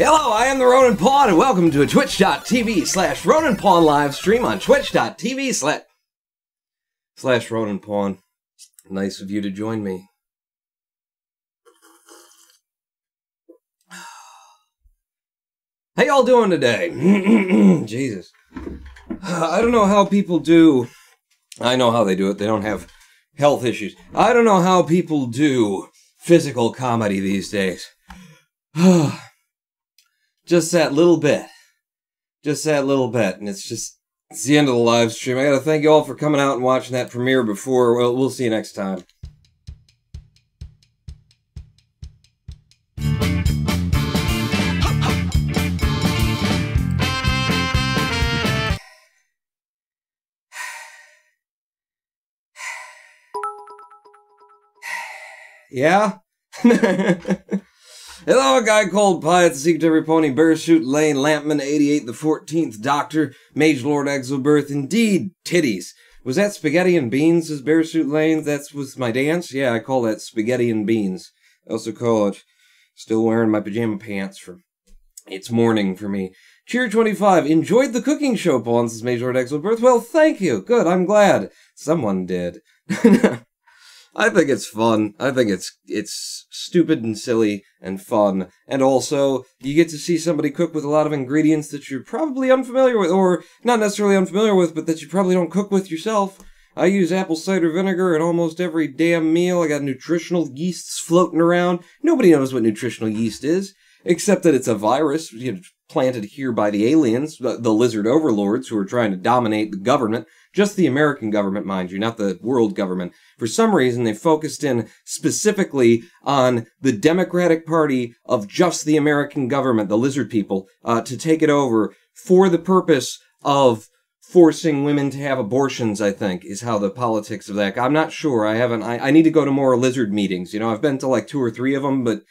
Hello, I am the Ronin Pawn, and welcome to a twitch.tv/Ronin Pawn live stream on twitch.tv/Ronin Pawn. Nice of you to join me. How y'all doing today? Jesus. I don't know how people do. I know how they do it. They don't have health issues. I don't know how people do physical comedy these days. Just that little bit. Just that little bit. And it's the end of the live stream. I gotta thank you all for coming out and watching that premiere before. Well, we'll see you next time. Yeah? Hello, a guy called Pie at the Secret to Every Pony, Bearsuit Lane, Lampman, 88, the 14th Doctor, Mage Lord Exobirth, indeed, titties. Was that spaghetti and beans, as Bearsuit Lane? That was my dance? Yeah, I call that spaghetti and beans. I also call it still wearing my pajama pants for it's morning for me. Cheer25, enjoyed the cooking show, Pawn, says Mage Lord Exobirth. Well, thank you. Good, I'm glad. Someone did. I think it's fun. I think it's stupid and silly and fun. And also, you get to see somebody cook with a lot of ingredients that you're probably unfamiliar with, or not necessarily unfamiliar with, but that you probably don't cook with yourself. I use apple cider vinegar in almost every damn meal. I got nutritional yeasts floating around. Nobody knows what nutritional yeast is, except that it's a virus planted here by the aliens, the lizard overlords who are trying to dominate the government. Just the American government, mind you, not the world government. For some reason, they focused in specifically on the Democratic Party of just the American government, the lizard people, to take it over for the purpose of forcing women to have abortions, I think, is how the politics of that. I'm not sure. I need to go to more lizard meetings. I've been to like 2 or 3 of them, but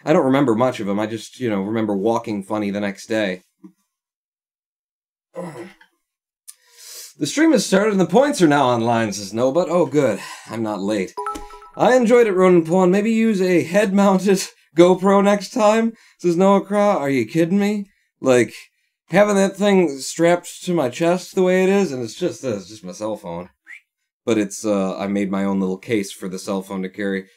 I don't remember much of them. I just, remember walking funny the next day. The stream has started and the points are now online, says Nobut. Oh, good. I'm not late. I enjoyed it, Ronin Pawn. Maybe use a head-mounted GoPro next time, says Noah Craw. Are you kidding me? Like, having that thing strapped to my chest the way it is, and it's just my cell phone. But it's, I made my own little case for the cell phone to carry.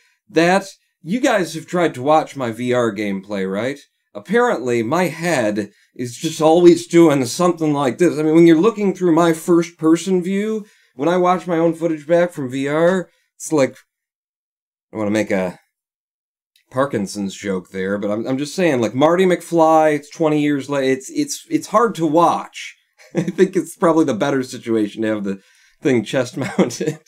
You guys have tried to watch my VR gameplay, right? Apparently, my head is just always doing something like this. I mean, when you're looking through my first-person view, when I watch my own footage back from VR, it's like, I want to make a Parkinson's joke there, but I'm just saying, like, Marty McFly, it's 20 years late, it's hard to watch. I think it's probably the better situation to have the thing chest-mounted.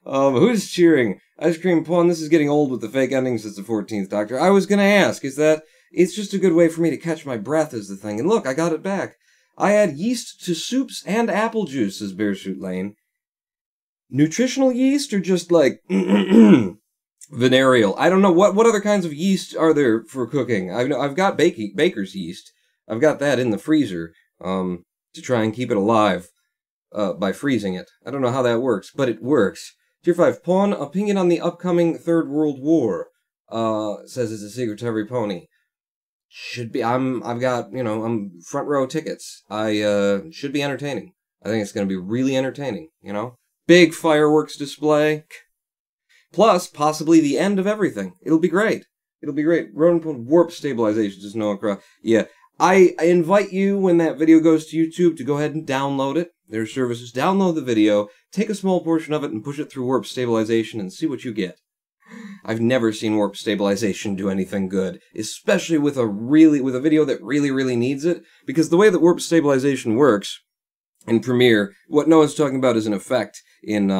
Who's cheering? Ice Cream Pawn, this is getting old with the fake endings as the 14th Doctor. I was gonna ask, it's just a good way for me to catch my breath is the thing. And look, I got it back. I add yeast to soups and apple juice, says Bearsuit Lane. Nutritional yeast or just like venereal? I don't know. What other kinds of yeast are there for cooking? I've got baker's yeast. I've got that in the freezer to try and keep it alive by freezing it. I don't know how that works, but it works. Tier 5, Pawn, opinion on the upcoming Third World War. Says it's a secret to every pony. Should be. I've got, I'm front row tickets. Should be entertaining. I think it's going to be really entertaining, Big fireworks display. Plus, possibly the end of everything. It'll be great. It'll be great. Ronin warp stabilization, just Noah Crow. Yeah. I invite you, when that video goes to YouTube, to go ahead and download it. There are services. Download the video, take a small portion of it, and push it through warp stabilization and see what you get. I've never seen warp stabilization do anything good, especially with a video that really needs it, because the way that warp stabilization works in Premiere, what Noah's talking about is an effect in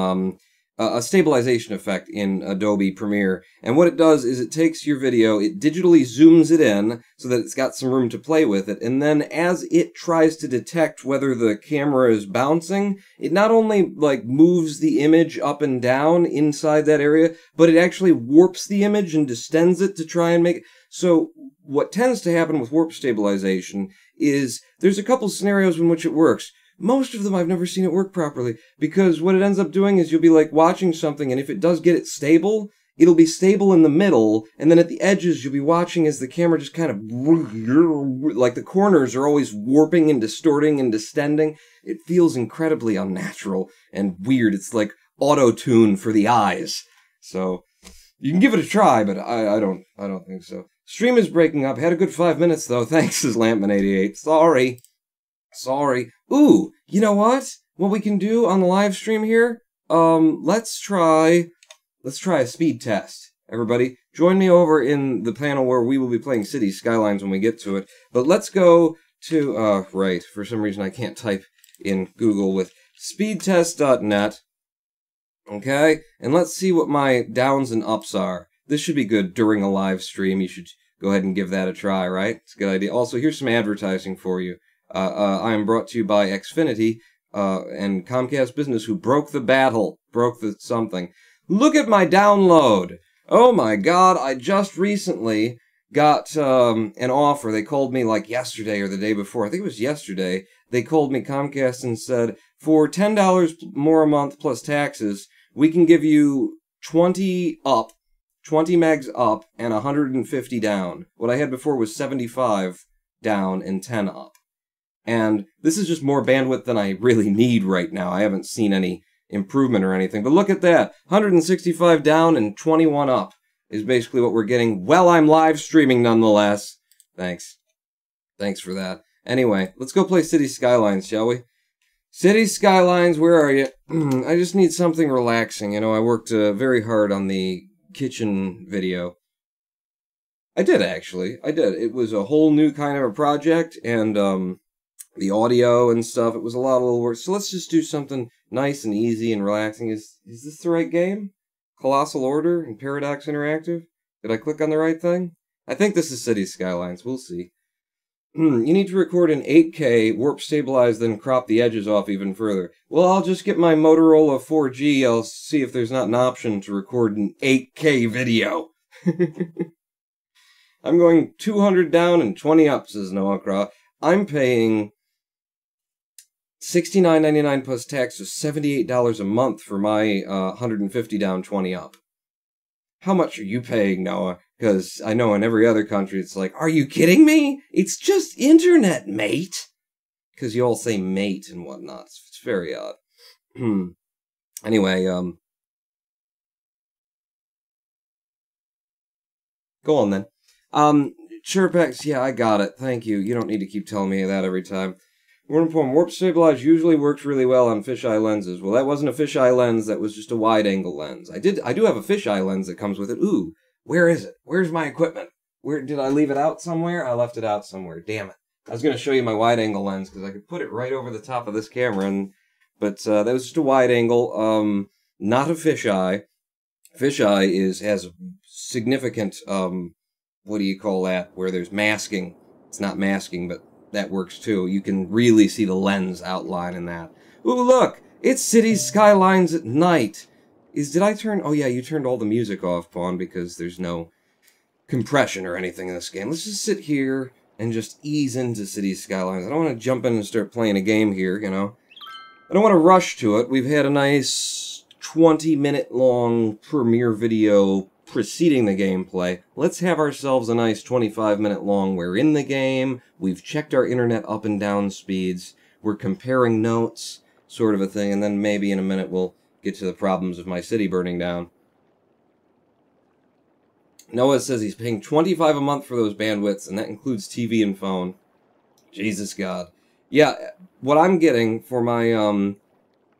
a stabilization effect in Adobe Premiere, and what it does is it takes your video, it digitally zooms it in so that it's got some room to play with it, and then as it tries to detect whether the camera is bouncing, it not only moves the image up and down inside that area, but it actually warps the image and distends it to try and make it. So what tends to happen with warp stabilization is there's a couple scenarios in which it works. Most of them I've never seen it work properly, because what it ends up doing is you'll be watching something, and if it does get it stable, it'll be stable in the middle, and then at the edges you'll be watching as the camera just kind of, like the corners are always warping and distorting and distending. It feels incredibly unnatural and weird. It's like auto-tune for the eyes. So you can give it a try, but I don't think so. Stream is breaking up. Had a good 5 minutes though. Thanks, says Lampman88. Sorry. Ooh, you know what? What we can do on the live stream here? Let's try a speed test. Everybody, join me over in the panel where we will be playing Cities Skylines when we get to it. But let's go to, right, for some reason I can't type in Google with speedtest.net. Okay, and let's see what my downs and ups are. This should be good during a live stream. You should go ahead and give that a try, right? It's a good idea. Also, here's some advertising for you. I am brought to you by Xfinity and Comcast Business, who broke the something. Look at my download. Oh my God, I just recently got an offer. They called me like yesterday or the day before. I think it was yesterday. They called me, Comcast, and said, for $10 more a month plus taxes, we can give you 20 megs up, and 150 down. What I had before was 75 down and 10 up. And this is just more bandwidth than I really need right now. I haven't seen any improvement or anything. But look at that. 165 down and 21 up is basically what we're getting. Well, I'm live streaming nonetheless. Thanks for that. Anyway, let's go play Cities Skylines, shall we? Cities Skylines, where are you? I just need something relaxing. You know, I worked very hard on the kitchen video. I did, actually. I did. It was a whole new kind of a project, and the audio and stuff, it was a lot of little work. So let's just do something nice and easy and relaxing. Is this the right game? Colossal Order and Paradox Interactive? Did I click on the right thing? I think this is Cities Skylines. We'll see. You need to record in 8K, warp stabilize, then crop the edges off even further. Well, I'll just get my Motorola 4G. I'll see if there's not an option to record an 8K video. I'm going 200 down and 20 up, says Noah Craw. I'm paying $69.99 plus tax, so $78 a month for my 150 down, 20 up. How much are you paying, Noah? Because I know in every other country it's like, are you kidding me? It's just internet, mate. Because you all say mate and whatnot. It's very odd. Anyway, go on then. Chirpex, yeah, I got it. Thank you. You don't need to keep telling me that every time. Warp Stabilize usually works really well on fisheye lenses. Well, that wasn't a fisheye lens, that was just a wide-angle lens. I do have a fisheye lens that comes with it. Ooh, where is it? Where's my equipment? Where did I leave it out somewhere? I left it out somewhere. Damn it. I was going to show you my wide-angle lens, because I could put it right over the top of this camera, but that was just a wide-angle, not a fisheye. Fisheye has significant, what do you call that, where there's masking. It's not masking, but that works too. You can really see the lens outline in that. Ooh, look! It's Cities Skylines at night! Did I turn... Oh yeah, you turned all the music off, Pawn, because there's no compression or anything in this game. Let's just sit here and just ease into Cities Skylines. I don't want to jump in and start playing a game here, you know. I don't want to rush to it. We've had a nice 20-minute long premiere video preceding the gameplay. Let's have ourselves a nice 25-minute long. We're in the game, we've checked our internet up and down speeds, we're comparing notes, sort of a thing, and then maybe in a minute we'll get to the problems of my city burning down. Noah says he's paying $25 a month for those bandwidths, and that includes TV and phone. Jesus God. Yeah, what I'm getting for my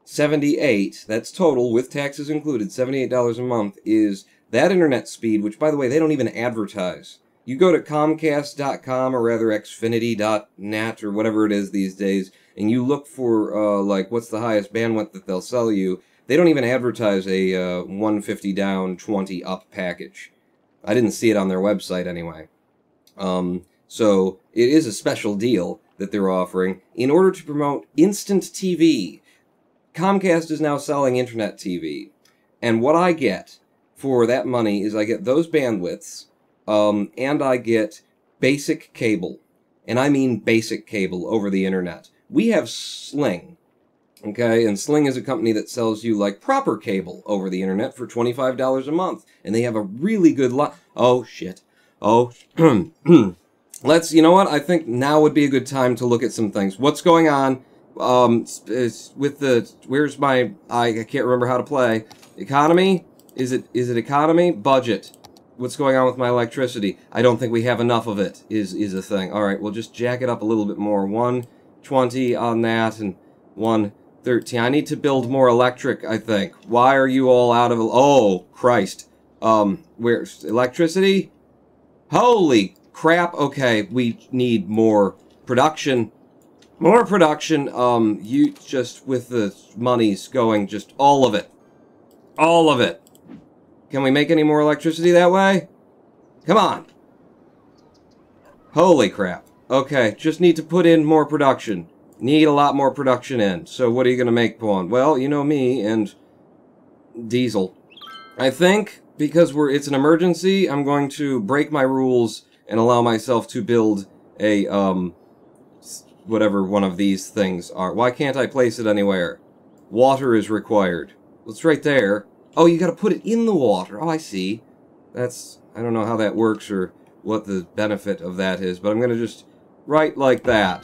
78, that's total, with taxes included, $78 a month, is that internet speed, which, by the way, they don't even advertise. You go to Comcast.com, or rather Xfinity.net, or whatever it is these days, and you look for, like, what's the highest bandwidth that they'll sell you. They don't even advertise a 150 down, 20 up package. I didn't see it on their website anyway. So it is a special deal that they're offering in order to promote instant TV. Comcast is now selling internet TV. And what I get for that money is I get those bandwidths, and I get basic cable. And I mean basic cable over the internet. We have Sling. Okay, and Sling is a company that sells you like proper cable over the internet for $25 a month, and they have a really good lot. Oh shit! Oh, you know what? I think now would be a good time to look at some things. What's going on? With the where's my I can't remember how to play economy. Is it economy budget? What's going on with my electricity? I don't think we have enough of it. Is a thing. All right, we'll just jack it up a little bit more. 120 on that and 113. I need to build more electric, I think. Why are you all out of... Oh, Christ. Where's electricity? Holy crap. Okay, we need more production. More production. You just with the monies going, just all of it. All of it. Can we make any more electricity that way? Come on. Holy crap. Okay, just need to put in more production. Need a lot more production in. So what are you going to make, Pawn? Well, you know me and diesel. I think because it's an emergency, I'm going to break my rules and allow myself to build a whatever one of these things are. Why can't I place it anywhere? Water is required. Well, it's right there. Oh, you gotta put it in the water. Oh, I see. I don't know how that works or what the benefit of that is, but I'm gonna just write like that.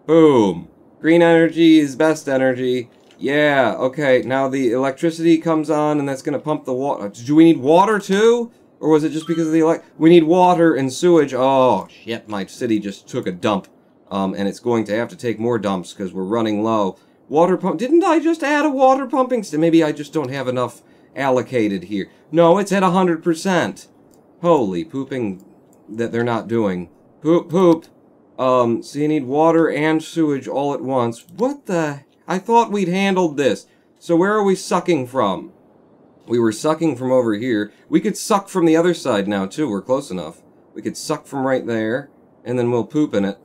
Boom. Green energy is best energy. Yeah, okay, now the electricity comes on and that's gonna pump the water. Do we need water too? Or was it just because of the we need water and sewage. Oh, shit, my city just took a dump. And it's going to have to take more dumps because we're running low. Water pump. Didn't I just add a water pumping? Maybe I just don't have enough allocated here. No, it's at 100%. Holy pooping that they're not doing. Poop. So you need water and sewage all at once. What the? I thought we'd handled this. So where are we sucking from? We were sucking from over here. We could suck from the other side now, too. We're close enough. We could suck from right there, and then we'll poop in it.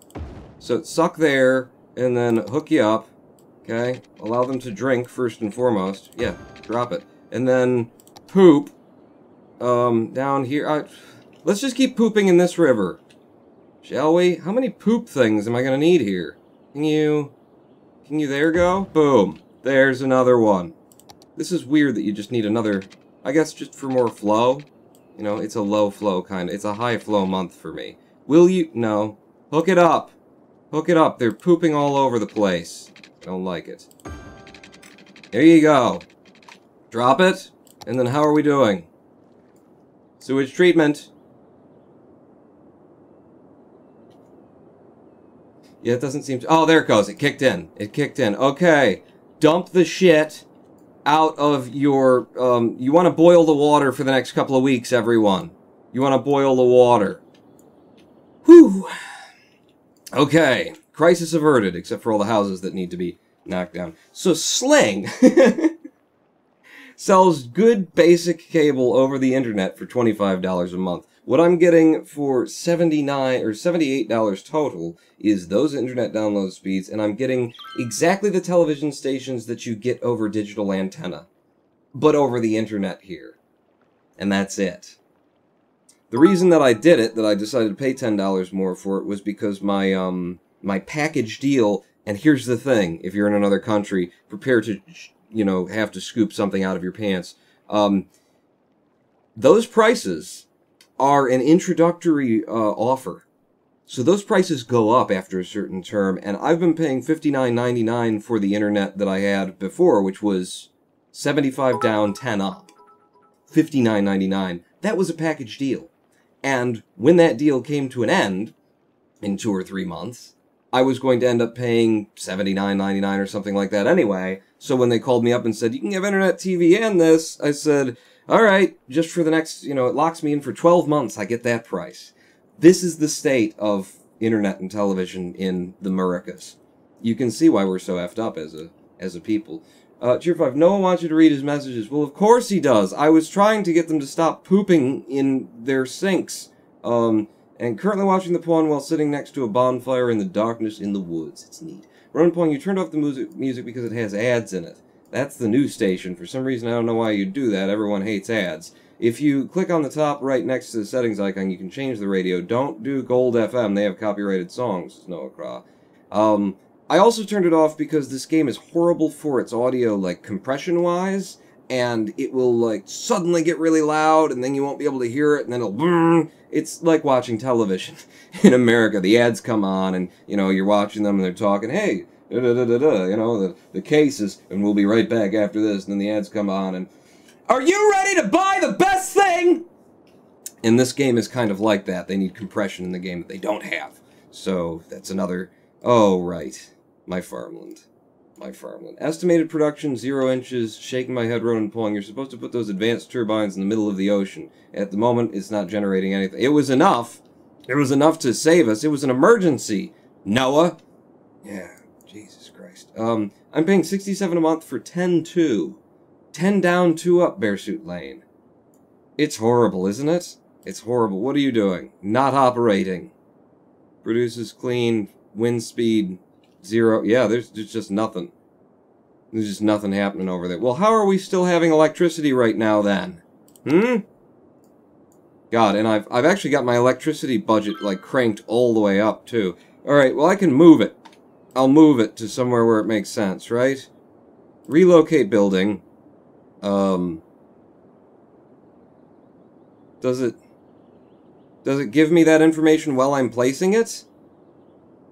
So suck there, and then hook you up, okay? Allow them to drink, first and foremost. Yeah, drop it. And then poop, down here. Let's just keep pooping in this river, shall we? How many poop things am I gonna need here? Can you there go? Boom. There's another one. This is weird that you just need another, I guess just for more flow. You know, it's a low flow kind of, it's a high flow month for me. Will you? No. Hook it up. Hook it up. They're pooping all over the place. I don't like it. There you go. Drop it. And then how are we doing? Sewage treatment. Yeah, it doesn't seem to... Oh, there it goes. It kicked in. It kicked in. Okay. Dump the shit out of your... you want to boil the water for the next couple of weeks, everyone. You want to boil the water. Whew. Okay, crisis averted, except for all the houses that need to be knocked down. So Sling sells good basic cable over the internet for $25 a month. What I'm getting for $79 or $78 total is those internet download speeds, and I'm getting exactly the television stations that you get over digital antenna, but over the internet here. And that's it. The reason that I did it, that I decided to pay $10 more for it, was because my my package deal, and here's the thing, if you're in another country, prepare to, you know, have to scoop something out of your pants. Those prices are an introductory offer. So those prices go up after a certain term, and I've been paying $59.99 for the internet that I had before, which was $75 down, $10 up. $59.99. That was a package deal. And when that deal came to an end, in 2 or 3 months, I was going to end up paying $79.99 or something like that anyway. So when they called me up and said, you can have internet, TV, and this, I said, all right, just for the next, you know, it locks me in for 12 months, I get that price. This is the state of internet and television in the Americas. You can see why we're so effed up as a people. Cheer 5, no one wants you to read his messages. Well, of course he does. I was trying to get them to stop pooping in their sinks. And currently watching the pawn while sitting next to a bonfire in the darkness in the woods. It's neat. Ronan Pawn, you turned off the music because it has ads in it. That's the news station. For some reason, I don't know why you do that. Everyone hates ads. If you click on the top right next to the settings icon, you can change the radio. Don't do Gold FM. They have copyrighted songs, Noah Craw. I also turned it off because this game is horrible for its audio, like, compression-wise, and it will, like, suddenly get really loud, and then you won't be able to hear it, and then it'll brrrr. It's like watching television in America. The ads come on, and, you know, you're watching them, and they're talking, hey, da-da-da-da-da, you know, the cases, and we'll be right back after this, and then the ads come on, and, are you ready to buy the best thing? And this game is kind of like that. They need compression in the game that they don't have. So, that's another... Oh, right. My farmland. My farmland. Estimated production, 0 inches. Shaking my head, Ronan Pong. You're supposed to put those advanced turbines in the middle of the ocean. At the moment, it's not generating anything. It was enough. It was enough to save us. It was an emergency. Noah. Yeah, Jesus Christ. I'm paying $67 a month for 10-2. 10 down, 2 up, Bearsuit Lane. It's horrible, isn't it? It's horrible. What are you doing? Not operating. Produces clean, wind speed, 0. Yeah, there's just nothing. There's just nothing happening over there. Well, how are we still having electricity right now, then? God, and I've actually got my electricity budget, like, cranked all the way up, too. Alright, well, I can move it. I'll move it to somewhere where it makes sense, right? Relocate building. Does it give me that information while I'm placing it?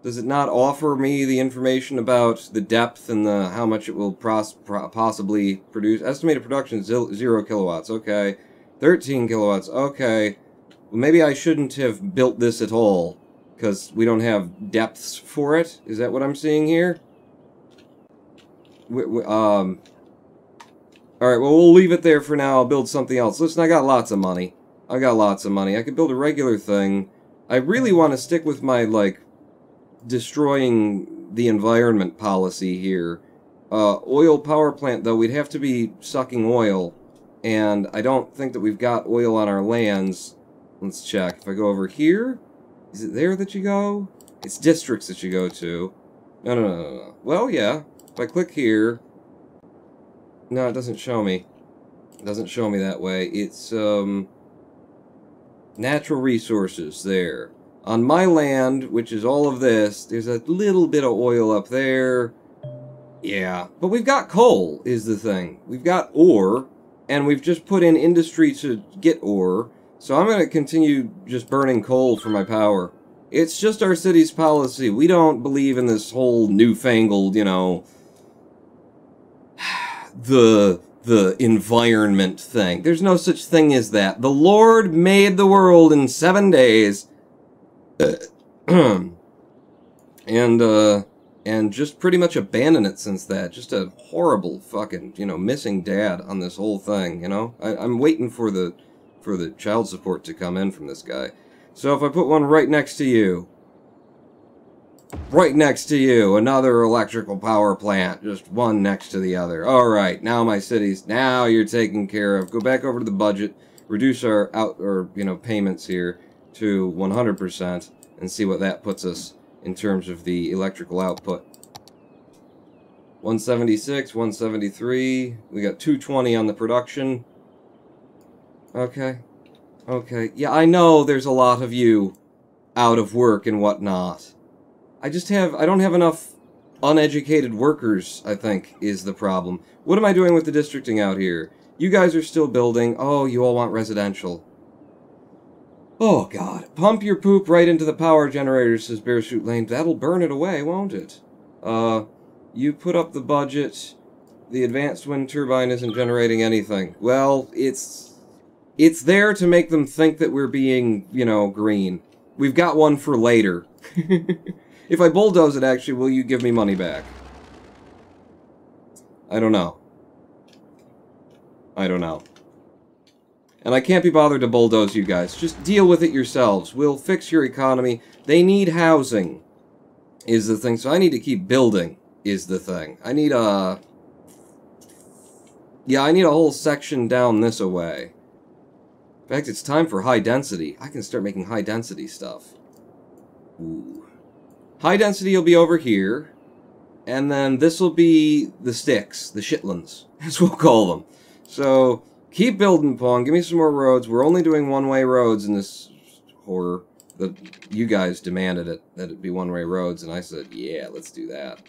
Does it not offer me the information about the depth and the how much it will possibly produce? Estimated production, 0 kilowatts, okay. 13 kilowatts, okay. Well, maybe I shouldn't have built this at all, because we don't have depths for it. Is that what I'm seeing here? Alright, well, we'll leave it there for now. I'll build something else. Listen, I got lots of money. I got lots of money. I could build a regular thing. I really want to stick with my, like, destroying the environment policy here. Oil power plant, though, we'd have to be sucking oil. And I don't think that we've got oil on our lands. Let's check. If I go over here, is it there that you go? It's districts that you go to. No. Well, yeah. If I click here... No, it doesn't show me. It doesn't show me that way. It's, natural resources there. On my land, which is all of this, there's a little bit of oil up there. Yeah. But we've got coal, is the thing. We've got ore, and we've just put in industry to get ore. So I'm going to continue just burning coal for my power. It's just our city's policy. We don't believe in this whole newfangled, you know... the environment thing. There's no such thing as that. The Lord made the world in 7 days. And just pretty much abandoned it since that. Just a horrible fucking, you know, missing dad on this whole thing, you know? I'm waiting for the child support to come in from this guy. So if I put one right next to you... Right next to you, another electrical power plant, just one next to the other. Alright, now my city's, now you're taken care of. Go back over to the budget, reduce our payments here to 100%, and see what that puts us in terms of the electrical output. 176, 173, we got 220 on the production. Okay. Yeah, I know there's a lot of you out of work and whatnot. I don't have enough uneducated workers, I think, is the problem. What am I doing with the districting out here? You guys are still building. Oh, you all want residential. Oh, God. Pump your poop right into the power generator, says Bearsuit Lane. That'll burn it away, won't it? You put up the budget. The advanced wind turbine isn't generating anything. Well, it's there to make them think that we're being, you know, green. We've got one for later. If I bulldoze it, actually, will you give me money back? I don't know. And I can't be bothered to bulldoze you guys. Just deal with it yourselves. We'll fix your economy. They need housing, is the thing. So I need to keep building, is the thing. I need a... Yeah, I need a whole section down this away. In fact, it's time for high density. I can start making high density stuff. Ooh. High density will be over here, and then this will be the sticks, the shitlands, as we'll call them. So, keep building, Pong. Give me some more roads. We're only doing one-way roads in this horror. You guys demanded it, that it be one-way roads, and I said, yeah, let's do that.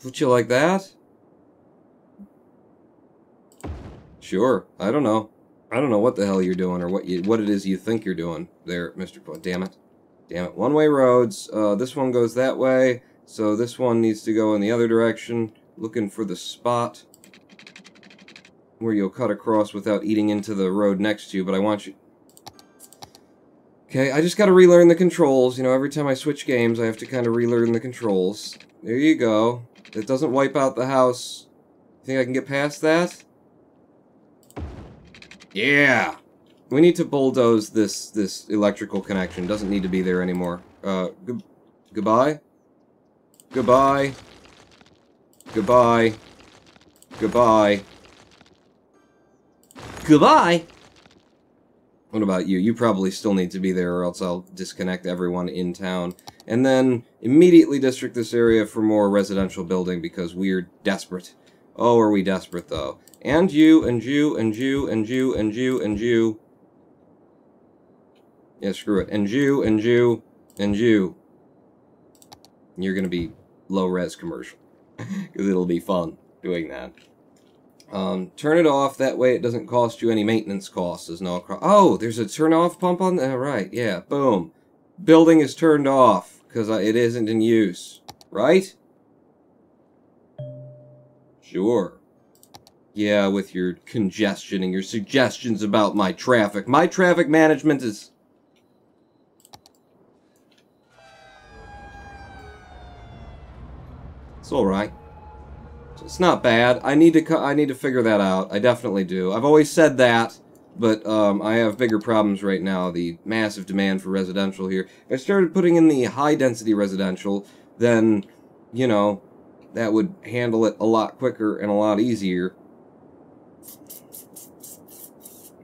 Put you like that? Sure. I don't know. I don't know what the hell you're doing, or what it is you think you're doing there, Mr. Damn it. Damn it. One-way roads. This one goes that way, so this one needs to go in the other direction. Looking for the spot where you'll cut across without eating into the road next to you, but I want you... Okay, I just gotta relearn the controls. You know, every time I switch games, I have to kind of relearn the controls. There you go. It doesn't wipe out the house. You think I can get past that? Yeah! We need to bulldoze this electrical connection. Doesn't need to be there anymore. Goodbye? Goodbye? Goodbye? Goodbye? Goodbye? What about you? You probably still need to be there, or else I'll disconnect everyone in town. And then immediately district this area for more residential building, because we're desperate. Oh, are we desperate, though. And you, and you, and you, and you, and you, and you. Yeah, screw it. And you, and you, and you. And you're gonna be low-res commercial. Because it'll be fun doing that. Turn it off, that way it doesn't cost you any maintenance costs. There's no... Oh, there's a turn-off pump on there? Right, yeah, boom. Building is turned off, because it isn't in use. Right? Sure. Yeah, with your congestion and your suggestions about my traffic. My traffic management is... It's alright. It's not bad. I need to figure that out. I definitely do. I've always said that, but I have bigger problems right now. The massive demand for residential here. If I started putting in the high-density residential, then, you know, that would handle it a lot quicker and a lot easier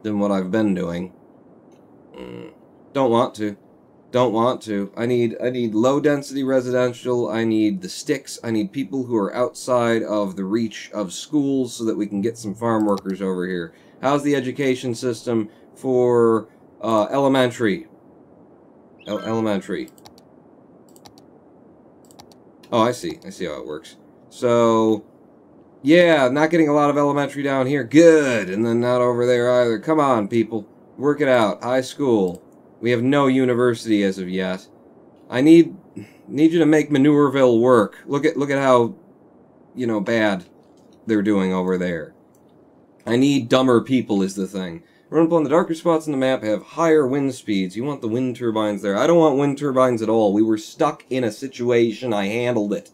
than what I've been doing. Don't want to. Don't want to. I need low-density residential. I need the sticks. I need people who are outside of the reach of schools so that we can get some farm workers over here. How's the education system for elementary? Elementary. Oh, I see. I see how it works. So, yeah, not getting a lot of elementary down here. Good. And then not over there either. Come on, people. Work it out. High school. We have no university as of yet. I need you to make Manureville work. Look at how, you know, bad they're doing over there. I need dumber people is the thing. Run up on the darker spots on the map have higher wind speeds. You want the wind turbines there. I don't want wind turbines at all. We were stuck in a situation. I handled it.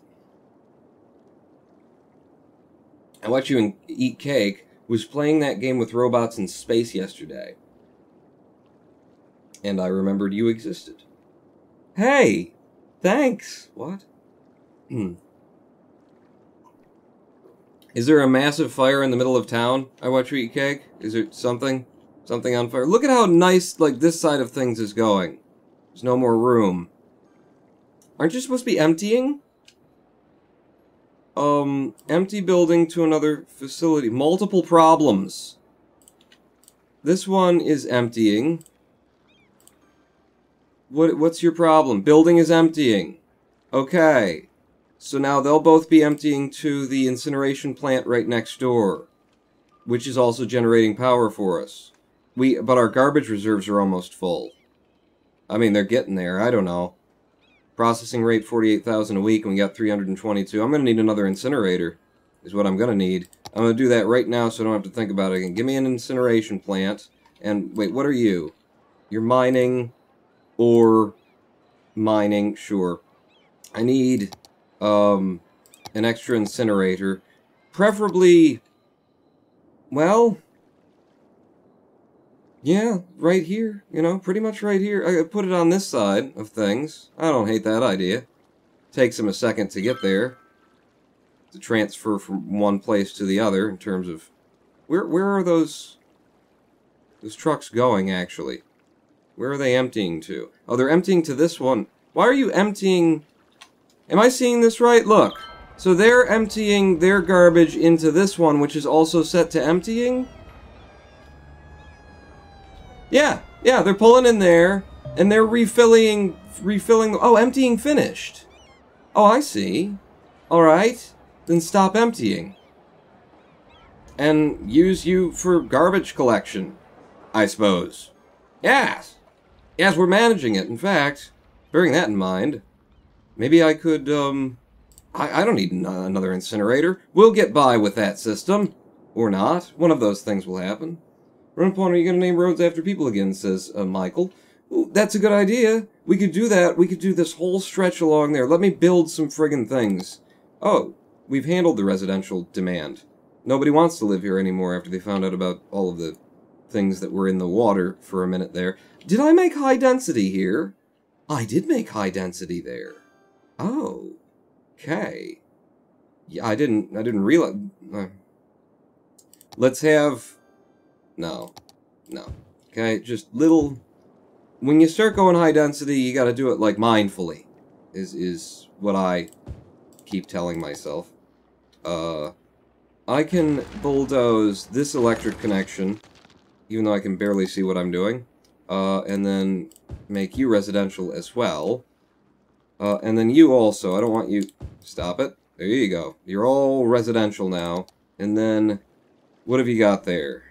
I Watch You Eat Cake was playing that game with robots in space yesterday. And I remembered you existed. Hey! Thanks! What? Is there a massive fire in the middle of town? I Watch You Eat Cake? Is there something? Something on fire? Look at how nice, like, this side of things is going. There's no more room. Aren't you supposed to be emptying? Empty building to another facility. Multiple problems. This one is emptying. What's your problem? Building is emptying. Okay. So now they'll both be emptying to the incineration plant right next door, which is also generating power for us. But our garbage reserves are almost full. I mean, they're getting there. I don't know. Processing rate 48,000 a week, and we got 322. I'm going to need another incinerator, is what I'm going to need. I'm going to do that right now so I don't have to think about it again. Give me an incineration plant. And, wait, what are you? You're mining... Or mining, sure. I need an extra incinerator. Preferably, well, yeah, right here, you know, pretty much right here. I could put it on this side of things. I don't hate that idea. Takes them a second to get there. To transfer from one place to the other in terms of... Where are those trucks going, actually? Where are they emptying to? Oh, they're emptying to this one. Why are you emptying... Am I seeing this right? Look. So they're emptying their garbage into this one, which is also set to emptying? Yeah, they're pulling in there. And they're refilling... Oh, emptying finished. Oh, I see. Alright. Then stop emptying. And use you for garbage collection, I suppose. Yes. Yes, we're managing it. In fact, bearing that in mind, maybe I could, I don't need another incinerator. We'll get by with that system. Or not. One of those things will happen. Run upon, are you going to name roads after people again, says Michael. Ooh, that's a good idea. We could do that. We could do this whole stretch along there. Let me build some friggin' things. Oh, we've handled the residential demand. Nobody wants to live here anymore after they found out about all of the things that were in the water for a minute there. Did I make high density here? I did make high density there. Oh. Okay. Yeah, I didn't realize... Let's have... No. Okay, just little... When you start going high density, you gotta do it, like, mindfully. Is what I keep telling myself. I can bulldoze this electric connection, even though I can barely see what I'm doing. And then make you residential as well. And then you also. I don't want you... Stop it. There you go. You're all residential now. And then... What have you got there?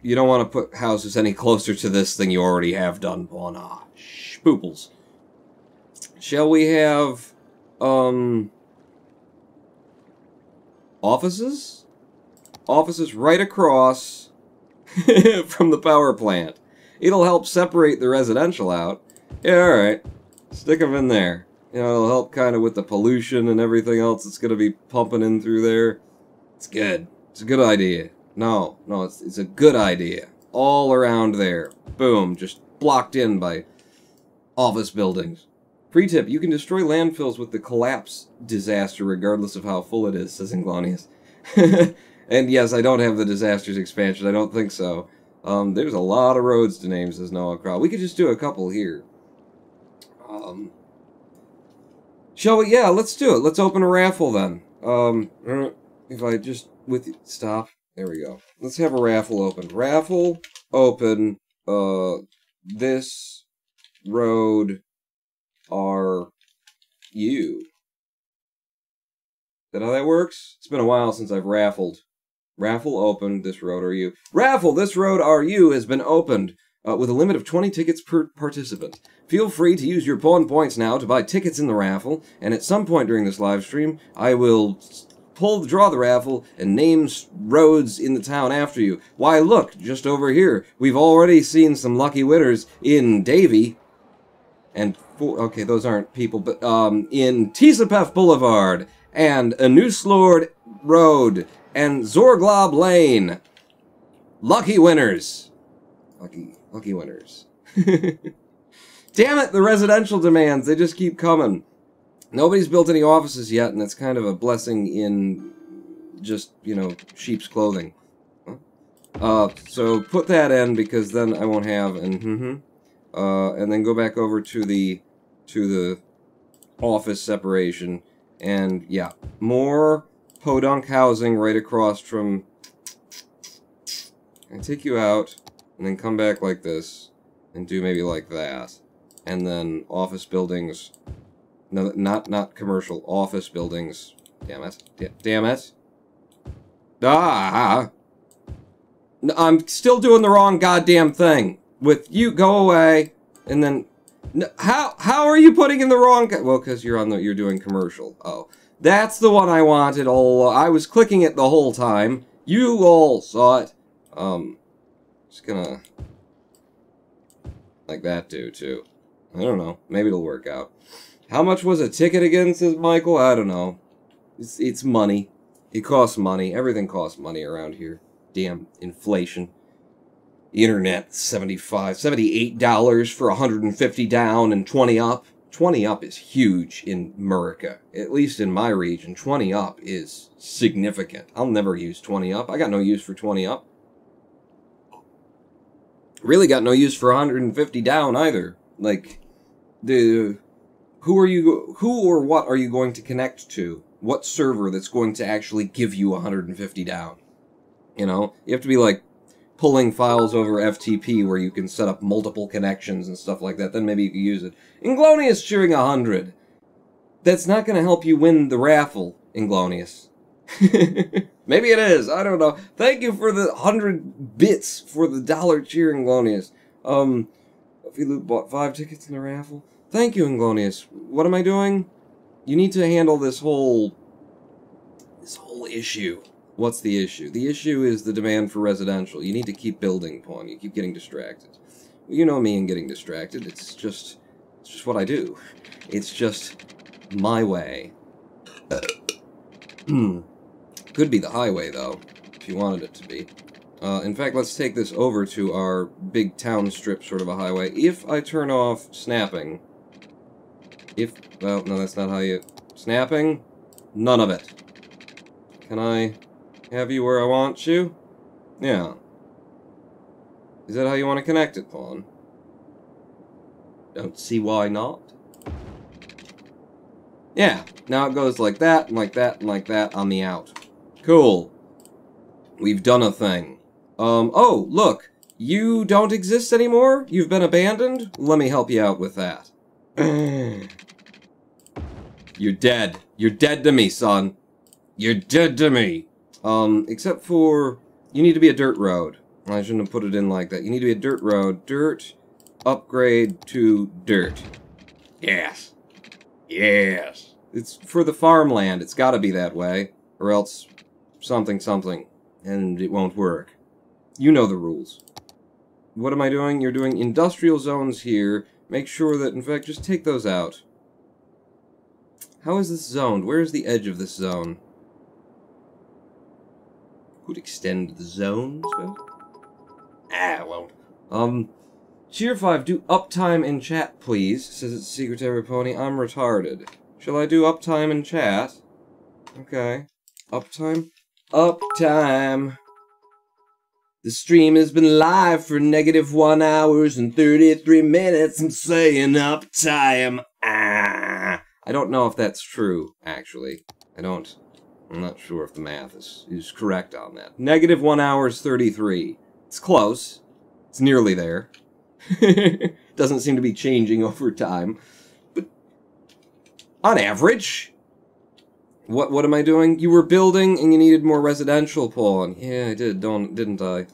You don't want to put houses any closer to this than you already have done, Pawn. Ah, spooples. Shall we have, offices? Offices right across from the power plant. It'll help separate the residential out. Yeah, alright. Stick them in there. You know, it'll help kind of with the pollution and everything else that's going to be pumping in through there. It's good. It's a good idea. No, it's a good idea. All around there. Boom. Just blocked in by office buildings. Free tip, you can destroy landfills with the collapse disaster regardless of how full it is, says Inglonius. And yes, I don't have the disasters expansion. I don't think so. There's a lot of roads to name, says Noah Crow. We could just do a couple here. Shall we? Yeah, let's do it. Let's open a raffle then. If I just... Stop. There we go. Let's have a raffle open. Raffle open. This road are you. Is that how that works? It's been a while since I've raffled. Raffle open. This road are you. Raffle. This road are you has been opened with a limit of 20 tickets per participant. Feel free to use your pawn points now to buy tickets in the raffle, and at some point during this live stream, I will draw the raffle and name roads in the town after you. Why, look, just over here, we've already seen some lucky winners in Davie, and, okay, those aren't people, but, in Tisapef Boulevard, and Anouslord Road, and Zorglob Lane. Lucky winners. Lucky winners. Damn it, the residential demands, they just keep coming. Nobody's built any offices yet, and it's kind of a blessing in just, you know, sheep's clothing. So put that in, because then I won't have, and then go back over to the office separation, and yeah, more podunk housing right across from, and take you out, and then come back like this, and do maybe like that, and then office buildings. No, not commercial. Office buildings. Damn it. Damn it. Ah! No, I'm still doing the wrong goddamn thing. With you, go away, and then... No, how are you putting in the wrong... Well, because you're doing commercial. Oh. That's the one I wanted all... I was clicking it the whole time. You all saw it. Just gonna... Like that do, too. I don't know. Maybe it'll work out. How much was a ticket again, says Michael? I don't know. It's money. It costs money. Everything costs money around here. Damn inflation. Internet, $78 for 150 down and 20 up. 20 up is huge in America. At least in my region, 20 up is significant. I'll never use 20 up. I got no use for 20 up. Really got no use for 150 down either. Like, who or what are you going to connect to? What server that's going to actually give you 150 down? You know, you have to be like pulling files over FTP where you can set up multiple connections and stuff like that, then maybe you could use it. Inglonious cheering 100. That's not going to help you win the raffle, Inglonious. Maybe it is. I don't know. Thank you for the 100 bits for the $1 cheer, Inglonious. Philu bought 5 tickets in the raffle. Thank you, Inglonious. What am I doing? You need to handle this whole issue. What's the issue? The issue is the demand for residential. You need to keep building, Pawn. You keep getting distracted. Well, you know me and getting distracted. It's just what I do. It's just my way. Could be the highway, though, if you wanted it to be. In fact, let's take this over to our big town strip sort of a highway. If I turn off snapping... well, no, that's not how you... Snapping? None of it. Can I have you where I want you? Yeah. Is that how you want to connect it, Pawn? Don't see why not. Yeah, now it goes like that, and like that, and like that on the out. Cool. We've done a thing. Oh, look. You don't exist anymore? You've been abandoned? Let me help you out with that. You're dead. You're dead to me, son. You're dead to me. Except for... You need to be a dirt road. I shouldn't have put it in like that. You need to be a dirt road. Dirt, upgrade to dirt. Yes. Yes. It's for the farmland. It's gotta be that way. Or else something, and it won't work. You know the rules. What am I doing? You're doing industrial zones here. Make sure that, in fact, just take those out. How is this zoned? Where is the edge of this zone? Could extend the zone, so? I won't. Cheer 5, do uptime in chat, please. Says it's Secretary Pony. I'm retarded. Shall I do uptime in chat? Okay. Uptime? Uptime. The stream has been live for -1 hours and 33 minutes. I'm saying uptime. Ah. I don't know if that's true, actually. I'm not sure if the math is correct on that. -1 hours 33. It's close. It's nearly there. Doesn't seem to be changing over time. But on average... What am I doing? You were building and you needed more residential, Pawn. Yeah, I did, didn't I?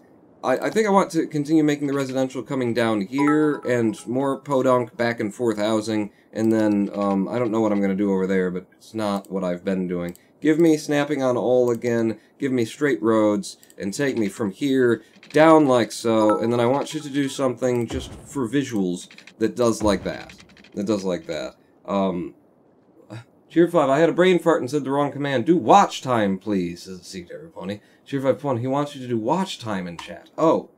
I think I want to continue making the residential coming down here, and more podunk back and forth housing, and then, I don't know what I'm going to do over there, but it's not what I've been doing. Give me snapping on all again, give me straight roads, and take me from here down like so, and then I want you to do something just for visuals that does like that. Cheer 5, I had a brain fart and said the wrong command. Do watch time, please, says the Secretary Pony. Cheer 5 Pony, he wants you to do watch time in chat. Oh,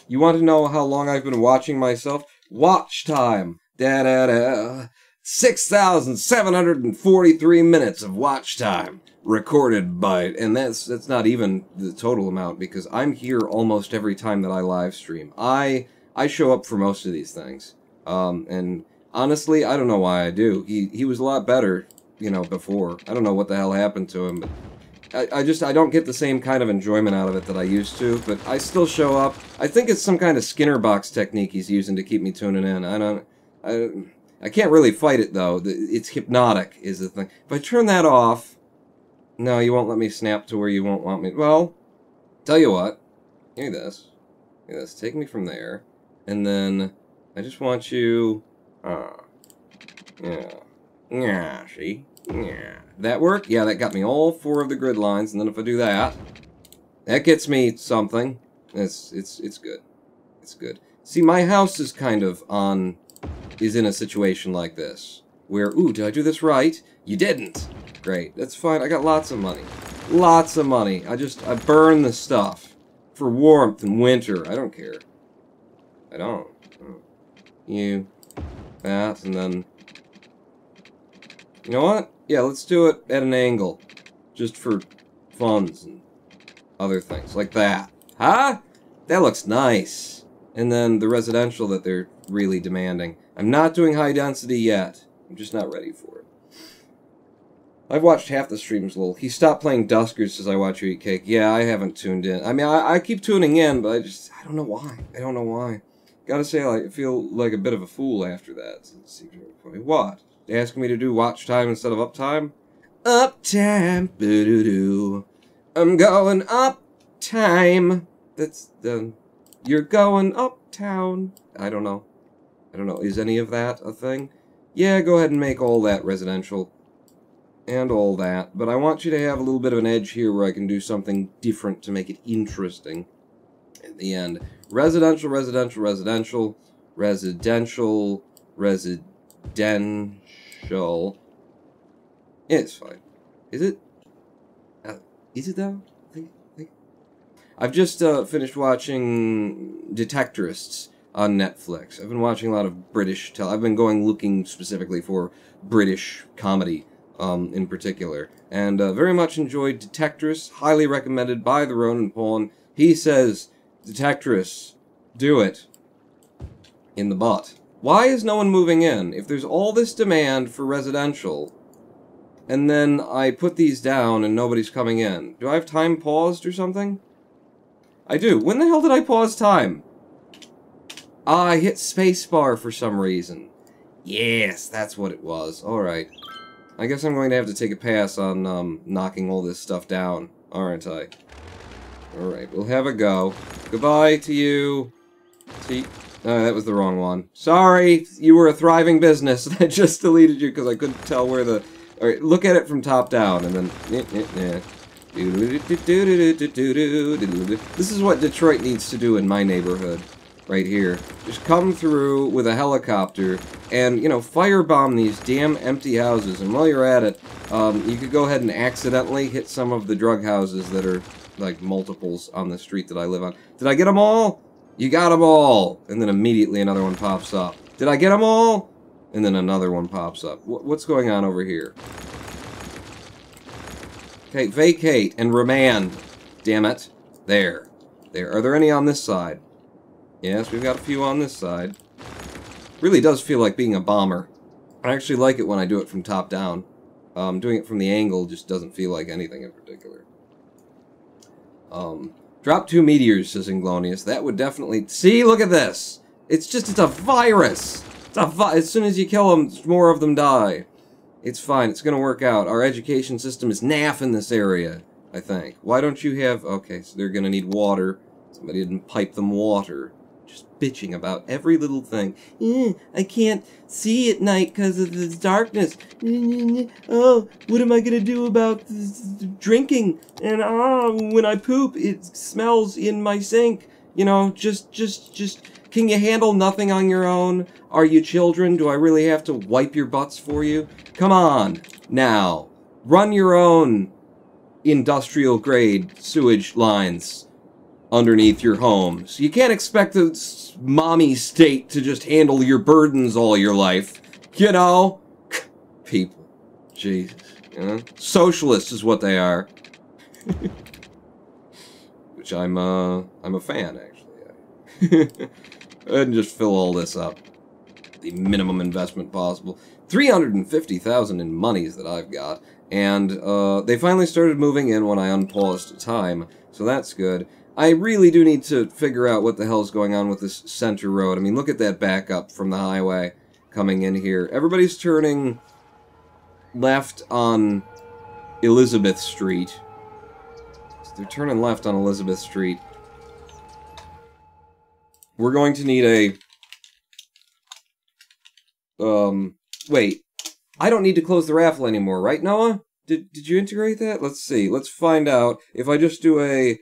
you want to know how long I've been watching myself? Watch time. Da-da-da. 6,743 minutes of watch time recorded by... And that's not even the total amount, because I'm here almost every time that I live stream. I show up for most of these things. And... honestly, I don't know why I do. He was a lot better, you know, before. I don't know what the hell happened to him, but I don't get the same kind of enjoyment out of it that I used to, but I still show up. I think it's some kind of Skinner box technique he's using to keep me tuning in. I can't really fight it, though. It's hypnotic, is the thing. If I turn that off... No, you won't let me snap to where you won't want me... Well, tell you what. Give me this. Give me this. Take me from there. And then I just want you... Yeah, see? Yeah. That work? Yeah, that got me all 4 of the grid lines, and then if I do that, that gets me something. It's good. It's good. See, my house is kind of is in a situation like this, where, ooh, did I do this right? You didn't! Great, that's fine, I got lots of money. Lots of money. I burn the stuff. For warmth and winter, I don't care. I don't. You... that, and then... You know what? Yeah, let's do it at an angle. Just for funds and other things, like that. Huh? That looks nice. And then the residential that they're really demanding. I'm not doing high density yet. I'm just not ready for it. I've watched half the streams, lol. He stopped playing Duskers says I watch you eat cake. Yeah, I haven't tuned in. I mean, I keep tuning in, but I don't know why. I don't know why. Gotta say, I feel like a bit of a fool after that. What? They asking me to do watch time instead of uptime? Uptime. Boo-doo-doo. I'm going uptime. That's the... You're going uptown. I don't know. I don't know. Is any of that a thing? Yeah, go ahead and make all that residential. And all that. But I want you to have a little bit of an edge here where I can do something different to make it interesting at the end. Residential, residential, residential, residential, residential. Yeah, it's fine. Is it? Is it though? I've just finished watching Detectorists on Netflix. I've been watching a lot of British I've been looking specifically for British comedy in particular. And very much enjoyed Detectorists. Highly recommended by the Ronan Pawn. He says, Detectorists, do it. In the butt. Why is no one moving in? If there's all this demand for residential, and then I put these down and nobody's coming in, do I have time paused or something? I do. When the hell did I pause time? I hit spacebar for some reason. Yes, that's what it was. Alright. I guess I'm going to have to take a pass on knocking all this stuff down, aren't I? Alright, we'll have a go. Goodbye to you. See? That was the wrong one. Sorry, you were a thriving business. I just deleted you because I couldn't tell where the... Alright, look at it from top down, and then... This is what Detroit needs to do in my neighborhood. Right here. Just come through with a helicopter and, you know, firebomb these damn empty houses. And while you're at it, you could go ahead and accidentally hit some of the drug houses that are, like, multiples on the street that I live on. Did I get them all? You got them all! And then immediately another one pops up. Did I get them all? And then another one pops up. What's going on over here? Okay, vacate and remand. Damn it. There. There. Are there any on this side? Yes, we've got a few on this side. Really does feel like being a bomber. I actually like it when I do it from top down. Doing it from the angle just doesn't feel like anything in particular. Drop 2 meteors, says Inglonius. That would definitely... See, look at this! It's a virus! As soon as you kill them, more of them die. It's fine, it's gonna work out. Our education system is naff in this area, I think. Why don't you have... Okay, so they're gonna need water. Somebody didn't pipe them water. Just bitching about every little thing. I can't see at night because of the darkness. Oh, what am I gonna do about drinking? And when I poop, it smells in my sink. You know, just, can you handle nothing on your own? Are you children? Do I really have to wipe your butts for you? Come on, now. Run your own industrial grade sewage lines underneath your homes. You can't expect the mommy state to just handle your burdens all your life. You know? People. Jesus. You know? Socialists is what they are. Which I'm a fan, actually. Go ahead and just fill all this up. The minimum investment possible. 350,000 in monies that I've got. And they finally started moving in when I unpaused time. So that's good. I really do need to figure out what the hell's going on with this center road. I mean, look at that backup from the highway coming in here. Everybody's turning left on Elizabeth Street. They're turning left on Elizabeth Street. We're going to need a... Wait. I don't need to close the raffle anymore, right, Noah? Did you integrate that? Let's see. Let's find out. If I just do a...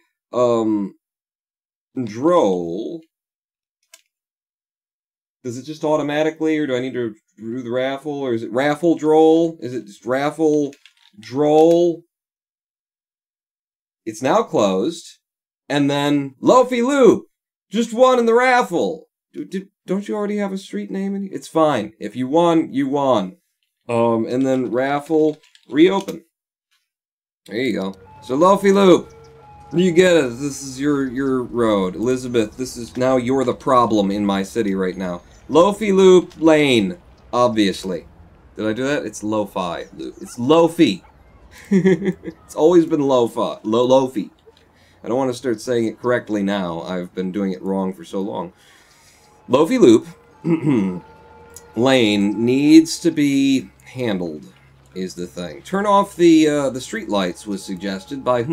Droll. Does it just automatically, or do I need to do the raffle, or is it raffle droll? Is it just raffle droll? It's now closed, and then Loafy Loop just won in the raffle. Don't you already have a street name? It's fine. If you won, you won. And then raffle reopen. There you go. So Loafy Loop. You get it. This is your road. Elizabeth, this is now you're the problem in my city right now. Loafy Loop Lane, obviously. Did I do that? It's Lo-Fi Loop. It's Loafy. It's always been Lofi. I don't want to start saying it correctly now. I've been doing it wrong for so long. Lofi Loop Lane needs to be handled, is the thing. Turn off the street lights was suggested by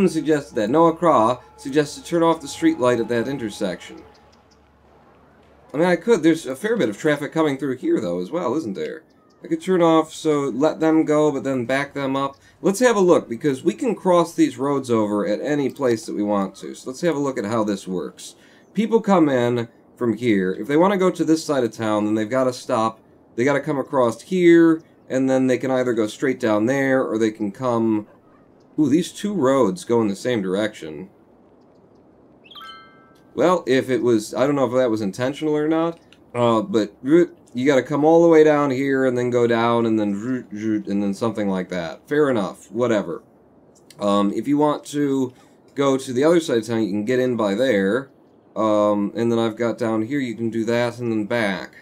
suggested that. Noah Craw suggested turn off the street light at that intersection. I mean, I could. There's a fair bit of traffic coming through here, though, as well, isn't there? I could turn off, so let them go, but then back them up. Let's have a look, because we can cross these roads over at any place that we want to. So let's have a look at how this works. People come in from here. If they want to go to this side of town, then they've got to stop. They got to come across here, and then they can either go straight down there, or they can come... Ooh, these two roads go in the same direction. Well, if it was... I don't know if that was intentional or not, but you got to come all the way down here, and then go down, and then something like that. Fair enough. Whatever. If you want to go to the other side of town, you can get in by there. And then I've got down here, you can do that, and then back.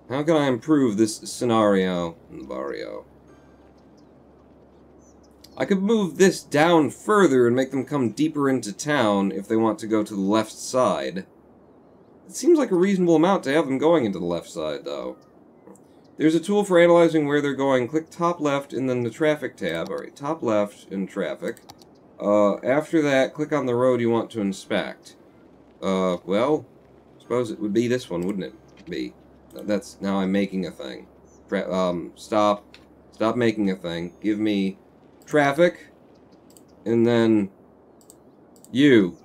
How can I improve this scenario in the barrio? I could move this down further and make them come deeper into town if they want to go to the left side. It seems like a reasonable amount to have them going into the left side, though. There's a tool for analyzing where they're going. Click top left and then the traffic tab. Alright, top left in traffic. After that, click on the road you want to inspect. Well, I suppose it would be this one, wouldn't it? Be. That's, now I'm making a thing. Stop making a thing. Give me traffic, and then you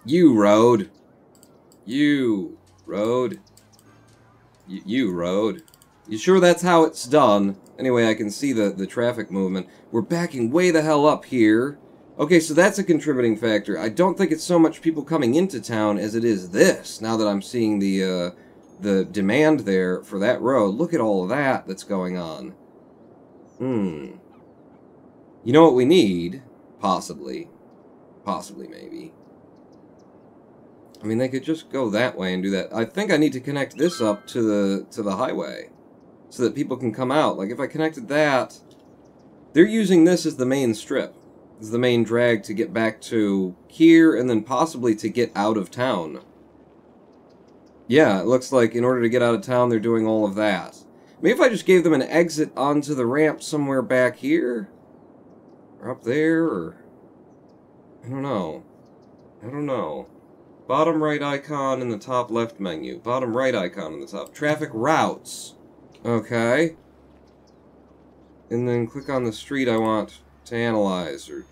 road. You road. You road. You sure that's how it's done? Anyway, I can see the traffic movement. We're backing way the hell up here. Okay, so that's a contributing factor. I don't think it's so much people coming into town as it is this, now that I'm seeing the demand there for that road. Look at all of that that's going on. You know what we need? Possibly. Possibly, maybe. I mean, they could just go that way and do that. I think I need to connect this up to the highway, so that people can come out. Like, if I connected that... They're using this as the main strip. As the main drag to get back to here, and then possibly to get out of town. Yeah, it looks like in order to get out of town, they're doing all of that. Maybe if I just gave them an exit onto the ramp somewhere back here? Or up there, or... I don't know. I don't know. Bottom right icon in the top left menu. Bottom right icon in the top. Traffic routes. Okay. And then click on the street I want to analyze, or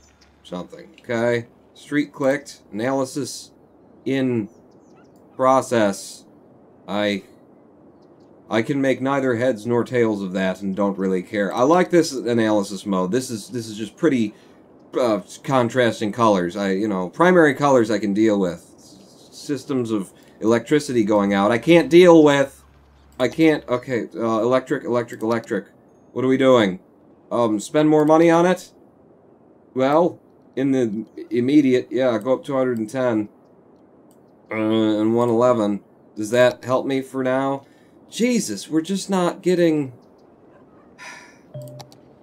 something. Okay. Street clicked. Analysis in process. I can make neither heads nor tails of that and don't really care. I like this analysis mode. This is just pretty contrasting colors. Primary colors I can deal with. Systems of electricity going out I can't deal with. I can't. Okay, electric. What are we doing? Spend more money on it? Well, in the immediate, yeah, go up to 110 and 111. Does that help me for now? Jesus, we're just not getting...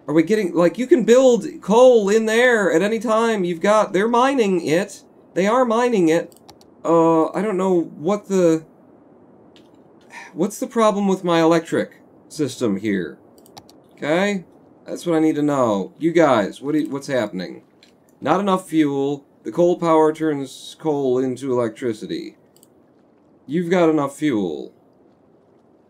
Are we getting... Like, you can build coal in there at any time. You've got... They're mining it. They are mining it. I don't know what the... What's the problem with my electric system here? Okay? That's what I need to know. You guys, what's happening? Not enough fuel. The coal power turns coal into electricity. You've got enough fuel.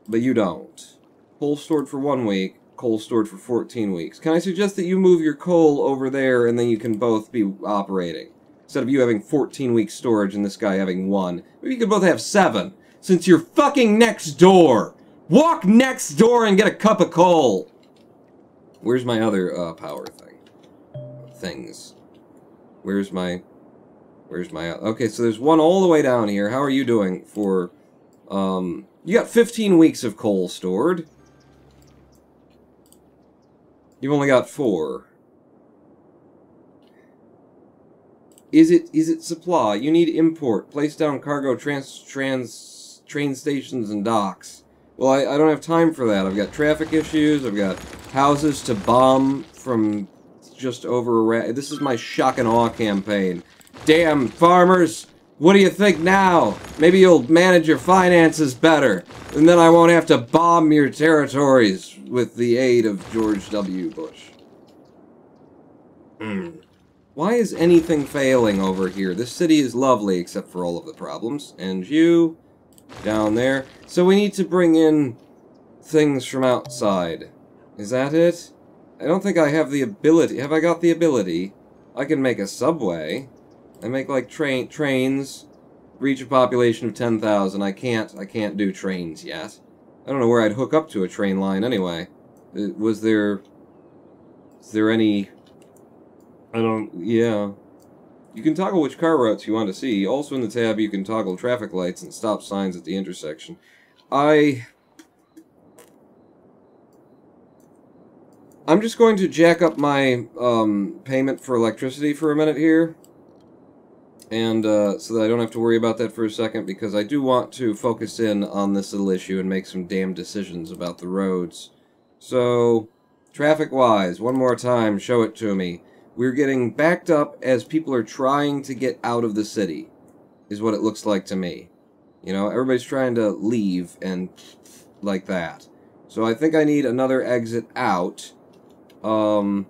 But you don't. Coal stored for 1 week, coal stored for 14 weeks. Can I suggest that you move your coal over there and then you can both be operating? Instead of you having 14 weeks storage and this guy having 1. Maybe you could both have 7, since you're fucking next door! Walk next door and get a cup of coal! Where's my other power things? Where's my... Okay, so there's one all the way down here. How are you doing for... You got 15 weeks of coal stored. You've only got 4. Is it supply? You need import. Place down cargo train stations and docks. Well, I don't have time for that. I've got traffic issues. I've got houses to bomb from just over... This is my shock and awe campaign. Damn, farmers! What do you think now? Maybe you'll manage your finances better, and then I won't have to bomb your territories with the aid of George W. Bush. Why is anything failing over here? This city is lovely, except for all of the problems. And you, down there. So we need to bring in things from outside. Is that it? I don't think I have the ability. Have I got the ability? I can make a subway. I make, like, trains. Reach a population of 10,000. I can't do trains yet. I don't know where I'd hook up to a train line anyway. Is there any... yeah. You can toggle which car routes you want to see. Also in the tab, you can toggle traffic lights and stop signs at the intersection. I'm just going to jack up my payment for electricity for a minute here. And so that I don't have to worry about that for a second, because I do want to focus in on this little issue and make some damn decisions about the roads. So, traffic-wise, one more time, show it to me. We're getting backed up as people are trying to get out of the city, is what it looks like to me. You know, everybody's trying to leave, and like that. So I think I need another exit out. And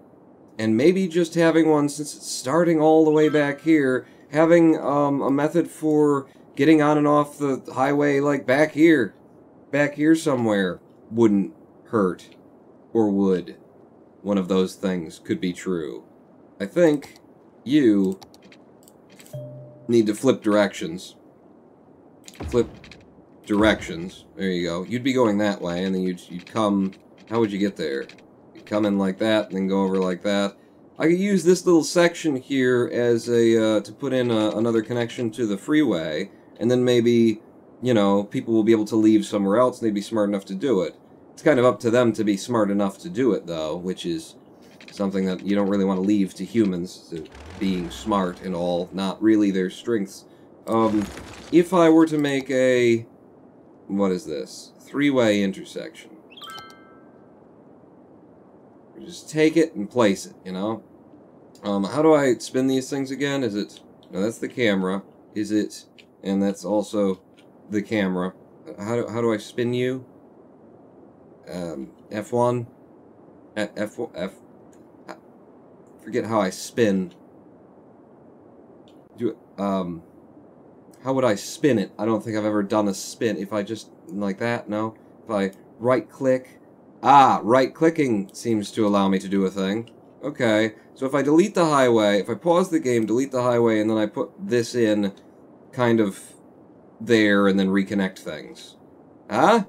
maybe just having one, since it's starting all the way back here, having a method for getting on and off the highway, like back here somewhere, wouldn't hurt. Or would. One of those things could be true. I think you need to flip directions. Flip directions. There you go. You'd be going that way, and then you'd come... How would you get there? You'd come in like that, and then go over like that. I could use this little section here as a, to put in another connection to the freeway, and then maybe, you know, people will be able to leave somewhere else, and they'd be smart enough to do it. It's kind of up to them to be smart enough to do it, though, which is something that you don't really want to leave to humans, to being smart and all, not really their strengths. If I were to make a... What is this? Three-way intersection. Just take it and place it, you know? How do I spin these things again? Is it... No, that's the camera. Is it... And that's also the camera. How do I spin you? F1? F... Forget how I spin. How would I spin it? I don't think I've ever done a spin. If I just... Like that? No? If I right-click... Ah, right-clicking seems to allow me to do a thing. Okay, so if I delete the highway, if I pause the game, delete the highway, and then I put this in kind of there, and then reconnect things. Huh?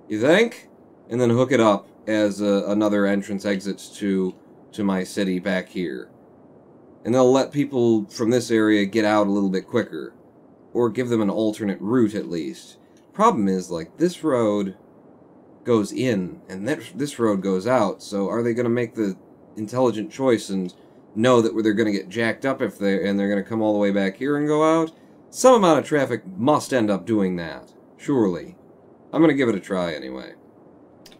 You think? And then hook it up as another entrance exits to my city back here. And they'll let people from this area get out a little bit quicker. Or give them an alternate route, at least. Problem is, like, this road goes in, and this road goes out, so are they going to make the intelligent choice and know that they're going to get jacked up and they're going to come all the way back here and go out? Some amount of traffic must end up doing that, surely. I'm going to give it a try anyway.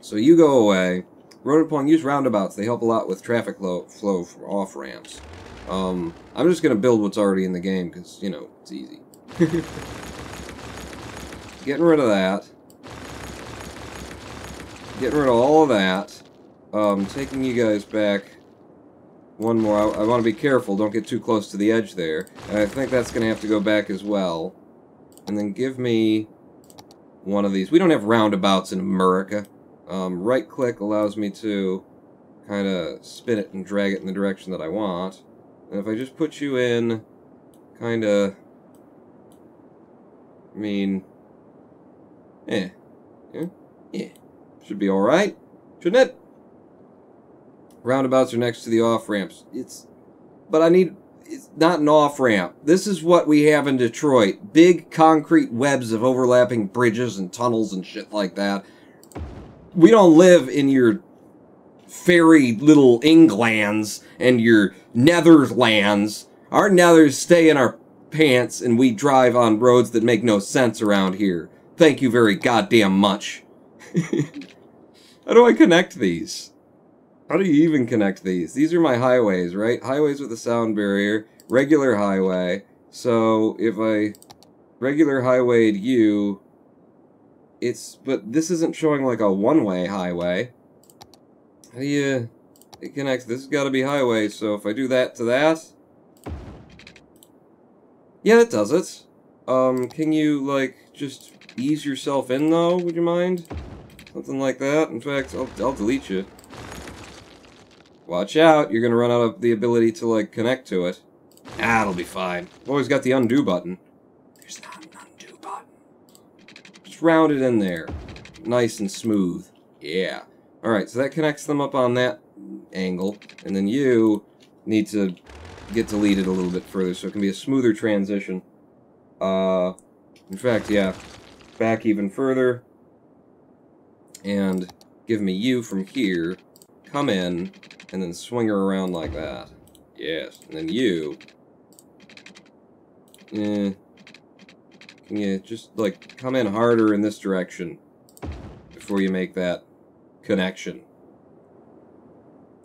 So you go away. Road upon use roundabouts. They help a lot with traffic flow from off-ramps. I'm just going to build what's already in the game, because, you know, it's easy. Getting rid of that. Getting rid of all of that. Taking you guys back one more. I want to be careful. Don't get too close to the edge there. And I think that's going to have to go back as well. And then give me one of these. We don't have roundabouts in America. Right-click allows me to kind of spin it and drag it in the direction that I want. And if I just put you in kind of... I mean... Yeah. Should be alright, shouldn't it? Roundabouts are next to the off-ramps. But I need... It's not an off-ramp. This is what we have in Detroit. Big concrete webs of overlapping bridges and tunnels and shit like that. We don't live in your fairy little Englands and your Netherlands Our nethers stay in our pants and we drive on roads that make no sense around here. Thank you very goddamn much. How do I connect these? How do you even connect these? These are my highways, right? Highways with a sound barrier. Regular highway. So, if I regular highwayed you... But this isn't showing like a one-way highway. How do you... It connects... This has got to be highway, so if I do that to that... Yeah, it does it. Can you, like, just ease yourself in, though? Would you mind? Something like that. In fact, I'll delete you. Watch out, you're gonna run out of the ability to, like, connect to it. Ah, it'll be fine. I've always got the undo button. There's not an undo button. Just round it in there. Nice and smooth. Yeah. Alright, so that connects them up on that angle. And then you need to get deleted a little bit further so it can be a smoother transition. In fact, yeah. Back even further. And give me you from here. Come in. And then swing her around like that. Yes. And then you... Can you just, like, come in harder in this direction before you make that connection?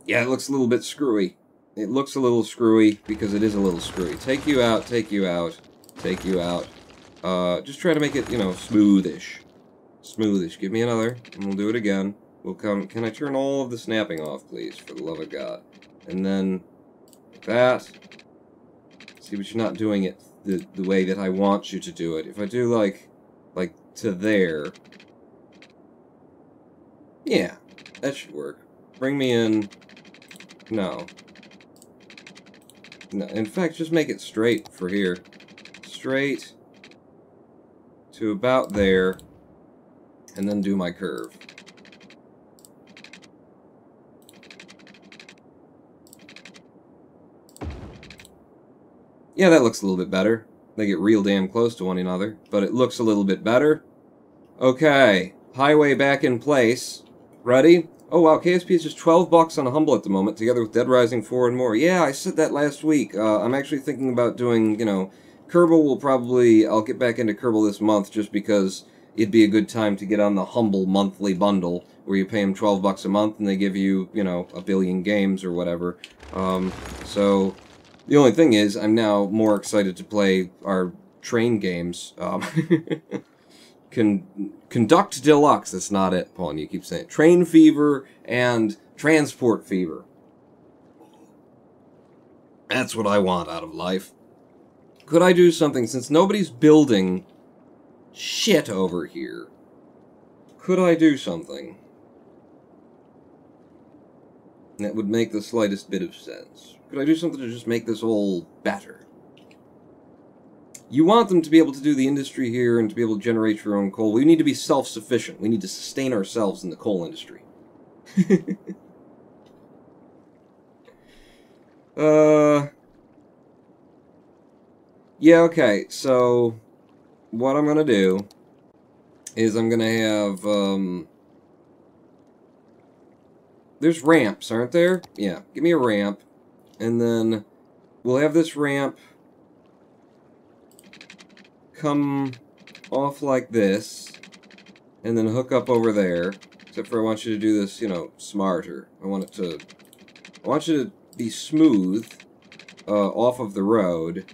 Yeah, it looks a little bit screwy. It looks a little screwy because it is a little screwy. Take you out, take you out, take you out. Just try to make it, you know, smoothish. Smoothish. Give me another, and we'll do it again. We'll come... Can I turn all of the snapping off, please, for the love of God? And then... like that. See, but you're not doing it the way that I want you to do it. If I do, like to there... Yeah, that should work. Bring me in... No. No, in fact, just make it straight for here. Straight to about there, and then do my curve. Yeah, that looks a little bit better. They get real damn close to one another, but it looks a little bit better. Okay, highway back in place. Ready? Oh wow, KSP is just $12 on Humble at the moment, together with Dead Rising 4 and more. Yeah, I said that last week. I'm actually thinking about doing, you know, Kerbal will probably... I'll get back into Kerbal this month just because it'd be a good time to get on the Humble monthly bundle, where you pay them $12 a month and they give you, you know, a billion games or whatever. So... The only thing is, I'm now more excited to play our train games. Conduct Deluxe, that's not it, Paul, you keep saying. Train Fever and Transport Fever. That's what I want out of life. Could I do something, since nobody's building shit over here, could I do something that would make the slightest bit of sense? Could I do something to just make this all better? You want them to be able to do the industry here and to be able to generate your own coal. We need to be self-sufficient. We need to sustain ourselves in the coal industry. Yeah, okay. So, what I'm gonna do is I'm gonna have, there's ramps, aren't there? Yeah, give me a ramp. And then we'll have this ramp come off like this, and then hook up over there. Except for I want you to do this, you know, smarter. I want you to be smooth off of the road,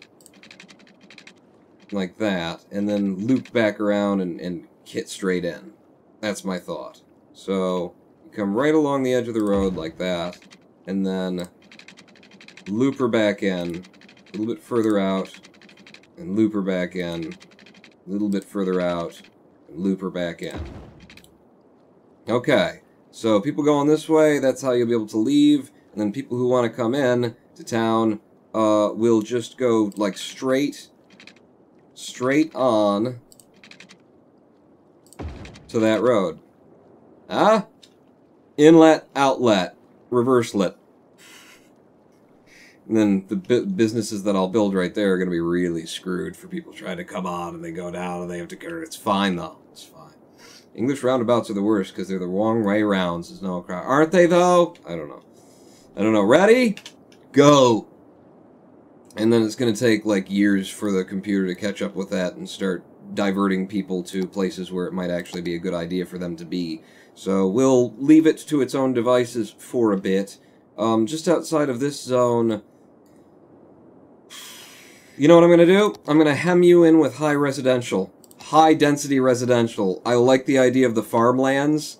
like that, and then loop back around and hit straight in. That's my thought. So, you come right along the edge of the road like that, and then loop her back in, a little bit further out, and loop her back in, a little bit further out, and loop her back in. Okay, so people going this way, that's how you'll be able to leave, and then people who want to come in to town will just go, like, straight on to that road. Ah? Inlet, outlet, reverse-lit. And then the businesses that I'll build right there are going to be really screwed for people trying to come on and they go down and they have to go. It's fine, though. It's fine. English roundabouts are the worst because they're the wrong way rounds. There's no crowd. Aren't they, though? I don't know. I don't know. Ready? Go. And then it's going to take, like, years for the computer to catch up with that and start diverting people to places where it might actually be a good idea for them to be. So we'll leave it to its own devices for a bit. Just outside of this zone... You know what I'm going to do? I'm going to hem you in with high residential. High-density residential. I like the idea of the farmlands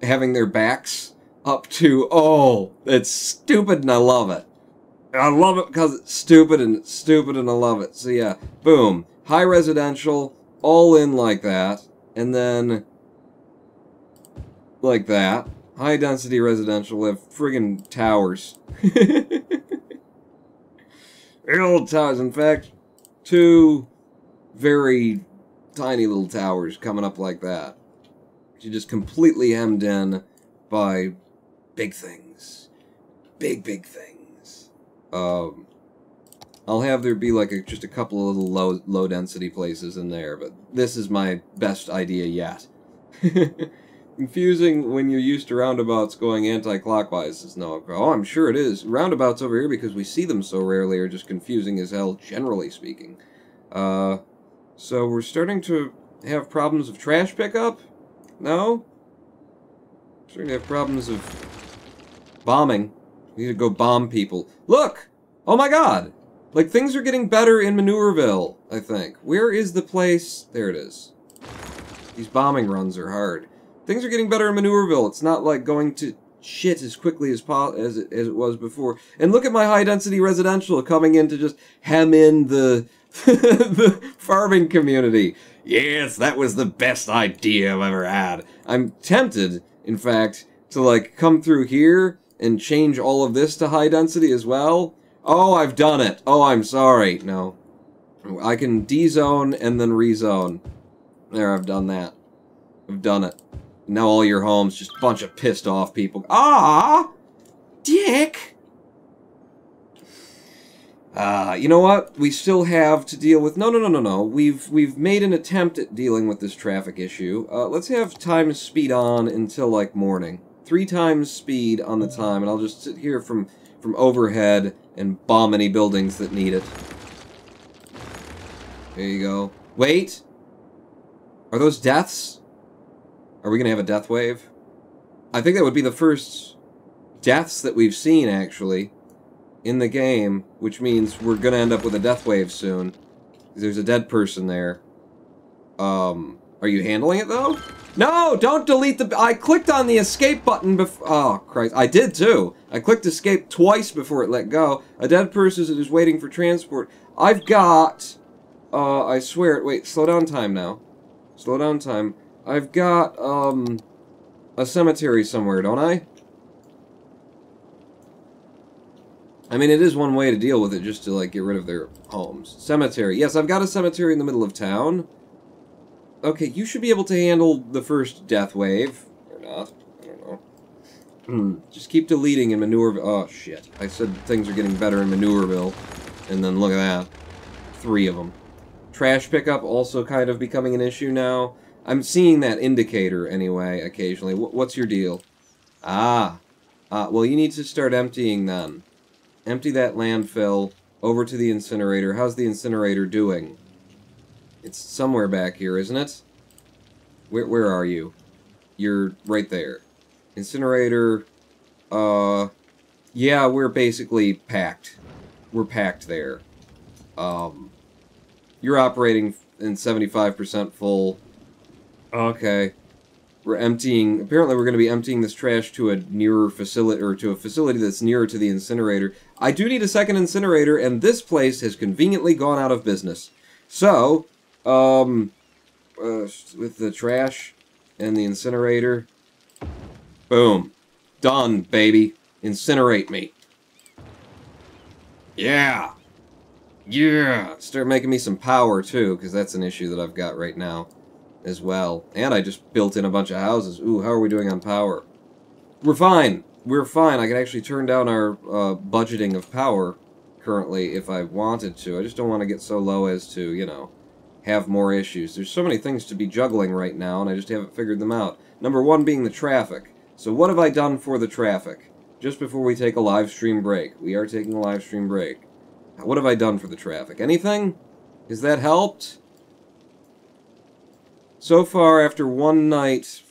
having their backs up to... Oh, it's stupid and I love it. I love it because it's stupid and I love it. So yeah, boom. High residential, all in like that. And then... like that. High density residential, we have friggin' towers. Old towers, in fact, 2 very tiny little towers coming up like that. You're just completely hemmed in by big things. Big things. I'll have there be like just a couple of little low density places in there, but this is my best idea yet. Confusing when you're used to roundabouts going anti-clockwise is no. Oh, I'm sure it is. Roundabouts over here, because we see them so rarely, are just confusing as hell, generally speaking. So we're starting to have problems of trash pickup? No? Starting to have problems of bombing. We need to go bomb people. Look! Oh my god! Like, things are getting better in Manureville, I think. Where is the place? There it is. These bombing runs are hard. Things are getting better in Manureville. It's not like going to shit as quickly as it was before. And look at my high-density residential coming in to just hem in the the farming community. Yes, that was the best idea I've ever had. I'm tempted, in fact, to like come through here and change all of this to high density as well. Oh, I've done it. Oh, I'm sorry. No. I can D-zone and then rezone. There, I've done that. I've done it. Now all your homes, just a bunch of pissed off people. Ah, dick! You know what? We still have to deal with... No. We've made an attempt at dealing with this traffic issue. Let's have time speed on until, like, morning. 3 times speed on the time, and I'll just sit here from overhead and bomb any buildings that need it. There you go. Wait! Are those deaths? Are we going to have a death wave? I think that would be the first deaths that we've seen, actually, in the game, which means we're going to end up with a death wave soon. There's a dead person there. Are you handling it, though? No! Don't delete the... I clicked on the escape button before... Oh, Christ. I did, too. I clicked escape twice before it let go. A dead person is waiting for transport. I've got... I swear it... Wait, slow down time now. Slow down time. I've got, a cemetery somewhere, don't I? I mean, it is one way to deal with it, just to, like, get rid of their homes. Cemetery. Yes, I've got a cemetery in the middle of town. Okay, you should be able to handle the first death wave. Or not. I don't know. Just keep deleting in Manureville. Oh, shit. I said things are getting better in Manureville. And then look at that. 3 of them. Trash pickup also kind of becoming an issue now. I'm seeing that indicator, anyway, occasionally. What's your deal? Well, you need to start emptying then. Empty that landfill over to the incinerator. How's the incinerator doing? It's somewhere back here, isn't it? Where are you? You're right there. Incinerator, yeah, we're basically packed. We're packed there. You're operating in 75% full. Okay. We're emptying... Apparently we're going to be emptying this trash to a nearer facility, or to a facility that's nearer to the incinerator. I do need a second incinerator, and this place has conveniently gone out of business. So, with the trash and the incinerator... Boom. Done, baby. Incinerate me. Yeah. Yeah. Start making me some power, too, because that's an issue that I've got right now as well. And I just built in a bunch of houses. Ooh, how are we doing on power? We're fine. We're fine. I can actually turn down our budgeting of power currently if I wanted to. I just don't want to get so low as to, you know, have more issues. There's so many things to be juggling right now, and I just haven't figured them out. Number 1 being the traffic. So what have I done for the traffic? Just before we take a live stream break. We are taking a live stream break. What have I done for the traffic? Anything? Has that helped? So far, after one night,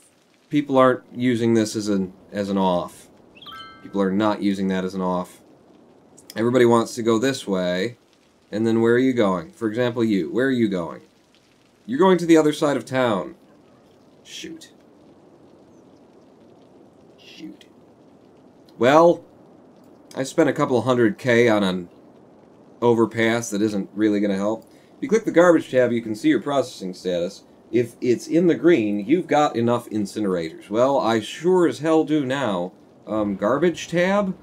people aren't using this as an off. People are not using that as an off. Everybody wants to go this way, and then where are you going? For example, you. Where are you going? You're going to the other side of town. Shoot. Shoot. Well, I spent a couple $100K on an overpass that isn't really going to help. If you click the garbage tab, you can see your processing status. If it's in the green, you've got enough incinerators. Well, I sure as hell do now. Garbage tab?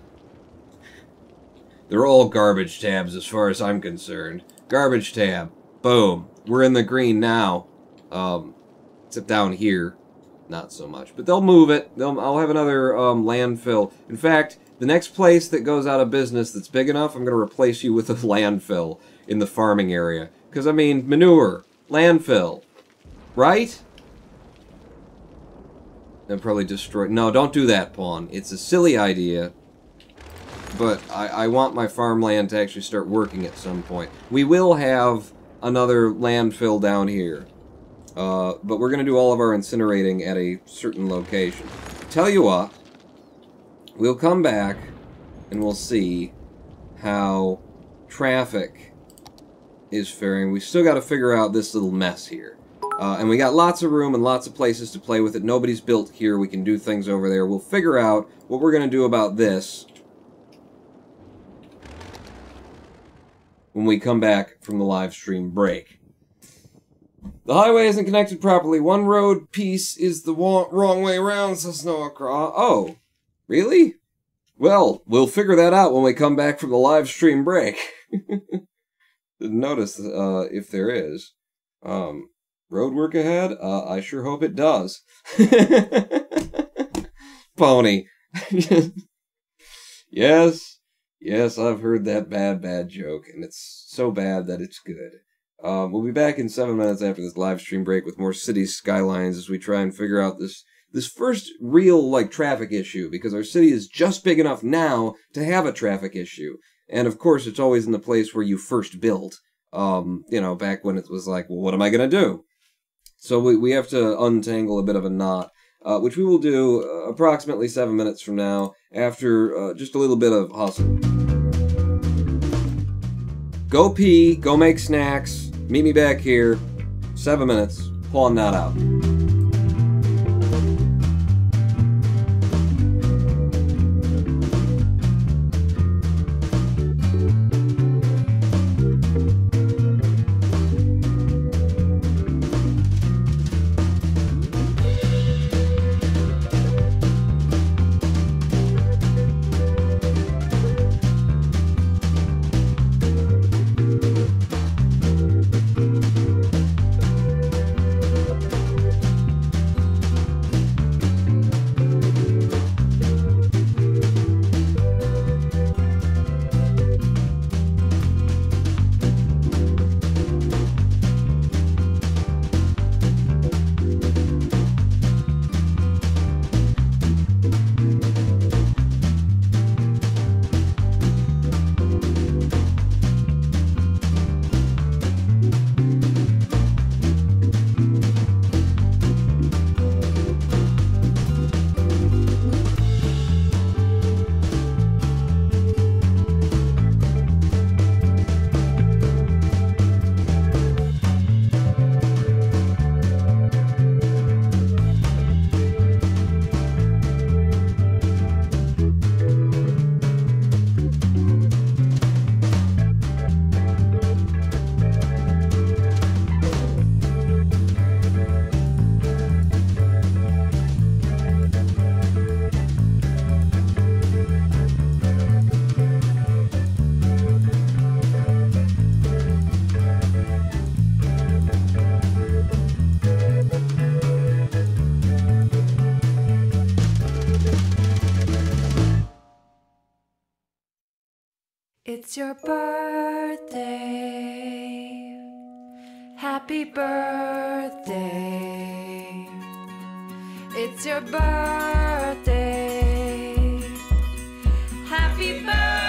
They're all garbage tabs as far as I'm concerned. Garbage tab. Boom. We're in the green now. Except down here. Not so much. But they'll move it. I'll have another landfill. In fact, the next place that goes out of business that's big enough, I'm going to replace you with a landfill in the farming area. Because, I mean, manure. Landfill. Right? And probably destroy... No, don't do that, Pawn. It's a silly idea. But I want my farmland to actually start working at some point. We will have another landfill down here. But we're going to do all of our incinerating at a certain location. Tell you what, we'll come back and we'll see how traffic is faring. We still got to figure out this little mess here. And we got lots of room and lots of places to play with it. Nobody's built here. We can do things over there. We'll figure out what we're going to do about this when we come back from the live stream break. The highway isn't connected properly. One road piece is the wrong way around, says Noah Craw. Oh, really? Well, we'll figure that out when we come back from the live stream break. Didn't notice if there is. Road work ahead? I sure hope it does. Pony. Yes. Yes, I've heard that bad joke, and it's so bad that it's good. We'll be back in 7 minutes after this live stream break with more Cities Skylines as we try and figure out this first real, like, traffic issue, because our city is just big enough now to have a traffic issue. And, of course, it's always in the place where you first built, you know, back when it was like, well, what am I going to do? So we have to untangle a bit of a knot, which we will do approximately 7 minutes from now, after just a little bit of hustle. Go pee, go make snacks, meet me back here, 7 minutes, Pawn not out. It's your birthday. Happy birthday. It's your birthday. Happy birthday.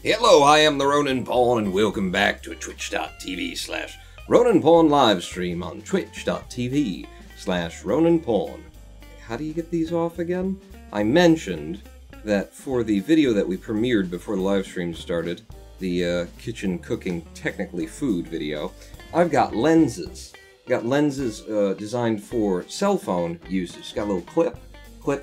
Hello, I am the Ronin Pawn, and welcome back to twitch.tv/Ronin Pawn livestream on twitch.tv/Ronin Pawn. How do you get these off again? I mentioned that for the video that we premiered before the livestream started, the kitchen cooking technically food video, I've got lenses. Got lenses designed for cell phone usage. Got a little clip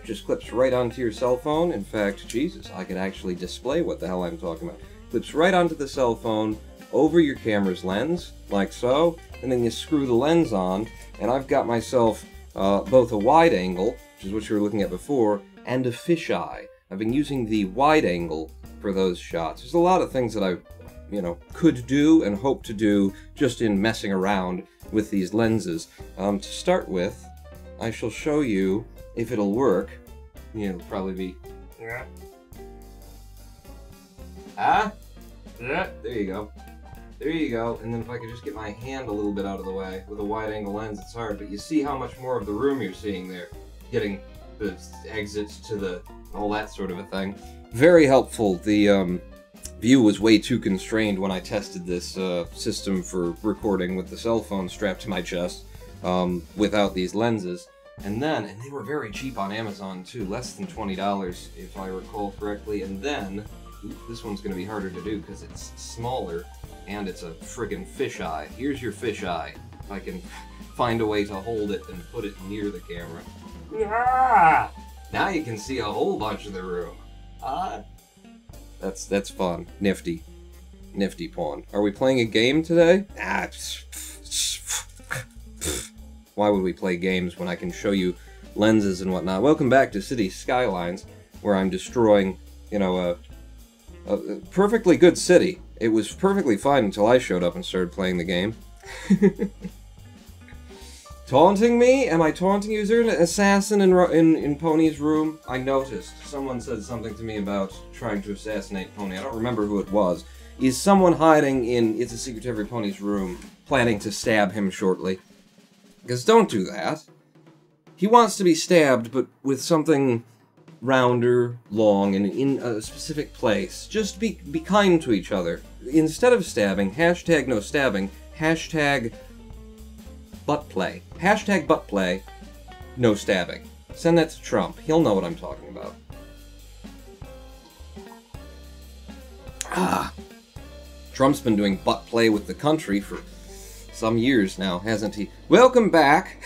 just clips right onto your cell phone. In fact, Jesus, I could actually display what the hell I'm talking about. Clips right onto the cell phone, over your camera's lens, like so, and then you screw the lens on, and I've got myself both a wide angle, which is what you were looking at before, and a fisheye. I've been using the wide angle for those shots. There's a lot of things that I, could do and hope to do just in messing around with these lenses. To start with, I shall show you if it'll work. It'll probably be... There you go. There you go. And then if I could just get my hand a little bit out of the way. With a wide-angle lens, it's hard, but you see how much more of the room you're seeing there. Getting the exits to the... all that sort of a thing. Very helpful. The view was way too constrained when I tested this system for recording with the cell phone strapped to my chest without these lenses. And they were very cheap on Amazon too, less than $20 if I recall correctly. And then, this one's going to be harder to do because it's smaller and it's a friggin' fisheye. Here's your fisheye. If I can find a way to hold it and put it near the camera. Now you can see a whole bunch of the room. That's fun. Nifty. Nifty pawn. Are we playing a game today? Why would we play games when I can show you lenses and whatnot? Welcome back to City Skylines, where I'm destroying, you know, a perfectly good city. It was perfectly fine until I showed up and started playing the game. Taunting me? Am I taunting you? Is there an assassin in Pony's room? I noticed. Someone said something to me about trying to assassinate Pony. I don't remember who it was. Is someone hiding in It's a Secret to Every Pony's room, planning to stab him shortly? Because don't do that. He wants to be stabbed, but with something rounder, long, and in a specific place. Just be kind to each other. Instead of stabbing, hashtag no stabbing, hashtag butt play. Hashtag butt play, no stabbing. Send that to Trump. He'll know what I'm talking about. Trump's been doing butt play with the country for some years now, hasn't he? Welcome back.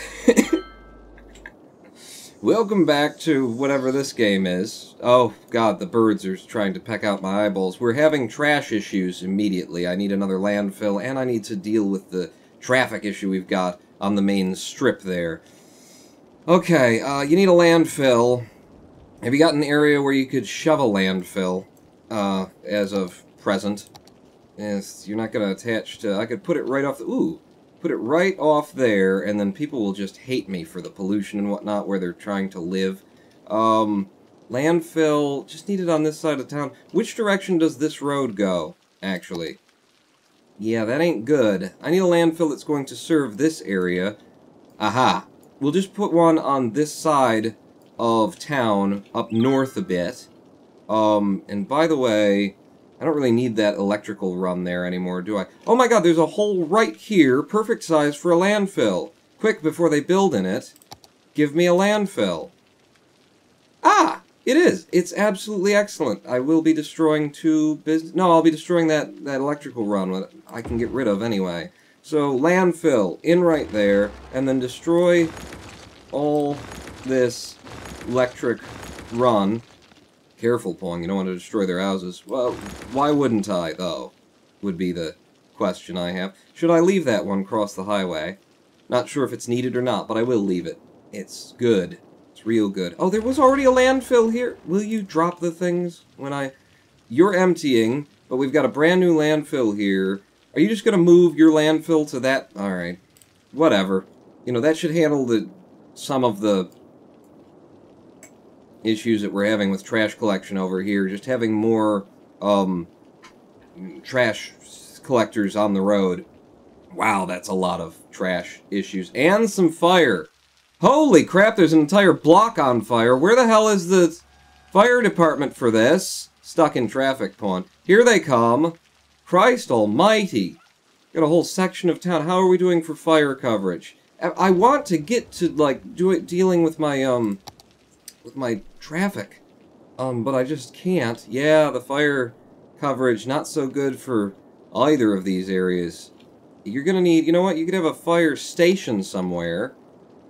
Welcome back to whatever this game is. Oh, God, the birds are trying to peck out my eyeballs. We're having trash issues immediately. I need another landfill, and I need to deal with the traffic issue we've got on the main strip there. Okay, you need a landfill. Have you got an area where you could shove a landfill, as of present? Yes, you're not going to attach to... I could put it right off the... Ooh! Put it right off there, and then people will just hate me for the pollution and whatnot where they're trying to live. Landfill, just need it on this side of town. Which direction does this road go, actually? Yeah, that ain't good. I need a landfill that's going to serve this area. Aha. We'll just put one on this side of town, up north a bit. And by the way... I don't really need that electrical run there anymore, do I? Oh my god, there's a hole right here, perfect size for a landfill. Quick, before they build in it, give me a landfill. Ah! It is! It's absolutely excellent. I will be destroying No, I'll be destroying that electrical run that I can get rid of anyway. So, landfill, in right there, and then destroy all this electric run. Careful, Pong, you don't want to destroy their houses. Well, why wouldn't I, though? Would be the question I have. Should I leave that one across the highway? Not sure if it's needed or not, but I will leave it. It's good. It's real good. Oh, there was already a landfill here? Will you drop the things when I... You're emptying, but we've got a brand new landfill here. Are you just going to move your landfill to that? Alright. Whatever. You know, that should handle some of the issues that we're having with trash collection over here. Just having more, trash collectors on the road. Wow, that's a lot of trash issues. And some fire. Holy crap, there's an entire block on fire. Where the hell is the fire department for this? Stuck in traffic, Pawn. Here they come. Christ almighty. Got a whole section of town. How are we doing for fire coverage? I want to get to, like, dealing with my traffic. But I just can't. Yeah, the fire coverage, not so good for either of these areas. You're gonna need, you know what, you could have a fire station somewhere.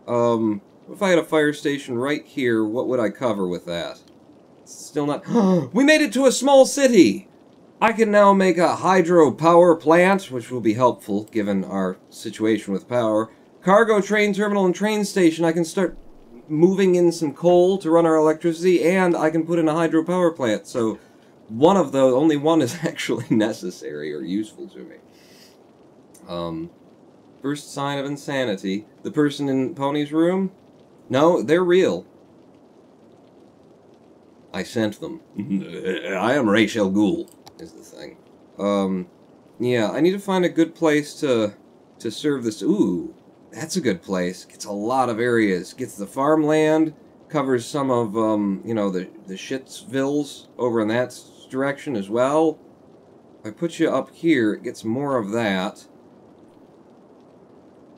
If I had a fire station right here, what would I cover with that? Still not... We made it to a small city! I can now make a hydropower plant, which will be helpful, given our situation with power. Cargo train terminal and train station, I can start moving in some coal to run our electricity, and I can put in a hydropower plant, so one of those, only one is actually necessary or useful to me. First sign of insanity. The person in Pony's room? No, they're real. I sent them. I am Rachel Ghoul, is the thing. Yeah, I need to find a good place to serve this. Ooh, that's a good place. Gets a lot of areas. Gets the farmland, covers some of, you know, the Shitsvilles over in that direction as well. If I put you up here, it gets more of that.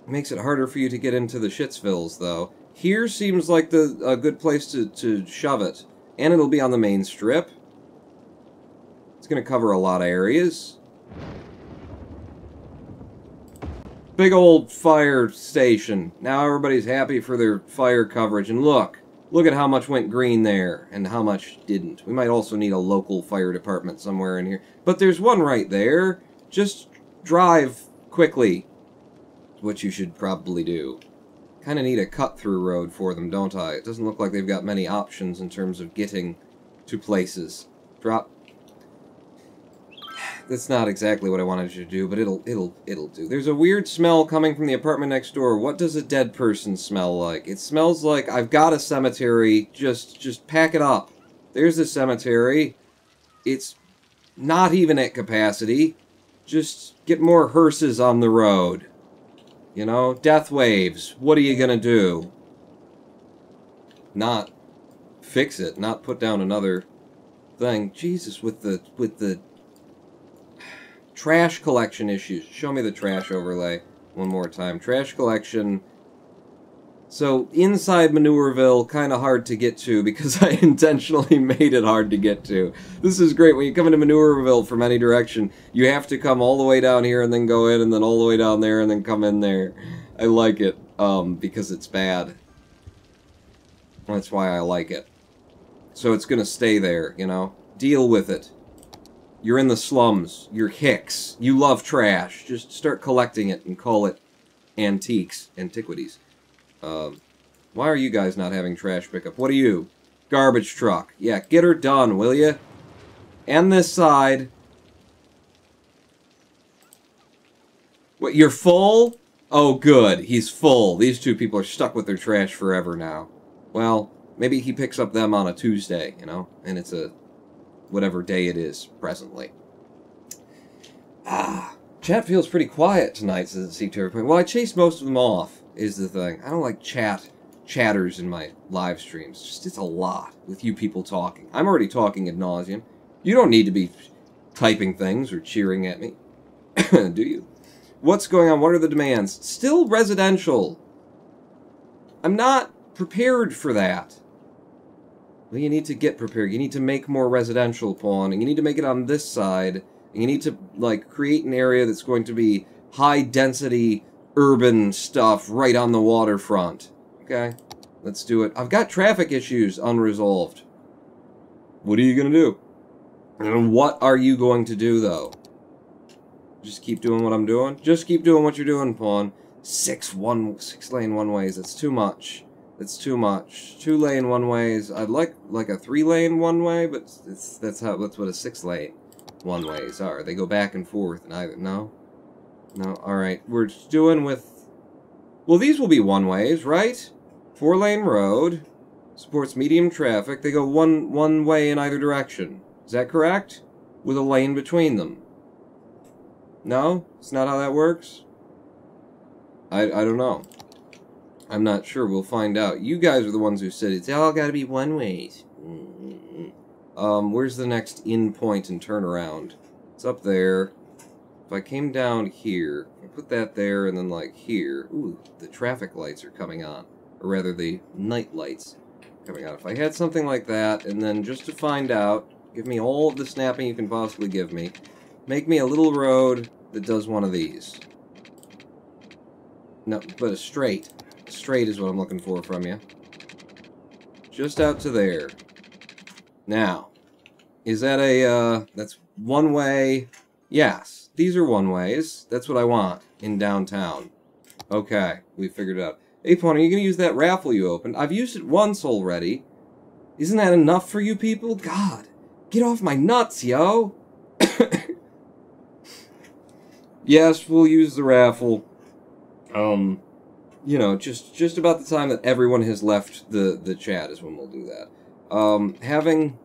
Makes it harder for you to get into the Shitsvilles, though. Here seems like a good place to shove it. And it'll be on the main strip. It's going to cover a lot of areas. Big old fire station. Now everybody's happy for their fire coverage. And look at how much went green there, and how much didn't. We might also need a local fire department somewhere in here. But there's one right there. Just drive quickly. What you should probably do. Kind of need a cut-through road for them, don't I? It doesn't look like they've got many options in terms of getting to places. Drop. That's not exactly what I wanted you to do, but it'll do. There's a weird smell coming from the apartment next door. What does a dead person smell like? It smells like I've got a cemetery. Just pack it up. There's a cemetery. It's not even at capacity. Just get more hearses on the road. You know, death waves. What are you gonna do? Not fix it. Not put down another thing. Jesus, with the trash collection issues. Show me the trash overlay one more time. Trash collection. So, inside Manureville, kind of hard to get to because I intentionally made it hard to get to. This is great. When you come into Manureville from any direction, you have to come all the way down here and then go in, and then all the way down there and then come in there. I like it, because it's bad. That's why I like it. So it's gonna stay there, you know? Deal with it. You're in the slums. You're hicks. You love trash. Just start collecting it and call it antiquities. Why are you guys not having trash pickup? What are you? Garbage truck. Yeah, get her done, will ya? And this side. What, you're full? Oh, good. He's full. These two people are stuck with their trash forever now. Well, maybe he picks up them on a Tuesday, you know? And it's a whatever day it is presently. Chat feels pretty quiet tonight, says the Sea-Terror. Well, I chased most of them off, is the thing. I don't like chatters in my live streams. It's a lot with you people talking. I'm already talking ad nauseum. You don't need to be typing things or cheering at me. Do you? What's going on? What are the demands? Still residential. I'm not prepared for that. Well, you need to get prepared. You need to make more residential, Pawn, and you need to make it on this side, and you need to, like, create an area that's going to be high-density, urban stuff right on the waterfront. Okay? Let's do it. I've got traffic issues unresolved. What are you going to do? And what are you going to do, though? Just keep doing what I'm doing? Just keep doing what you're doing, Pawn. 6-lane one-ways. That's too much. It's too much. 2-lane one-ways. I'd like a 3-lane one-way, but that's what a 6-lane one-ways are. They go back and forth, and either no, all right. We're just doing with. Well, these will be one-ways, right? 4-lane road supports medium traffic. They go one way in either direction. Is that correct? With a lane between them. No, it's not how that works. I don't know. I'm not sure. We'll find out. You guys are the ones who said it's all got to be one-ways. Where's the next in point and turnaround? It's up there. If I came down here, I put that there and then like here. Ooh, the traffic lights are coming on. Or rather, the night lights coming on. If I had something like that, and then just to find out, give me all of the snapping you can possibly give me. Make me a little road that does one of these. No, but a straight. Straight is what I'm looking for from you. Just out to there. Now, is that a, that's one way? Yes, these are one ways. That's what I want in downtown. Okay, we figured it out. Hey, Pawn, are you going to use that raffle you opened? I've used it once already. Isn't that enough for you people? God, get off my nuts, yo! Yes, we'll use the raffle. You know, just about the time that everyone has left the chat is when we'll do that. Having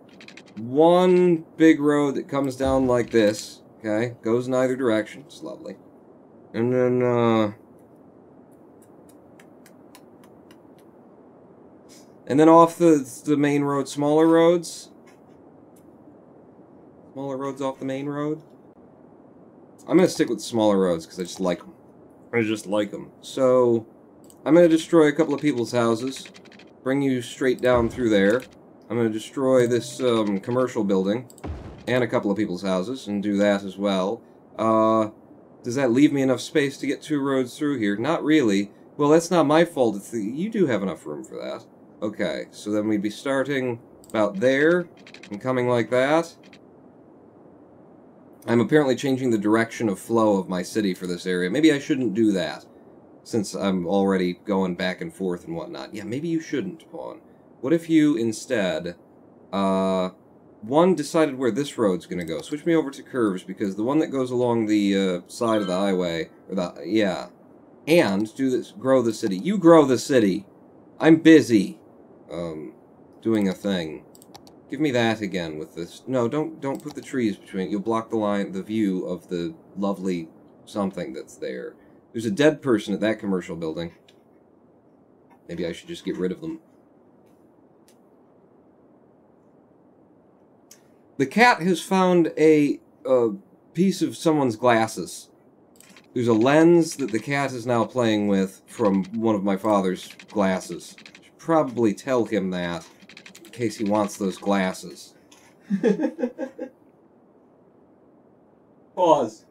one big road that comes down like this, okay, goes in either direction, it's lovely. And then off the main road, smaller roads off the main road. I'm gonna stick with smaller roads because I just like them. I just like them. So, I'm going to destroy a couple of people's houses. Bring you straight down through there. I'm going to destroy this commercial building. And a couple of people's houses. And do that as well. Does that leave me enough space to get 2 roads through here? Not really. Well, that's not my fault. It's you do have enough room for that. Okay, so then we'd be starting about there. And coming like that. I'm apparently changing the direction of flow of my city for this area. Maybe I shouldn't do that. Since I'm already going back and forth and whatnot. Yeah, maybe you shouldn't, Pawn. What if you instead, one, decided where this road's gonna go. Switch me over to curves, because the one that goes along the, side of the highway, or the, yeah. And, do this, grow the city. You grow the city! I'm busy, doing a thing. Give me that again with this. No, don't put the trees between. You'll block the view of the lovely something that's there. There's a dead person at that commercial building. Maybe I should just get rid of them. The cat has found a piece of someone's glasses. There's a lens that the cat is now playing with from one of my father's glasses. Should probably tell him that, in case he wants those glasses. Pause.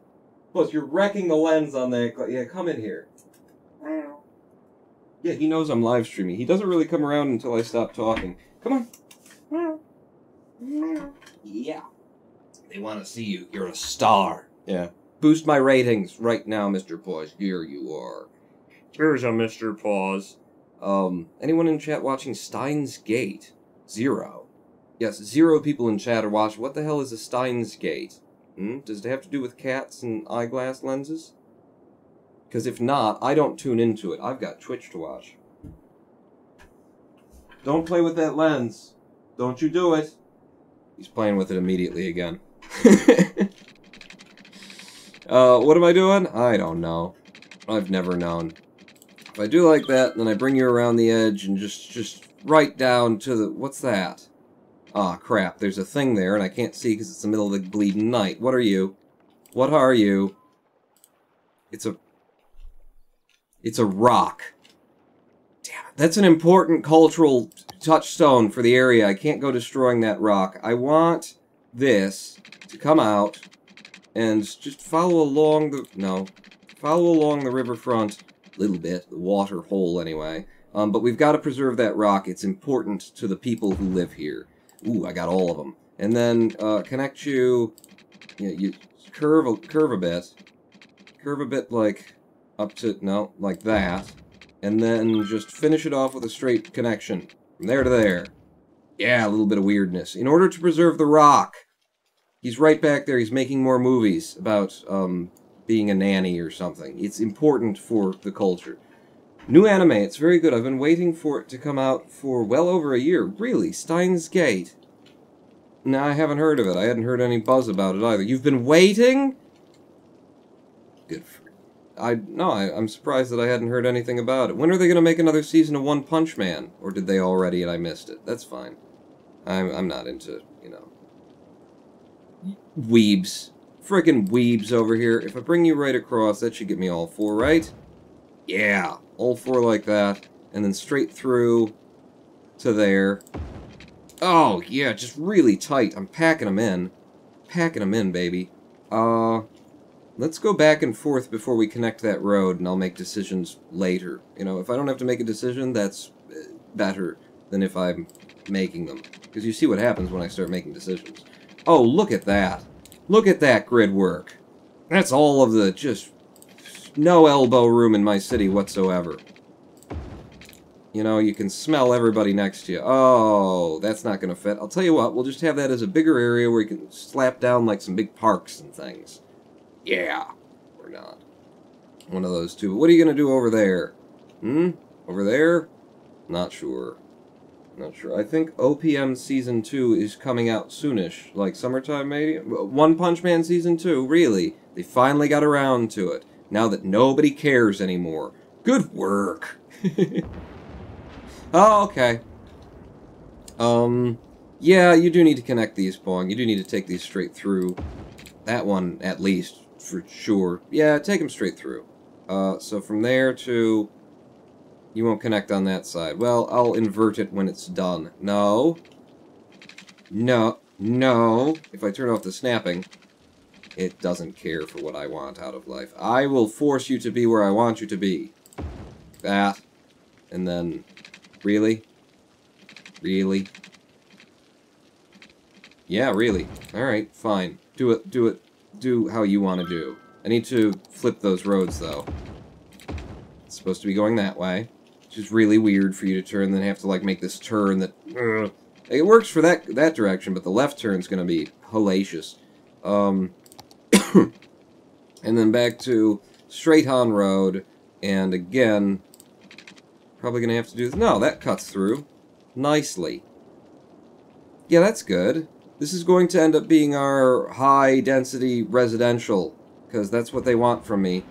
Pause, you're wrecking the lens on that. Yeah, come in here. Yeah, he knows I'm live streaming. He doesn't really come around until I stop talking. Come on. Yeah. They want to see you. You're a star. Yeah. Boost my ratings right now, Mr. Paws. Here you are. Here's a Mr. Paws. Anyone in chat watching Steins Gate? 0. Yes, 0 people in chat are watching. What the hell is a Steins Gate? Does it have to do with cats and eyeglass lenses? Because if not, I don't tune into it. I've got Twitch to watch. Don't play with that lens. Don't you do it. He's playing with it immediately again. What am I doing? I don't know. I've never known. If I do like that, then I bring you around the edge and just right down to the... What's that? Ah, crap. There's a thing there, and I can't see because it's the middle of the bleeding night. What are you? What are you? It's a rock. Damn it. That's an important cultural touchstone for the area. I can't go destroying that rock. I want this to come out and just follow along the... No. Follow along the riverfront a little bit. The water hole, anyway. But we've got to preserve that rock. It's important to the people who live here. Ooh, I got all of them. And then connect you... Yeah, you curve a bit. Curve a bit like up to... No, like that. And then just finish it off with a straight connection. From there to there. Yeah, a little bit of weirdness. In order to preserve the rock. He's right back there. He's making more movies about being a nanny or something. It's important for the culture. New anime. It's very good. I've been waiting for it to come out for well over a year. Really? Steins Gate? No, I haven't heard of it. I hadn't heard any buzz about it either. You've been waiting? Good for... I'm surprised that I hadn't heard anything about it. When are they going to make another season of One Punch Man? Or did they already and I missed it? That's fine. I'm not into, you know... Weebs. Frickin' weebs over here. If I bring you right across, that should get me all 4, right? Yeah. All 4 like that. And then straight through to there. Oh, yeah, just really tight. I'm packing them in. Packing them in, baby. Let's go back and forth before we connect that road, and I'll make decisions later. You know, if I don't have to make a decision, that's better than if I'm making them. Because you see what happens when I start making decisions. Oh, look at that. Look at that grid work. That's all of the just no elbow room in my city whatsoever. You know, you can smell everybody next to you. Oh, that's not going to fit. I'll tell you what, we'll just have that as a bigger area where you can slap down like some big parks and things. Yeah. Or not. One of those two. But what are you going to do over there? Over there? Not sure. Not sure. I think OPM Season 2 is coming out soonish. Like summertime, maybe? One Punch Man Season 2? Really? They finally got around to it. Now that nobody cares anymore. Good work! Oh, okay. Yeah, you do need to connect these, Pong. You do need to take these straight through. That one, at least, for sure. Yeah, take them straight through. So from there to... You won't connect on that side. Well, I'll invert it when it's done. No. No. No. If I turn off the snapping, it doesn't care for what I want out of life. I will force you to be where I want you to be. That. And then... Really? Really? Yeah, really. Alright, fine. Do it. Do how you want to do. I need to flip those roads, though. It's supposed to be going that way. Which is really weird for you to turn, then have to, like, make this turn that... It works for that direction, but the left turn's gonna be hellacious. And then back to straight on road, and again... Probably gonna have to do this. No, that cuts through. Nicely. Yeah, that's good. This is going to end up being our high-density residential, because that's what they want from me.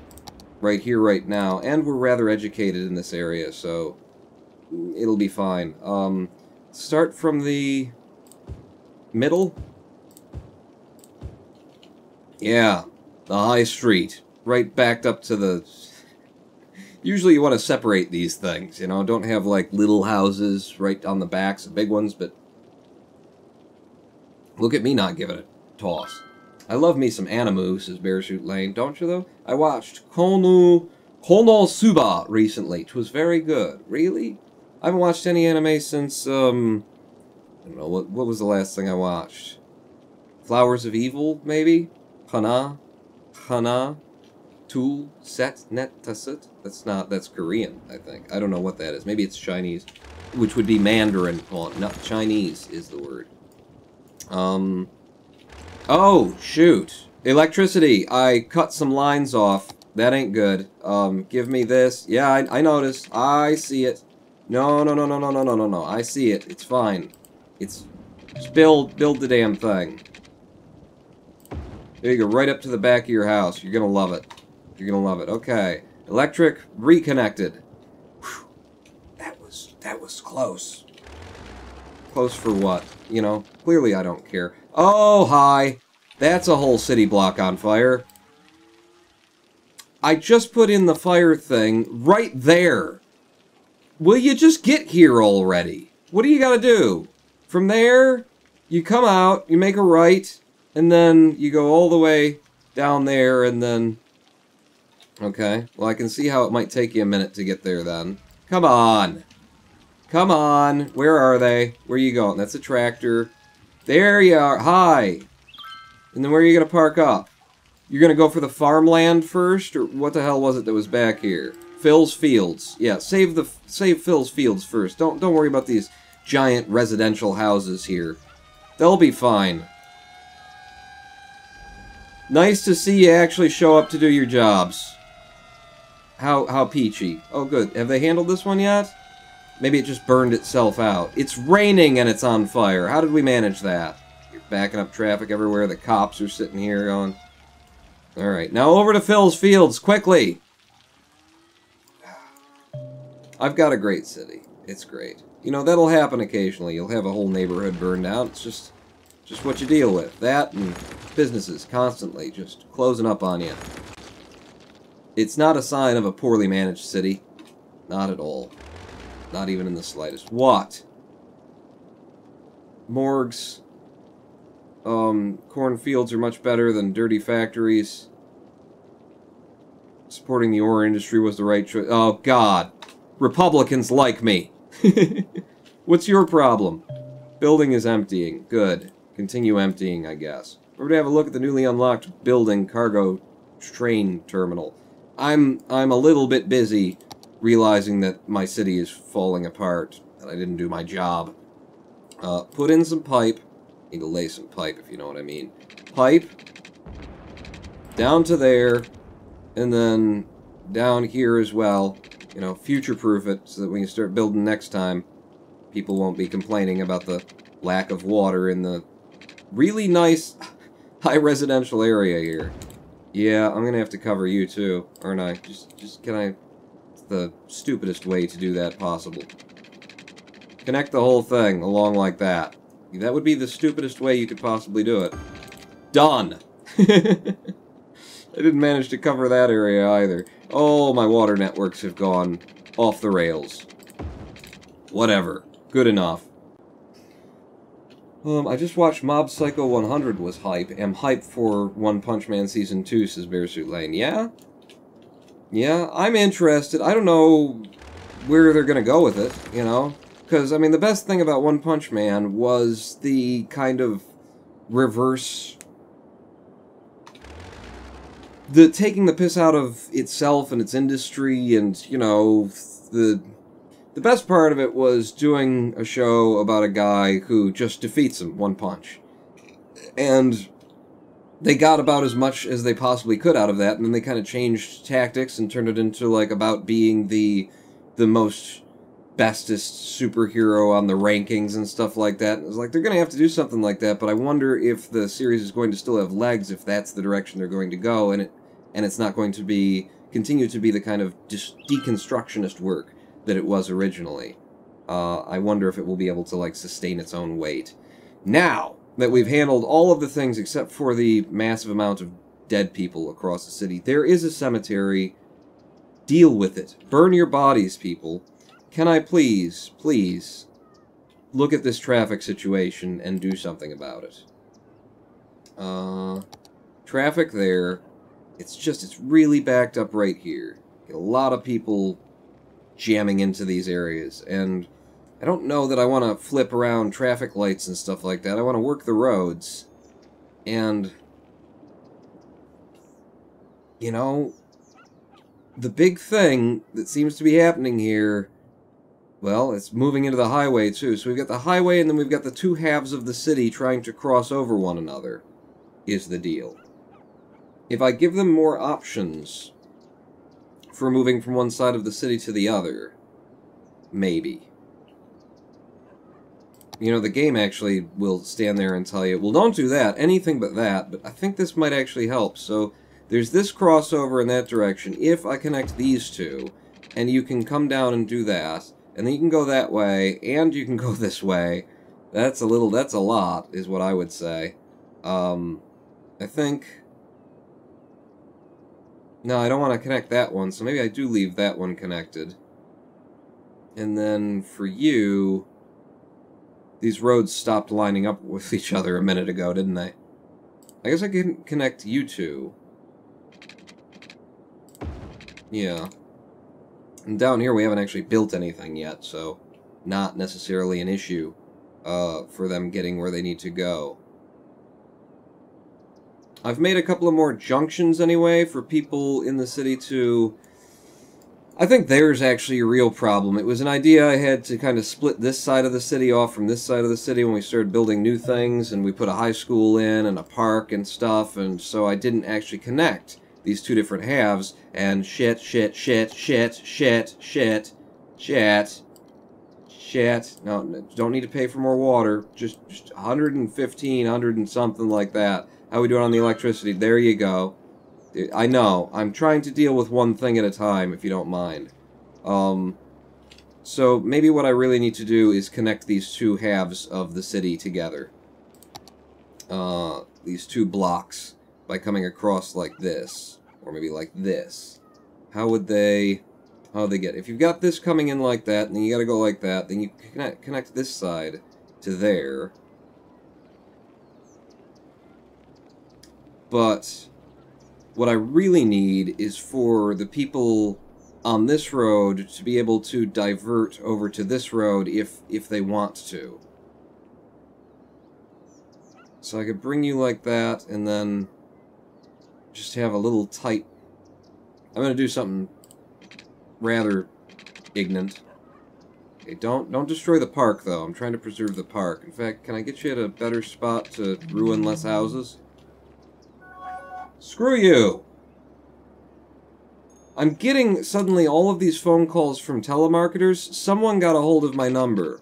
Right here, right now. And we're rather educated in this area, so it'll be fine. Start from the middle. Yeah, the high street. Right backed up to the... Usually you want to separate these things, you know? Don't have, like, little houses right on the backs of big ones, but... Look at me not giving it a toss. I love me some anime, says Bearsuit Lane, don't you, though? I watched Konosuba recently. 'Twas very good. Really? I haven't watched any anime since, I don't know, what was the last thing I watched? Flowers of Evil, maybe? Hana? Tool? Set? Net? Tasit? That's Korean, I think. I don't know what that is. Maybe it's Chinese. Which would be Mandarin. Well, not Chinese is the word. Oh, shoot. Electricity. I cut some lines off. That ain't good. Give me this. Yeah, I noticed. I see it. No. I see it. It's fine. Just build the damn thing. There you go. Right up to the back of your house. You're gonna love it. You're gonna love it. Okay. Electric reconnected. Whew. That was close. Close for what? You know, clearly I don't care. Oh, hi. That's a whole city block on fire. I just put in the fire thing right there. Will you just get here already? What do you gotta do? From there, you come out, you make a right, and then you go all the way down there, and then... Okay, well I can see how it might take you a minute to get there then. Come on! Come on! Where are they? Where are you going? That's a tractor. There you are! Hi! And then where are you gonna park up? You're gonna go for the farmland first, or what the hell was it that was back here? Phil's Fields. Yeah, save Phil's Fields first. Don't worry about these giant residential houses here. They'll be fine. Nice to see you actually show up to do your jobs. How peachy. Oh, good. Have they handled this one yet? Maybe it just burned itself out. It's raining and it's on fire. How did we manage that? You're backing up traffic everywhere. The cops are sitting here going... Alright, now over to Phil's Fields, quickly! I've got a great city. It's great. You know, that'll happen occasionally. You'll have a whole neighborhood burned down. It's just what you deal with. That and businesses constantly just closing up on you. It's not a sign of a poorly managed city. Not at all. Not even in the slightest. What? Morgues. Cornfields are much better than dirty factories. Supporting the ore industry was the right choice. Oh, God. Republicans like me. What's your problem? Building is emptying. Good. Continue emptying, I guess. We're gonna have a look at the newly unlocked building cargo train terminal. I'm a little bit busy realizing that my city is falling apart, that I didn't do my job. Put in some pipe. Need to lay some pipe, if you know what I mean. Pipe. Down to there. And then down here as well. You know, future-proof it so that when you start building next time, people won't be complaining about the lack of water in the really nice high residential area here. Yeah, I'm gonna have to cover you too, aren't I? Can I... It's the stupidest way to do that possible. Connect the whole thing along like that. That would be the stupidest way you could possibly do it. Done! I didn't manage to cover that area either. Oh, my water networks have gone off the rails. Whatever. Good enough. I just watched Mob Psycho 100 was hype. Am hyped for One Punch Man Season 2, says Bearsuit Lane. Yeah? Yeah, I'm interested. I don't know where they're gonna go with it, you know? Because, I mean, the best thing about One Punch Man was the kind of reverse the taking the piss out of itself and its industry, and, you know, the best part of it was doing a show about a guy who just defeats him one punch. And they got about as much as they possibly could out of that, and then they kind of changed tactics and turned it into, like, about being the most bestest superhero on the rankings and stuff like that. And it was like, they're going to have to do something like that, but I wonder if the series is going to still have legs if that's the direction they're going to go, and it's not going to continue to be the kind of deconstructionist work that it was originally. I wonder if it will be able to, like, sustain its own weight. Now that we've handled all of the things except for the massive amount of dead people across the city, there is a cemetery. Deal with it. Burn your bodies, people. Can I please look at this traffic situation and do something about it? Traffic there. It's really backed up right here. Get a lot of people jamming into these areas, and I don't know that I want to flip around traffic lights and stuff like that. I want to work the roads, and, you know, the big thing that seems to be happening here, well, it's moving into the highway, too. So we've got the highway, and then we've got the two halves of the city trying to cross over one another, is the deal. If I give them more options for moving from one side of the city to the other, maybe. You know, the game actually will stand there and tell you, well, don't do that, anything but that, but I think this might actually help. So there's this crossover in that direction. If I connect these two, and you can come down and do that, and then you can go that way, and you can go this way, that's a lot, is what I would say. I think... No, I don't want to connect that one, so maybe I do leave that one connected. And then for you... These roads stopped lining up with each other a minute ago, didn't they? I guess I can connect you two. Yeah. And down here we haven't actually built anything yet, so not necessarily an issue for them getting where they need to go. I've made a couple of more junctions anyway for people in the city to... I think there's actually a real problem. It was an idea I had to kind of split this side of the city off from this side of the city when we started building new things, and we put a high school in and a park and stuff, and so I didn't actually connect these two different halves, and shit, no, don't need to pay for more water, just 115, 100 and something like that. How we doing on the electricity? There you go. I know, I'm trying to deal with one thing at a time, if you don't mind. So maybe what I really need to do is connect these two halves of the city together. These two blocks, by coming across like this, or maybe like this. How would they get? If you've got this coming in like that, and then you gotta go like that, then you connect this side to there. But what I really need is for the people on this road to be able to divert over to this road if they want to. So I could bring you like that, and then just have a little tight... I'm going to do something rather ignorant. Okay, don't destroy the park, though. I'm trying to preserve the park. In fact, can I get you at a better spot to ruin less houses? Screw you! I'm getting, suddenly, all of these phone calls from telemarketers. Someone got a hold of my number.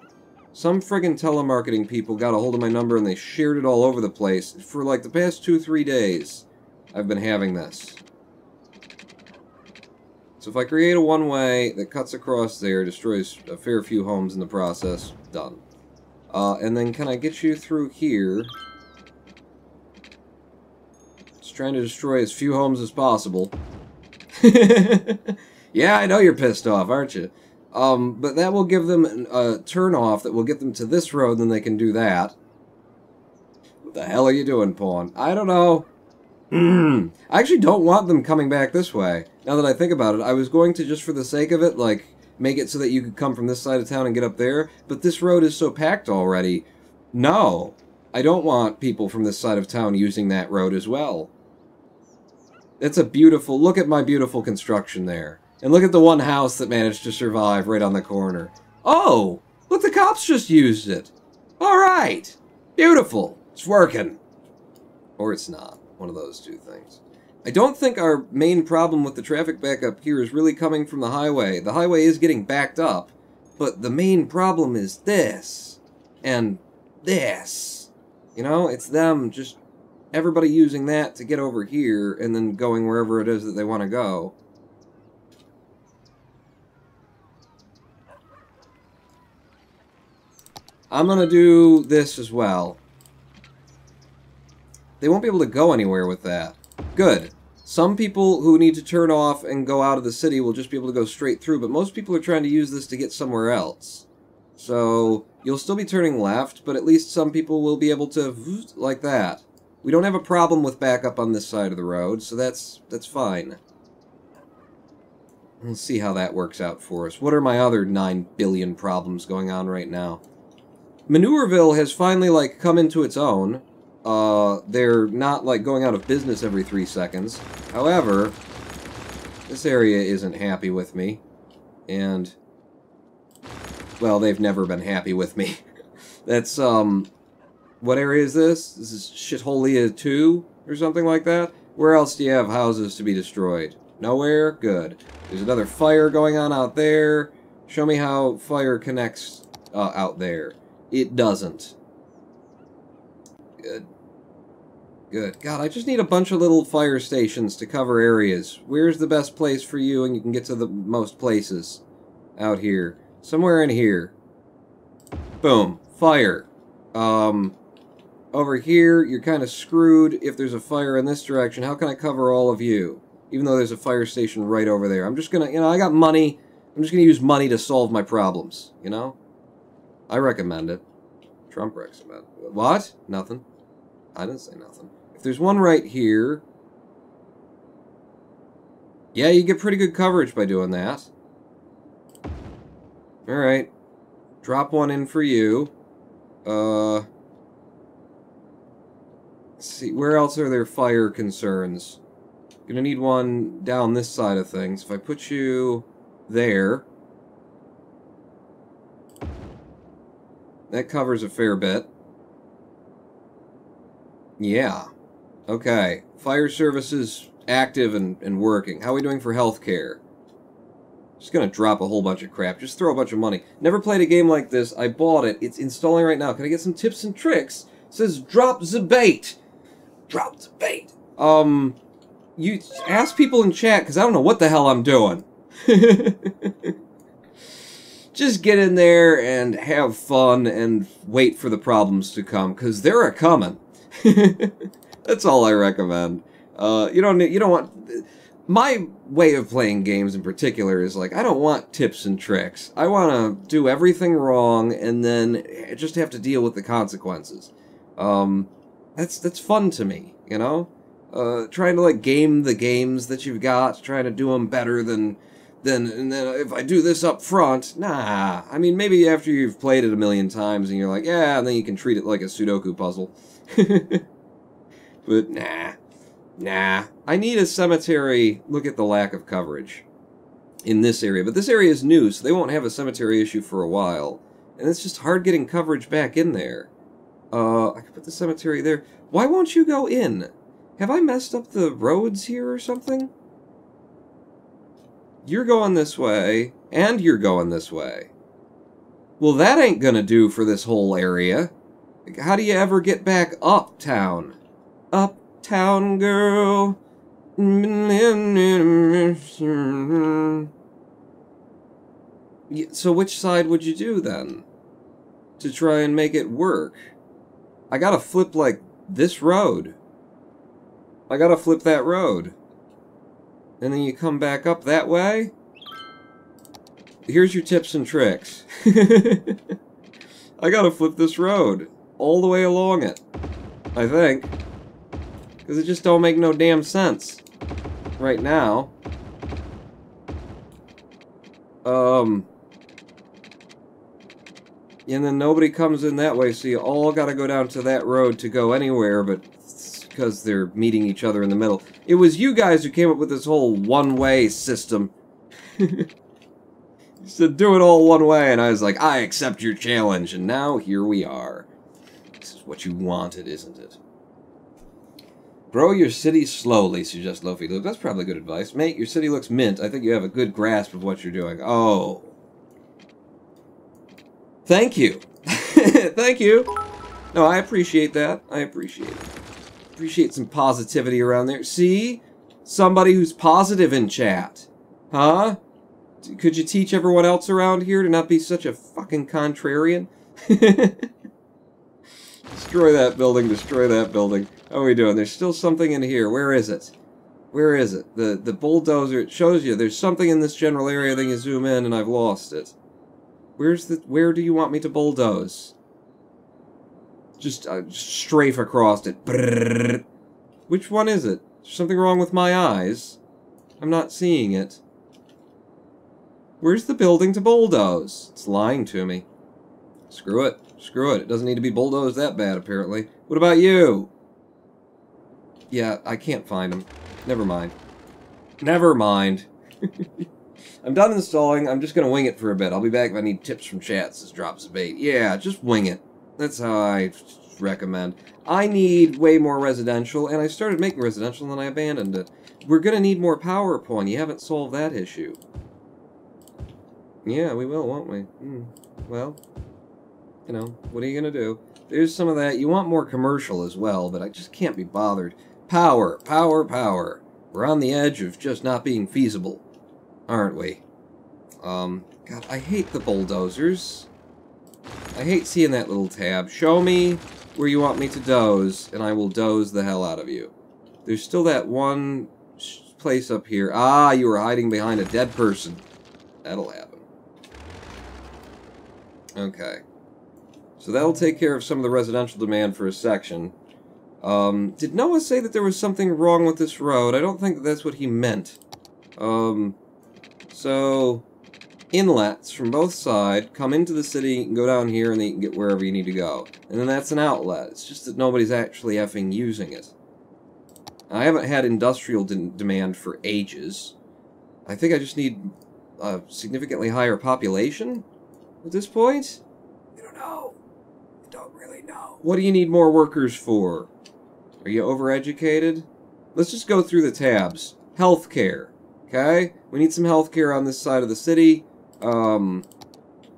Some friggin' telemarketing people got a hold of my number and they shared it all over the place. For, like, the past 2-3 days, I've been having this. So if I create a one-way that cuts across there, destroys a fair few homes in the process, done. And then can I get you through here? Trying to destroy as few homes as possible. Yeah, I know you're pissed off, aren't you? But that will give them a turn-off that will get them to this road, then they can do that. What the hell are you doing, Pawn? I don't know. I actually don't want them coming back this way. Now that I think about it, I was going to, just for the sake of it, like, make it so that you could come from this side of town and get up there, but this road is so packed already. No, I don't want people from this side of town using that road as well. It's a beautiful... Look at my beautiful construction there. And look at the one house that managed to survive right on the corner. Oh! Look, the cops just used it. Alright! Beautiful. It's working. Or it's not. One of those two things. I don't think our main problem with the traffic backup here is really coming from the highway. The highway is getting backed up. But the main problem is this. And this. You know, it's them just... Everybody using that to get over here and then going wherever it is that they want to go. I'm going to do this as well. They won't be able to go anywhere with that. Good. Some people who need to turn off and go out of the city will just be able to go straight through, but most people are trying to use this to get somewhere else. So, you'll still be turning left, but at least some people will be able to... like that. We don't have a problem with backup on this side of the road, so that's fine. Let's see how that works out for us. What are my other 9 billion problems going on right now? Manoreville has finally, like, come into its own. They're not, like, going out of business every 3 seconds. However, this area isn't happy with me. And, well, they've never been happy with me. That's, what area is this? This is Shitholia 2 or something like that? Where else do you have houses to be destroyed? Nowhere? Good. There's another fire going on out there. Show me how fire connects out there. It doesn't. Good. Good. God, I just need a bunch of little fire stations to cover areas. Where's the best place for you and you can get to the most places? Out here. Somewhere in here. Boom. Fire. Over here, you're kind of screwed if there's a fire in this direction. How can I cover all of you? Even though there's a fire station right over there. I'm just gonna, you know, I got money. I'm just gonna use money to solve my problems, you know? I recommend it. Trump recommend it. What? Nothing. I didn't say nothing. If there's one right here... Yeah, you get pretty good coverage by doing that. Alright. Drop one in for you. Let's see, where else are there fire concerns? Gonna need one down this side of things. If I put you there... That covers a fair bit. Yeah. Okay. Fire services active and working. How are we doing for healthcare? Just gonna drop a whole bunch of crap. Just throw a bunch of money. Never played a game like this. I bought it. It's installing right now. Can I get some tips and tricks? It says drop the bait. Drop the bait. You ask people in chat, because I don't know what the hell I'm doing. Just get in there and have fun and wait for the problems to come, because they're a-coming. That's all I recommend. You don't want... My way of playing games in particular is like, I don't want tips and tricks. I want to do everything wrong and then just have to deal with the consequences. That's fun to me, you know? Trying to like game the games that you've got, trying to do them better than if I do this up front, nah. I mean, maybe after you've played it a million times and you're like, yeah, and then you can treat it like a Sudoku puzzle. But nah. I need a cemetery. Look at the lack of coverage in this area. But this area is new, so they won't have a cemetery issue for a while. And it's just hard getting coverage back in there. I could put the cemetery there. Why won't you go in? Have I messed up the roads here or something? You're going this way, and you're going this way. Well, that ain't gonna do for this whole area. How do you ever get back uptown? Uptown girl. So which side would you do, then? To try and make it work? I gotta flip, like, this road. I gotta flip that road. And then you come back up that way? Here's your tips and tricks. I gotta flip this road. All the way along it. I think. Because it just don't make no damn sense. Right now. And then nobody comes in that way, so you all gotta go down to that road to go anywhere, but... because they're meeting each other in the middle. It was you guys who came up with this whole one-way system. You said, do it all one way, and I was like, I accept your challenge, and now here we are. This is what you wanted, isn't it? Grow your city slowly, suggests Lofi Luke. That's probably good advice. Mate, your city looks mint. I think you have a good grasp of what you're doing. Oh. Thank you. Thank you. No, I appreciate that. I appreciate it. Appreciate some positivity around there. See? Somebody who's positive in chat. Huh? Could you teach everyone else around here to not be such a fucking contrarian? Destroy that building, destroy that building. How are we doing? There's still something in here. Where is it? Where is it? The bulldozer, it shows you there's something in this general area, then you zoom in and I've lost it. Where do you want me to bulldoze? Just strafe across it. Brrr. Which one is it? Is there something wrong with my eyes? I'm not seeing it. Where's the building to bulldoze? It's lying to me. Screw it. Screw it. It doesn't need to be bulldozed that bad, apparently. What about you? Yeah, I can't find him. Never mind. Never mind. I'm done installing. I'm just going to wing it for a bit. I'll be back if I need tips from chat, says Drops of Bait. Yeah, just wing it. That's how I recommend. I need way more residential, and I started making residential, and then I abandoned it. We're going to need more power point. You haven't solved that issue. Yeah, we will, won't we? Well, you know, what are you going to do? There's some of that. You want more commercial as well, but I just can't be bothered. Power, power, power. We're on the edge of just not being feasible, aren't we? God, I hate the bulldozers. I hate seeing that little tab. Show me where you want me to doze, and I will doze the hell out of you. There's still that one place up here. Ah, you were hiding behind a dead person. That'll happen. Okay. So that'll take care of some of the residential demand for a section. Did Noah say that there was something wrong with this road? I don't think that's what he meant. So inlets from both sides come into the city, you can go down here, and then you can get wherever you need to go. And then that's an outlet. It's just that nobody's actually effing using it. I haven't had industrial demand for ages. I think I just need a significantly higher population at this point. I don't know. I don't really know. What do you need more workers for? Are you overeducated? Let's just go through the tabs. Healthcare. Okay? We need some healthcare on this side of the city. You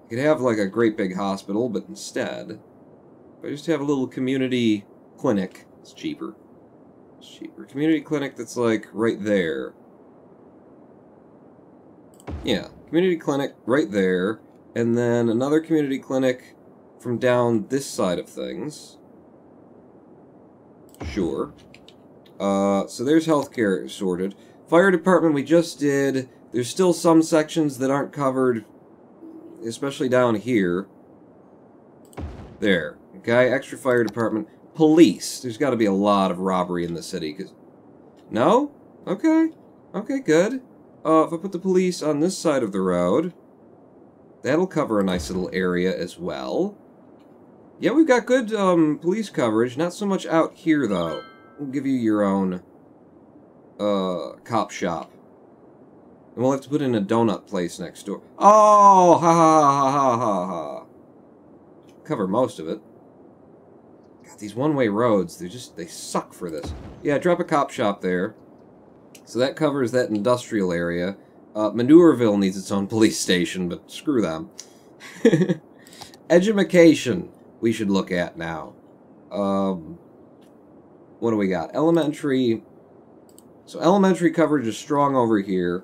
could have like a great big hospital, but instead, if I just have a little community clinic, it's cheaper. It's cheaper. Community clinic that's like right there. Yeah, community clinic right there, and then another community clinic from down this side of things. Sure. So there's healthcare sorted. Fire department we just did. There's still some sections that aren't covered, especially down here. There. Okay, extra fire department. Police. There's got to be a lot of robbery in the city. No? Okay. Okay, good. If I put the police on this side of the road, that'll cover a nice little area as well. Yeah, we've got good police coverage. Not so much out here, though. We'll give you your own cop shop. And we'll have to put in a donut place next door. Oh! Ha ha ha ha ha ha. Cover most of it. God, these one-way roads, they suck for this. Yeah, drop a cop shop there. So that covers that industrial area. Manureville needs its own police station, but screw them. Education we should look at now. What do we got? Elementary. So elementary coverage is strong over here.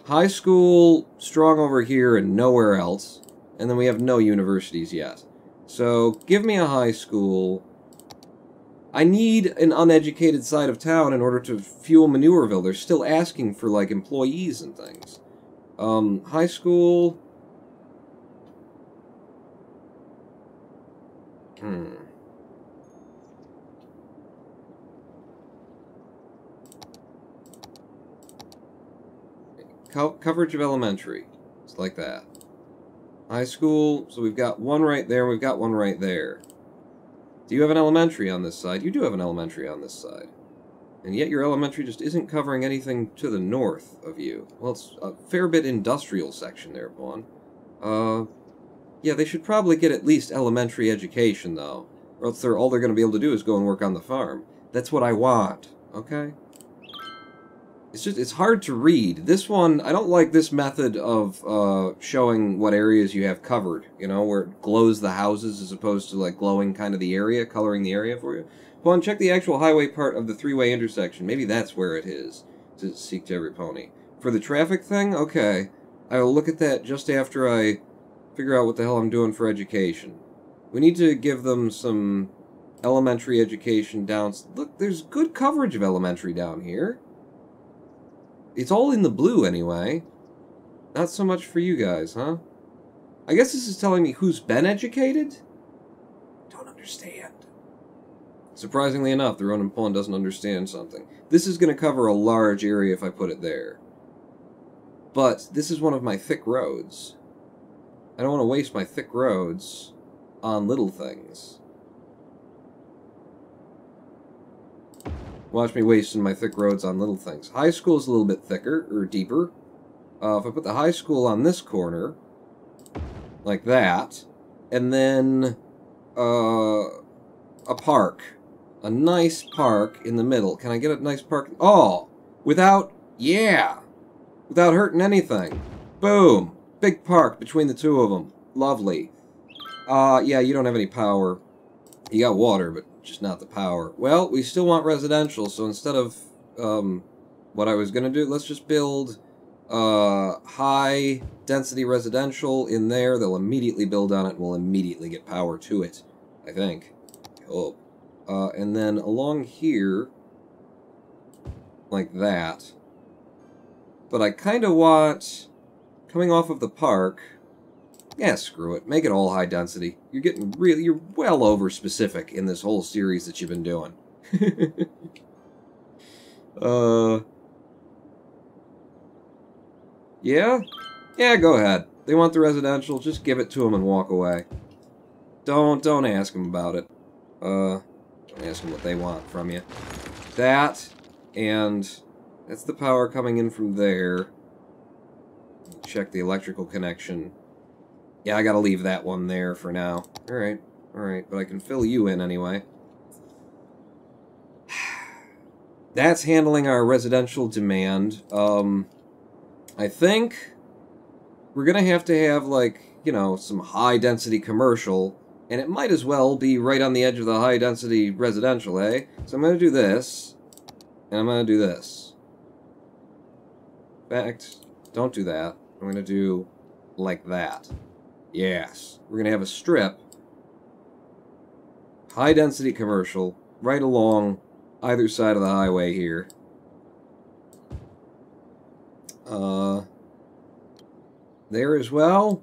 High school, strong over here and nowhere else. And then we have no universities yet. So give me a high school. I need an uneducated side of town in order to fuel Manureville. They're still asking for, like, employees and things. High school. Coverage of elementary. It's like that. High school, so we've got one right there, we've got one right there. Do you have an elementary on this side? You do have an elementary on this side. And yet your elementary just isn't covering anything to the north of you. Well, it's a fair bit industrial section there, Pawn. Yeah, they should probably get at least elementary education, though. Or else all they're going to be able to do is go and work on the farm. That's what I want, okay? It's hard to read. This one, I don't like this method of showing what areas you have covered, you know, where it glows the houses as opposed to, like, glowing kind of the area, coloring the area for you. Pawn, check the actual highway part of the three-way intersection. Maybe that's where it is, to seek to every pony. For the traffic thing, okay. I will look at that just after I figure out what the hell I'm doing for education. We need to give them some elementary education down... Look, there's good coverage of elementary down here. It's all in the blue, anyway. Not so much for you guys, huh? I guess this is telling me who's been educated? Don't understand. Surprisingly enough, the Ronin Pawn doesn't understand something. This is going to cover a large area if I put it there. But this is one of my thick roads. I don't want to waste my thick roads on little things. Watch me wasting my thick roads on little things. High school's a little bit thicker, or deeper. If I put the high school on this corner, like that, and then a park. A nice park in the middle. Can I get a nice park? Oh! Without hurting anything. Boom! Big park between the two of them. Lovely. Yeah, you don't have any power. You got water, but just not the power. Well, we still want residential, so instead of what I was going to do, let's just build high-density residential in there. They'll immediately build on it and we'll immediately get power to it, I think. Oh. And then along here, like that. But I kind of want, coming off of the park, yeah, screw it. Make it all high density. You're getting really, you're well over specific in this whole series that you've been doing. Yeah? Yeah, go ahead. They want the residential, just give it to them and walk away. Don't ask them about it. Don't ask them what they want from you. That, and that's the power coming in from there. Check the electrical connection. Yeah, I gotta leave that one there for now. Alright, but I can fill you in anyway. That's handling our residential demand. I think we're gonna have to have, like, you know, some high-density commercial, and it might as well be right on the edge of the high-density residential, eh? So I'm gonna do this, and I'm gonna do this. In fact, don't do that. I'm gonna do like that. Yes. We're gonna have a strip, high-density commercial, right along either side of the highway here. There as well?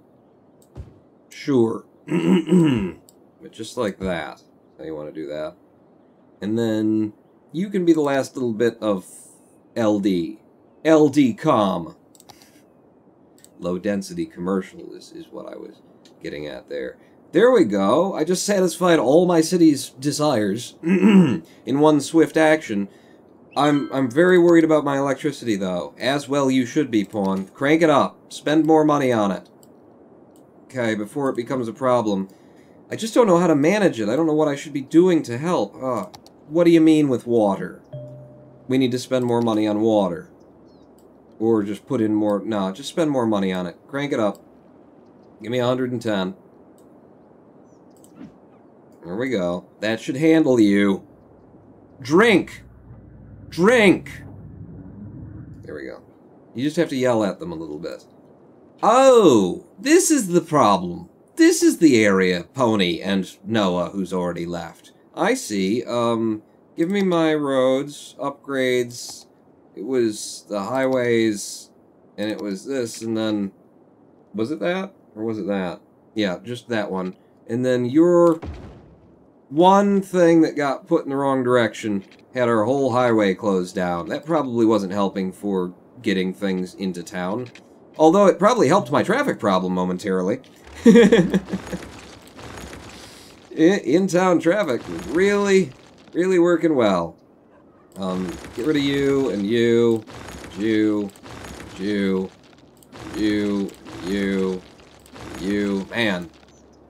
Sure. But just like that. How you want to do that. And then you can be the last little bit of LD. LD com. Low density commercial is what I was getting at there. There we go. I just satisfied all my city's desires in one swift action. I'm very worried about my electricity, though. As well you should be, Pawn. Crank it up. Spend more money on it. Okay, before it becomes a problem. I just don't know how to manage it. I don't know what I should be doing to help. What do you mean with water? We need to spend more money on water. Or just put in more... No, just spend more money on it. Crank it up. Give me 110. There we go. That should handle you. Drink! Drink! There we go. You just have to yell at them a little bit. Oh! This is the problem. This is the area, Pony and Noah, who's already left. I see. Give me my roads, upgrades. It was the highways, and it was this, and then... Was it that? Or was it that? Yeah, just that one. And then your... one thing that got put in the wrong direction had our whole highway closed down. That probably wasn't helping for getting things into town. Although it probably helped my traffic problem momentarily. In-town traffic really, really working well. Get rid of you and you, you, you, you. Man.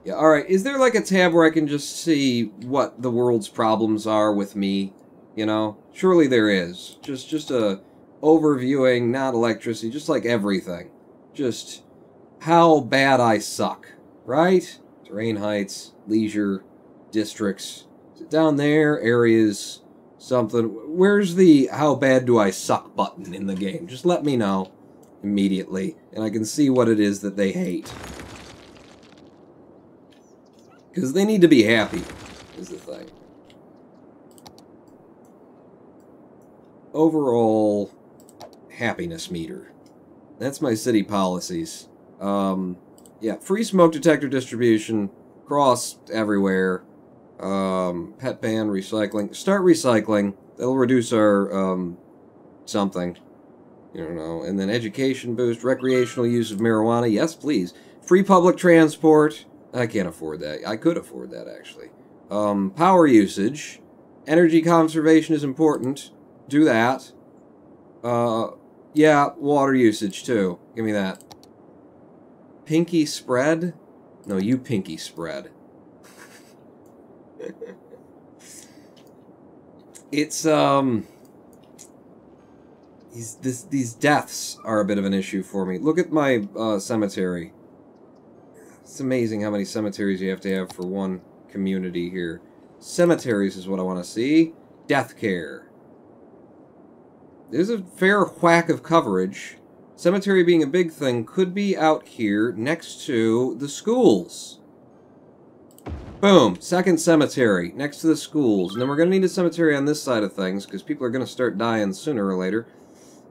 Yeah, alright, is there like a tab where I can just see what the world's problems are with me? You know? Surely there is. Just a overviewing, not electricity, just like everything. Just how bad I suck. Right? Terrain heights, leisure, districts. Is it down there? Areas, something. Where's the how bad do I suck button in the game? Just let me know immediately, and I can see what it is that they hate. Because they need to be happy, is the thing. Overall happiness meter. That's my city policies. Yeah, free smoke detector distribution, across everywhere. Pet ban, recycling. Start recycling. That'll reduce our, something. You don't know. And then education boost, recreational use of marijuana. Yes, please. Free public transport. I can't afford that. I could afford that, actually. Power usage. Energy conservation is important. Do that. Yeah, water usage, too. Give me that. Pinky spread? No, you pinky spread. It's, These deaths are a bit of an issue for me. Look at my, cemetery. It's amazing how many cemeteries you have to have for one community here. Cemeteries is what I want to see. Death care. There's a fair whack of coverage. Cemetery being a big thing could be out here next to the schools. Boom. Second cemetery next to the schools. And then we're going to need a cemetery on this side of things because people are going to start dying sooner or later.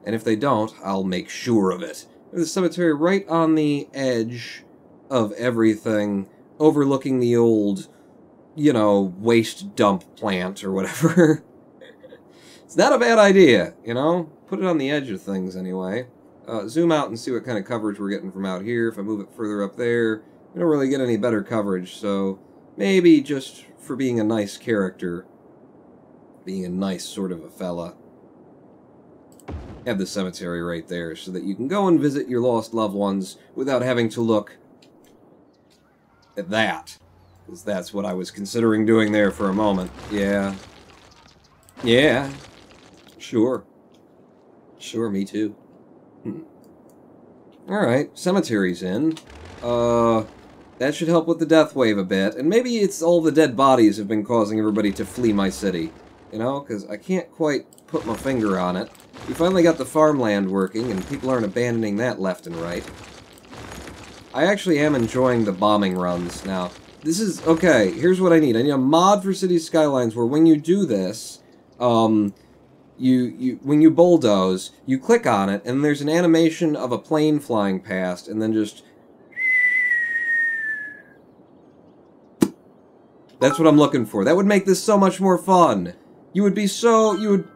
And if they don't, I'll make sure of it. There's a cemetery right on the edge of everything, overlooking the old, you know, waste dump plant or whatever. It's not a bad idea, you know? Put it on the edge of things anyway. Zoom out and see what kind of coverage we're getting from out here. If I move it further up there, we don't really get any better coverage, so maybe just for being a nice character, being a nice sort of a fella, have the cemetery right there so that you can go and visit your lost loved ones without having to look at that. Because that's what I was considering doing there for a moment. Yeah. Yeah. Sure. Sure, me too. Alright, cemetery's in. That should help with the death wave a bit. And maybe it's all the dead bodies have been causing everybody to flee my city. You know, because I can't quite put my finger on it. We finally got the farmland working, and people aren't abandoning that left and right. I actually am enjoying the bombing runs now. This is... Okay, here's what I need. I need a mod for City Skylines where when you do this, when you bulldoze, you click on it, and there's an animation of a plane flying past, and then just... That's what I'm looking for. That would make this so much more fun. You would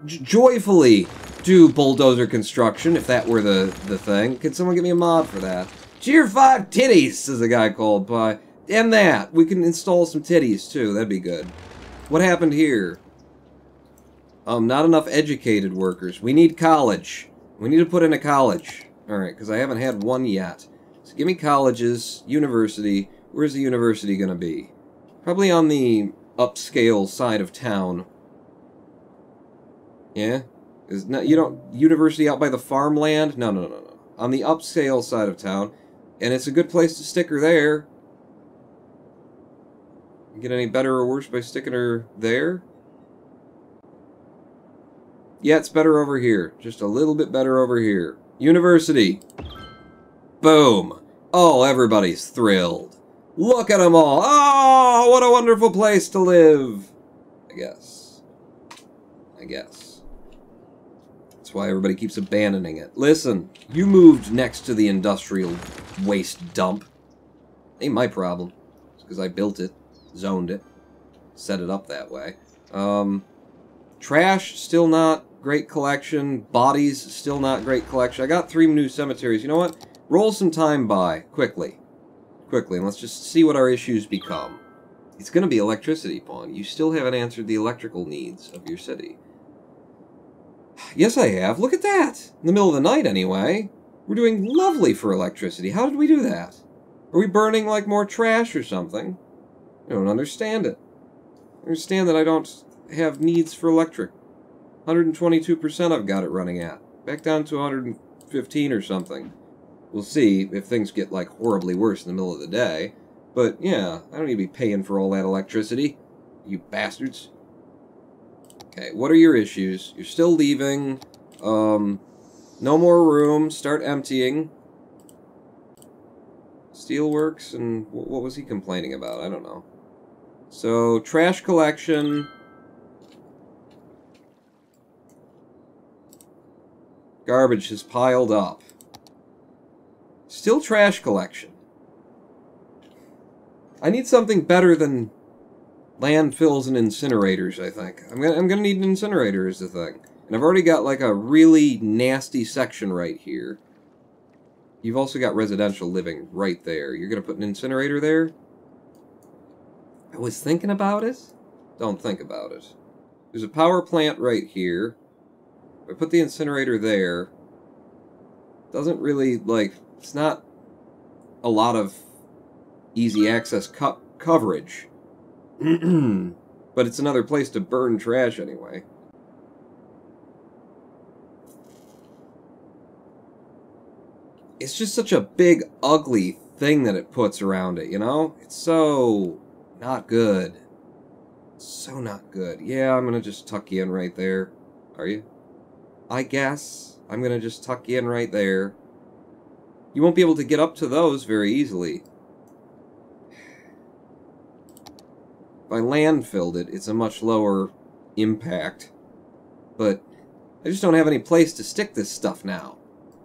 joyfully do bulldozer construction if that were the thing. Could someone get me a mod for that? Cheer 5 titties, says a guy called by. Damn that. We can install some titties, too. That'd be good. What happened here? Not enough educated workers. We need college. We need to put in a college. Alright, because I haven't had one yet. So give me colleges, university. Where's the university going to be? Probably on the upscale side of town. Yeah? University out by the farmland? No. On the upscale side of town. And it's a good place to stick her there. Get any better or worse by sticking her there? Yeah, it's better over here. Just a little bit better over here. University. Boom. Oh, everybody's thrilled. Look at them all. Oh, what a wonderful place to live. I guess. That's why everybody keeps abandoning it. Listen, you moved next to the industrial waste dump. Ain't my problem. It's because I built it, zoned it, set it up that way. Trash, still not great collection. Bodies, still not great collection. I got 3 new cemeteries. You know what? Roll some time by, quickly, and let's just see what our issues become. It's going to be electricity, Pawn. You still haven't answered the electrical needs of your city. Yes, I have. Look at that. In the middle of the night, anyway. We're doing lovely for electricity. How did we do that? Are we burning, like, more trash or something? I don't understand it. I understand that I don't have needs for electric. 122% I've got it running at. Back down to 115 or something. We'll see if things get, like, horribly worse in the middle of the day. But, yeah, I don't need to be paying for all that electricity. You bastards. Okay, what are your issues? You're still leaving. No more room. Start emptying. Steelworks, and what was he complaining about? I don't know. So, trash collection. Garbage has piled up. Still trash collection. I need something better than landfills and incinerators, I think. I'm gonna need an incinerator is the thing. And I've already got like a really nasty section right here. You've also got residential living right there. You're gonna put an incinerator there? I was thinking about it. Don't think about it. There's a power plant right here. If I put the incinerator there, doesn't really, like, it's not a lot of easy access coverage. But it's another place to burn trash anyway. It's just such a big, ugly thing that it puts around it, you know? It's so not good. So not good. Yeah, I'm gonna just tuck you in right there. Are you? I guess. I'm gonna just tuck you in right there. You won't be able to get up to those very easily. If I landfilled it, it's a much lower impact. But I just don't have any place to stick this stuff now.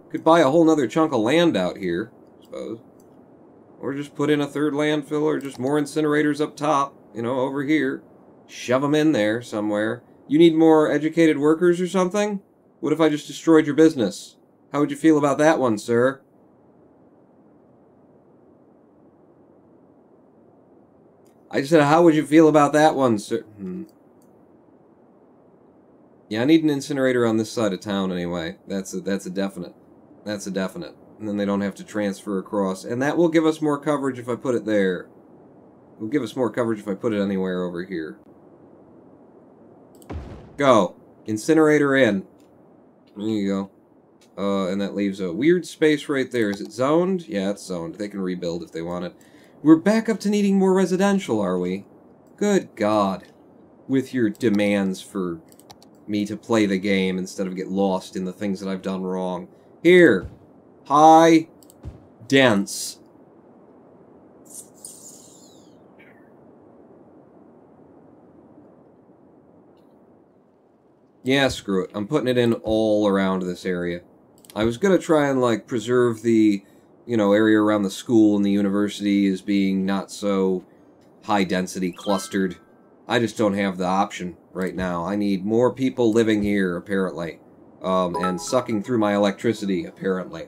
Could buy a whole nother chunk of land out here, I suppose. Or just put in a third landfill, or just more incinerators up top, you know, over here. Shove them in there somewhere. You need more educated workers or something? What if I just destroyed your business? How would you feel about that one, sir? I just said, how would you feel about that one, sir? Yeah, I need an incinerator on this side of town anyway. That's a definite. That's a definite. And then they don't have to transfer across. And that will give us more coverage if I put it there. It will give us more coverage if I put it anywhere over here. Go. Incinerator in. There you go. And that leaves a weird space right there. Is it zoned? Yeah, it's zoned. They can rebuild if they want it. We're back up to needing more residential, are we? Good God. With your demands for me to play the game instead of get lost in the things that I've done wrong. Here. High. Dense. Yeah, screw it. I'm putting it in all around this area. I was gonna try and, like, preserve the, you know, area around the school and the university as being not so high-density clustered. I just don't have the option right now. I need more people living here, apparently. And sucking through my electricity, apparently.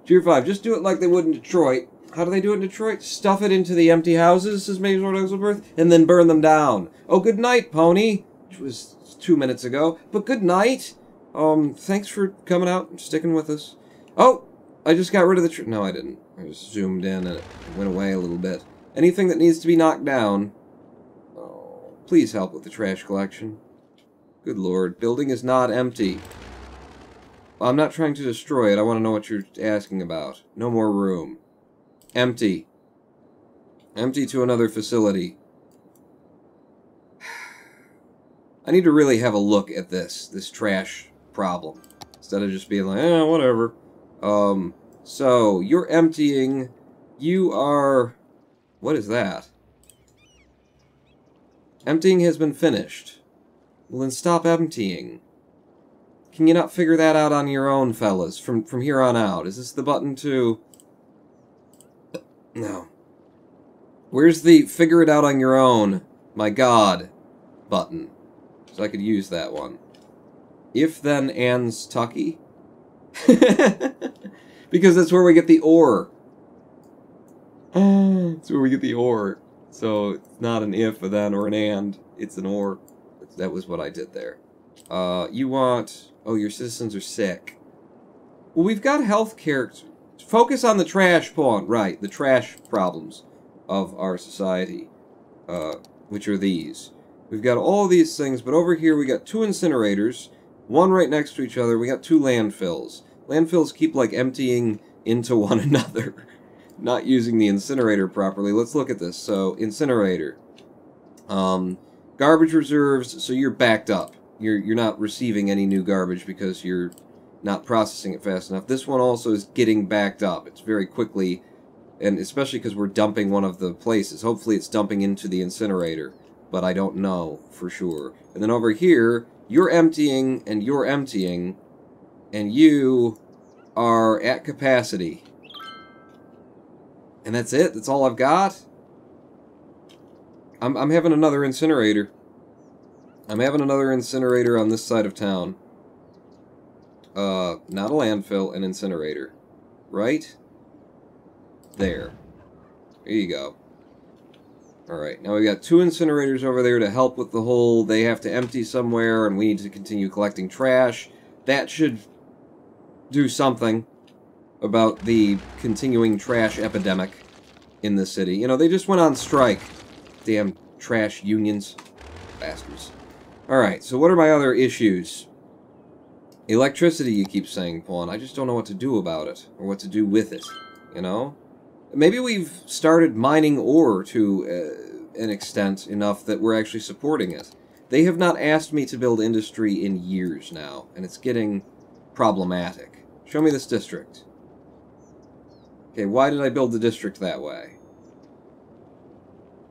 Tier 5, just do it like they would in Detroit. How do they do it in Detroit? Stuff it into the empty houses, says Major Ellsworth, and then burn them down. Oh, good night, Pony. Which was 2 minutes ago. But good night. Thanks for coming out and sticking with us. Oh, I just got rid of the no, I didn't. I just zoomed in and it went away a little bit. Anything that needs to be knocked down. Oh, please help with the trash collection. Good lord. Building is not empty. I'm not trying to destroy it. I want to know what you're asking about. No more room. Empty. Empty to another facility. I need to really have a look at this trash problem. Instead of just being like, eh, whatever. So, you're emptying. You are... What is that? Emptying has been finished. Well, then stop emptying. Can you not figure that out on your own, fellas, from here on out? Is this the button to... No. Where's the figure it out on your own, my god, button? So I could use that one. If then ands Tucky? Because that's where we get the ore. That's where we get the ore. So it's not an if, a then, or an and. It's an or. That was what I did there. You want... Oh, your citizens are sick. Well, we've got health care. Focus on the trash pawn. Right, the trash problems of our society. Which are these. We've got all these things, but over here we got 2 incinerators. One right next to each other. We got 2 landfills. Landfills keep, like, emptying into one another. Not using the incinerator properly. Let's look at this. So, incinerator. Garbage reserves, so you're backed up. You're not receiving any new garbage because you're not processing it fast enough. This one also is getting backed up. It's very quickly, and especially because we're dumping one of the places. Hopefully it's dumping into the incinerator, but I don't know for sure. And then over here, you're emptying, and you are at capacity. And that's it? That's all I've got? I'm having another incinerator. I'm having another incinerator on this side of town. Not a landfill, an incinerator. Right? There. There you go. Alright, now we got 2 incinerators over there to help with the whole, they have to empty somewhere and we need to continue collecting trash. That should do something about the continuing trash epidemic in the city. You know, they just went on strike. Damn trash unions. Bastards. Alright, so what are my other issues? Electricity, you keep saying, Pawn. I just don't know what to do about it, or what to do with it, you know? Maybe we've started mining ore to an extent enough that we're actually supporting it. They have not asked me to build industry in years now, and it's getting problematic. Show me this district. Okay, why did I build the district that way?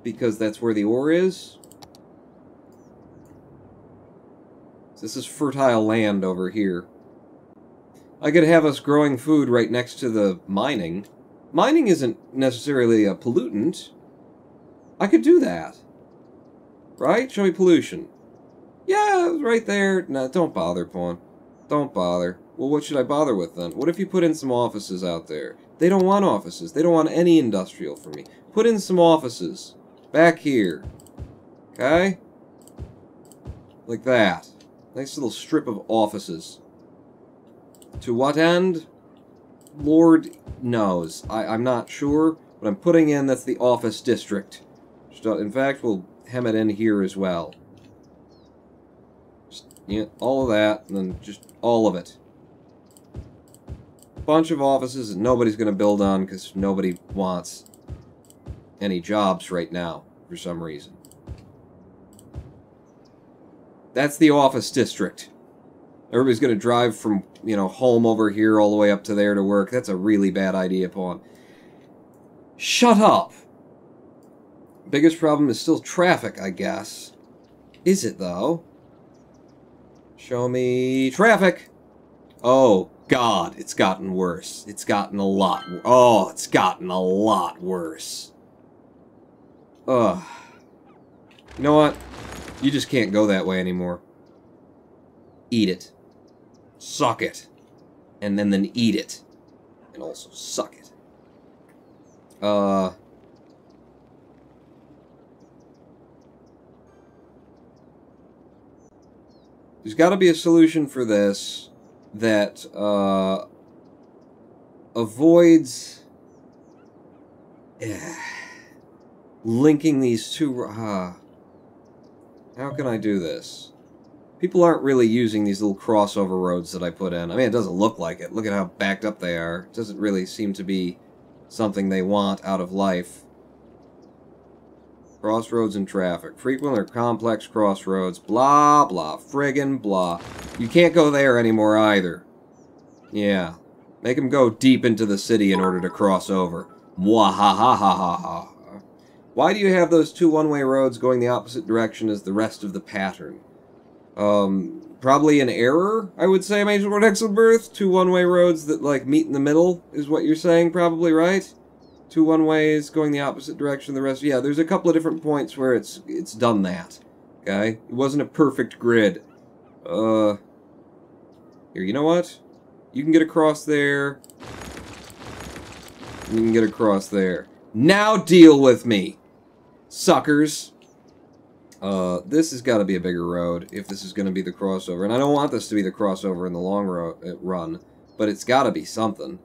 Because that's where the ore is? This is fertile land over here. I could have us growing food right next to the mining. Mining isn't necessarily a pollutant. I could do that. Right? Show me pollution. Yeah, right there. No, don't bother, Pawn. Don't bother. Well, what should I bother with then? What if you put in some offices out there? They don't want offices. They don't want any industrial for me. Put in some offices. Back here. Okay? Like that. Nice little strip of offices. To what end? Lord knows. I'm not sure, but I'm putting in that's the office district. In fact, we'll hem it in here as well. Just, yeah, all of that, and then just all of it. Bunch of offices that nobody's going to build on because nobody wants any jobs right now, for some reason. That's the office district. Everybody's going to drive from, you know, home over here all the way up to there to work. That's a really bad idea, Pawn. Shut up! Biggest problem is still traffic, I guess. Is it, though? Show me traffic! Oh, God, it's gotten worse. It's gotten a lot worse. Oh, it's gotten a lot worse. Ugh. You know what? You just can't go that way anymore. Eat it. Suck it. And then eat it. And also suck it. There's got to be a solution for this that avoids linking these two. How can I do this? People aren't really using these little crossover roads that I put in. I mean, it doesn't look like it. Look at how backed up they are. It doesn't really seem to be something they want out of life. Crossroads and traffic. Frequent or complex crossroads. Blah, blah. Friggin' blah. You can't go there anymore either. Yeah. Make them go deep into the city in order to cross over. Mwahahahaha. Why do you have those 2 one-way roads going the opposite direction as the rest of the pattern? Probably an error, I would say, Major Lord Exelbirth. 2 one-way roads that, like, meet in the middle is what you're saying, probably, right? 2 one-ways going the opposite direction, the rest... Yeah, there's a couple of different points where it's done that, okay? It wasn't a perfect grid. Here, you know what? You can get across there. You can get across there. Now deal with me! Suckers. This has got to be a bigger road if this is going to be the crossover. And I don't want this to be the crossover in the long run, but it's got to be something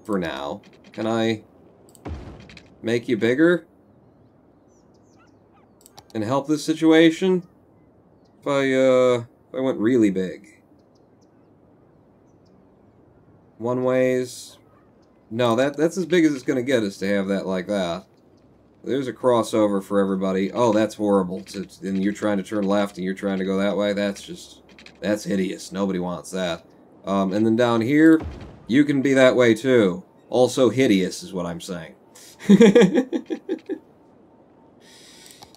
for now. Can I make you bigger and help this situation? If I went really big. One ways. No, that's as big as it's going to get, is to have that like that. There's a crossover for everybody. Oh, that's horrible. And you're trying to turn left and you're trying to go that way. That's hideous. Nobody wants that. And then down here, you can be that way too. Also hideous is what I'm saying.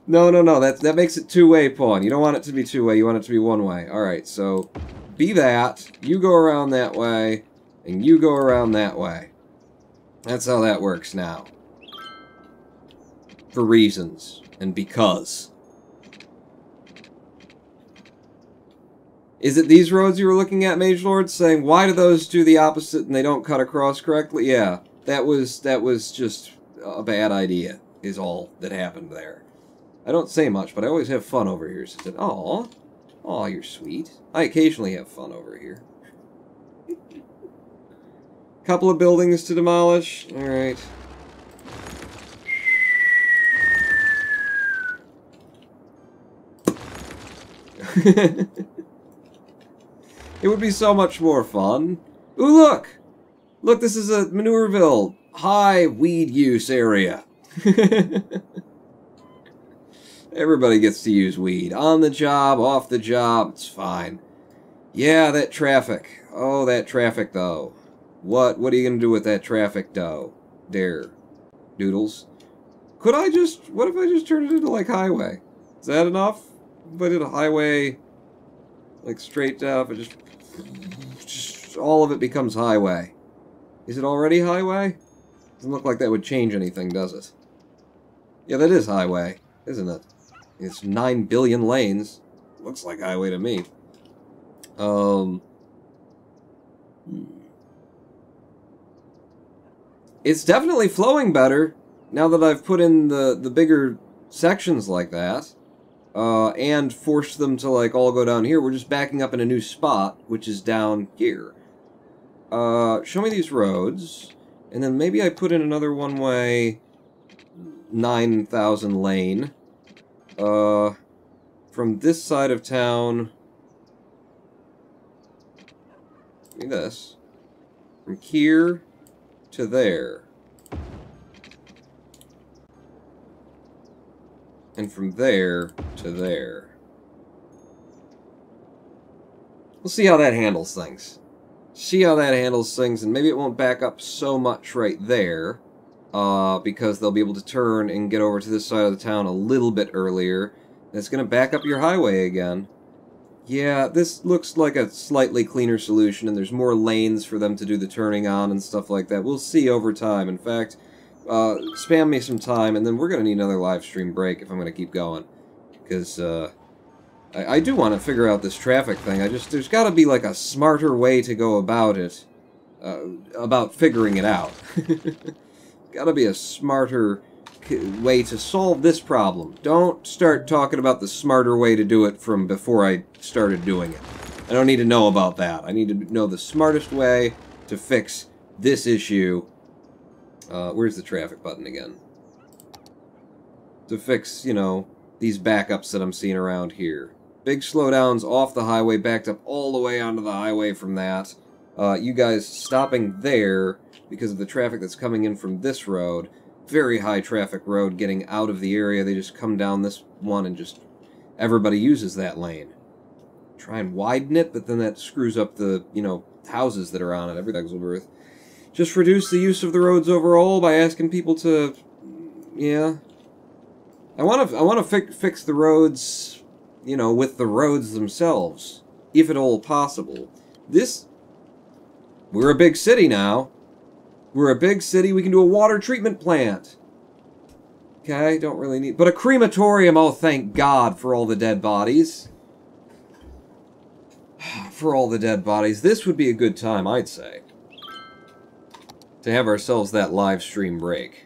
No. That makes it two-way, Pawn. You don't want it to be two-way. You want it to be one-way. Alright, so be that. You go around that way, and you go around that way. That's how that works now. For reasons. And because. Is it these roads you were looking at, Mage Lord? Saying, why do those do the opposite and they don't cut across correctly? Yeah, that was just a bad idea, is all that happened there. I don't say much, but I always have fun over here. So I said, aw, you're sweet. I occasionally have fun over here. Couple of buildings to demolish. Alright. It would be so much more fun. Ooh, look! Look, this is a Manureville high weed use area. Everybody gets to use weed. On the job, off the job, it's fine. Yeah, that traffic. Oh, that traffic, though. What are you gonna do with that traffic, though? Dare. Doodles. What if I just turned it into, like, highway? Is that enough? If I did a highway, like, straight down, just all of it becomes highway. Is it already highway? Doesn't look like that would change anything, does it? Yeah, that is highway, isn't it? It's 9 billion lanes. Looks like highway to me. It's definitely flowing better now that I've put in the bigger sections like that. And forced them to, like, all go down here. We're just backing up in a new spot, which is down here. Show me these roads. And then maybe I put in another one-way 9,000 lane. From this side of town... Give me this. From here to there. And from there to there. We'll see how that handles things. And maybe it won't back up so much right there. Because they'll be able to turn and get over to this side of the town a little bit earlier. And it's going to back up your highway again. Yeah, this looks like a slightly cleaner solution, and there's more lanes for them to do the turning on and stuff like that. We'll see over time. In fact, spam me some time, and then we're going to need another live stream break if I'm going to keep going. Because, I do want to figure out this traffic thing. There's got to be, like, a smarter way to go about it. About figuring it out. Gotta be a smarter way to solve this problem. Don't start talking about the smarter way to do it from before I started doing it. I don't need to know about that. I need to know the smartest way to fix this issue. Where's the traffic button again? To fix, you know, these backups that I'm seeing around here. Big slowdowns off the highway, backed up all the way onto the highway from that. You guys stopping there because of the traffic that's coming in from this road. Very high traffic road getting out of the area. They just come down this one and just... Everybody uses that lane. Try and widen it, but then that screws up the, you know, houses that are on it. Everything's worth. Just reduce the use of the roads overall by asking people to... Yeah. I want to fix the roads, you know, with the roads themselves. If at all possible. We're a big city now. We're a big city, we can do a water treatment plant. Okay, don't really need... But a crematorium, oh thank God for all the dead bodies. For all the dead bodies. This would be a good time, I'd say. To have ourselves that live stream break.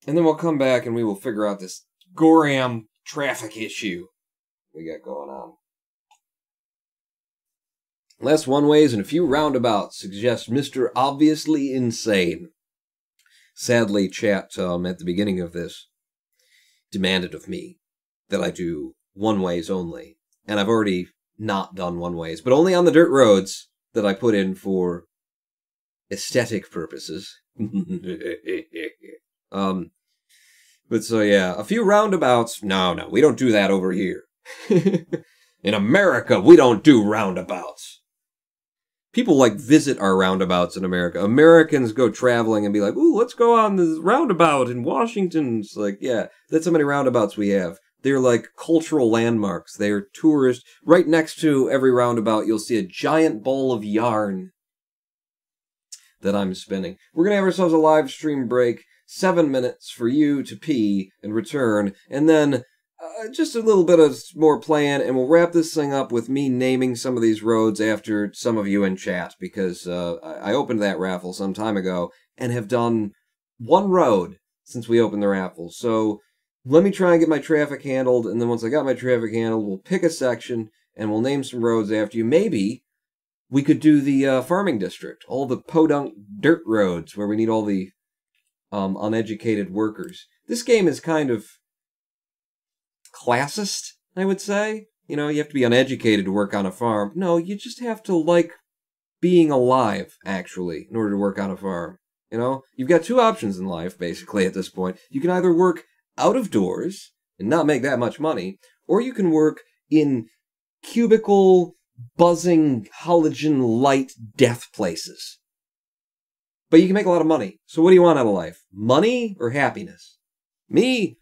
And then we'll come back and we will figure out this Goram traffic issue we got going on. Less one-ways and a few roundabouts, suggests Mr. Obviously Insane. Sadly, chat at the beginning of this demanded of me that I do one-ways only. And I've already not done one-ways, but only on the dirt roads that I put in for aesthetic purposes. But so yeah, a few roundabouts. No, we don't do that over here. In America, we don't do roundabouts. People like visit our roundabouts in America. Americans go traveling and be like, ooh, let's go on this roundabout in Washington. It's like, yeah, that's how many roundabouts we have. They're like cultural landmarks. They're tourist. Right next to every roundabout, you'll see a giant ball of yarn that I'm spinning. We're going to have ourselves a live stream break. 7 minutes for you to pee and return. And then just a little bit of more playing, and we'll wrap this thing up with me naming some of these roads after some of you in chat, because I opened that raffle some time ago and have done one road since we opened the raffle. So let me try and get my traffic handled, and then once I got my traffic handled, we'll pick a section and we'll name some roads after you. Maybe we could do the farming district, all the podunk dirt roads where we need all the uneducated workers. This game is kind of classist, I would say. You know, you have to be uneducated to work on a farm. No, you just have to like being alive, actually, in order to work on a farm. You know, you've got two options in life, basically, at this point. You can either work out of doors and not make that much money, or you can work in cubicle, buzzing, halogen light death places. But you can make a lot of money. So what do you want out of life? Money or happiness? Me,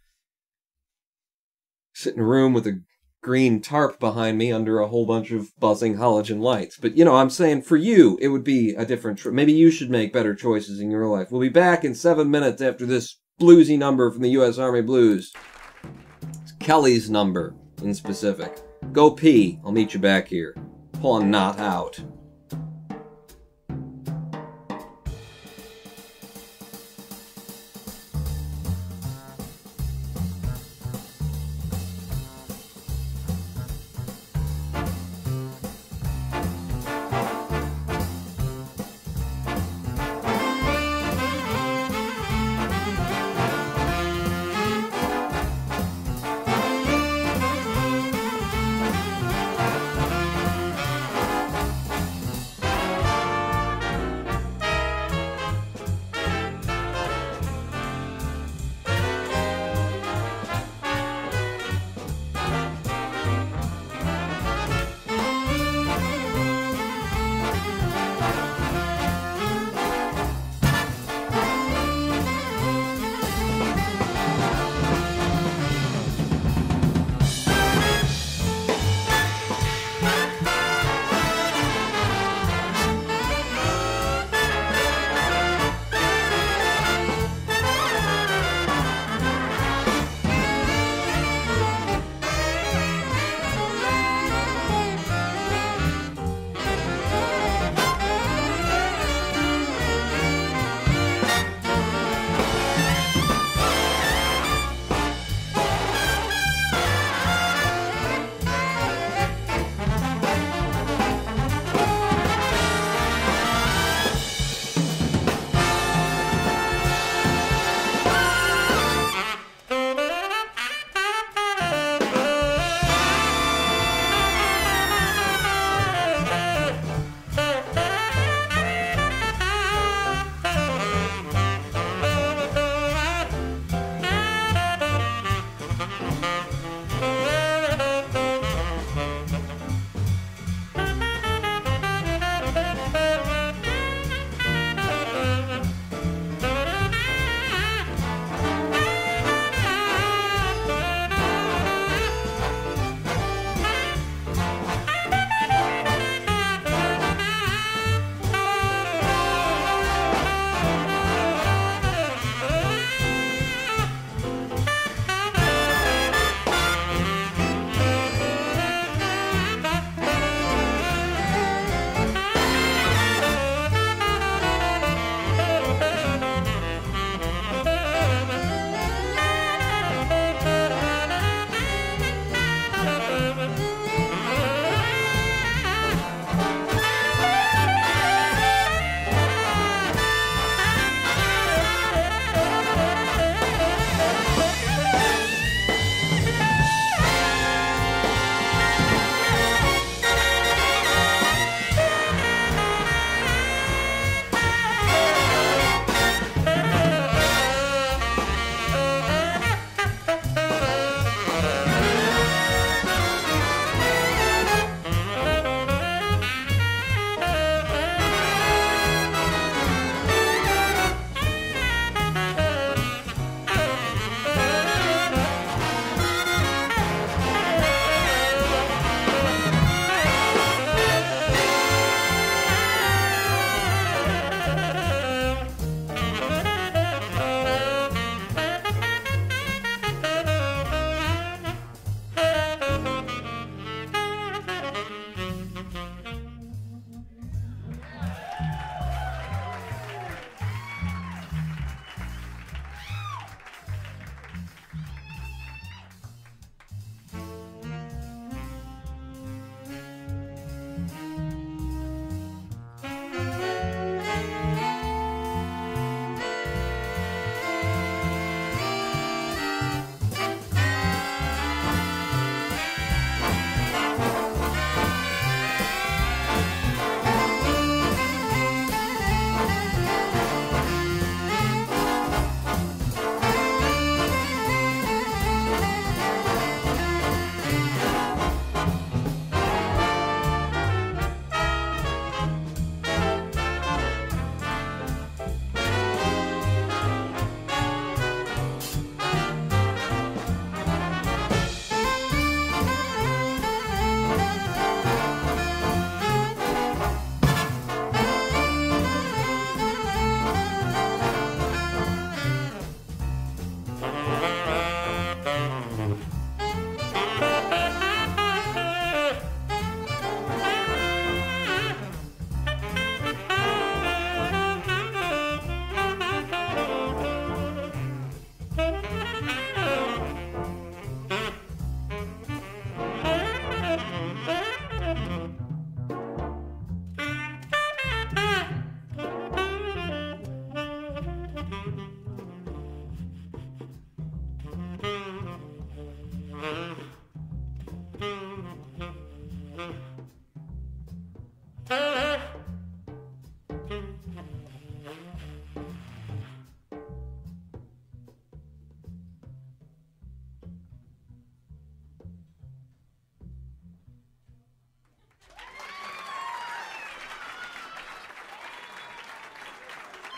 sit in a room with a green tarp behind me under a whole bunch of buzzing halogen lights. But, you know, I'm saying for you, it would be a different... maybe you should make better choices in your life. We'll be back in 7 minutes after this bluesy number from the U.S. Army Blues. It's Kelly's number, in specific. Go pee. I'll meet you back here. Pawn not out.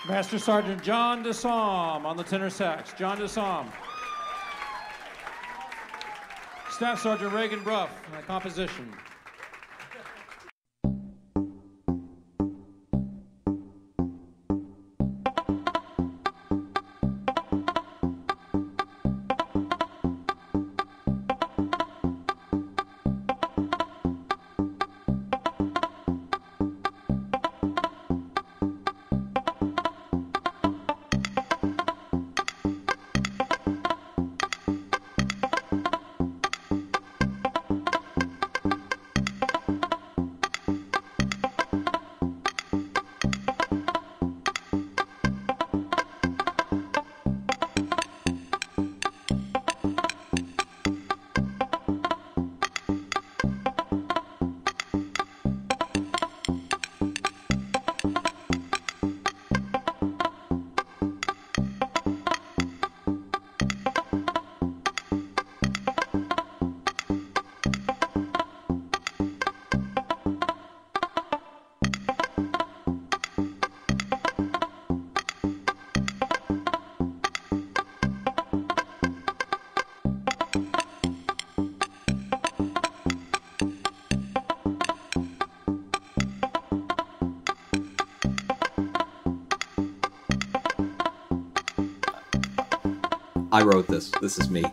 Master Sergeant John DeSaume on the tenor sax. John DeSaume. Staff Sergeant Reagan Bruff on the composition. I wrote this. This is me.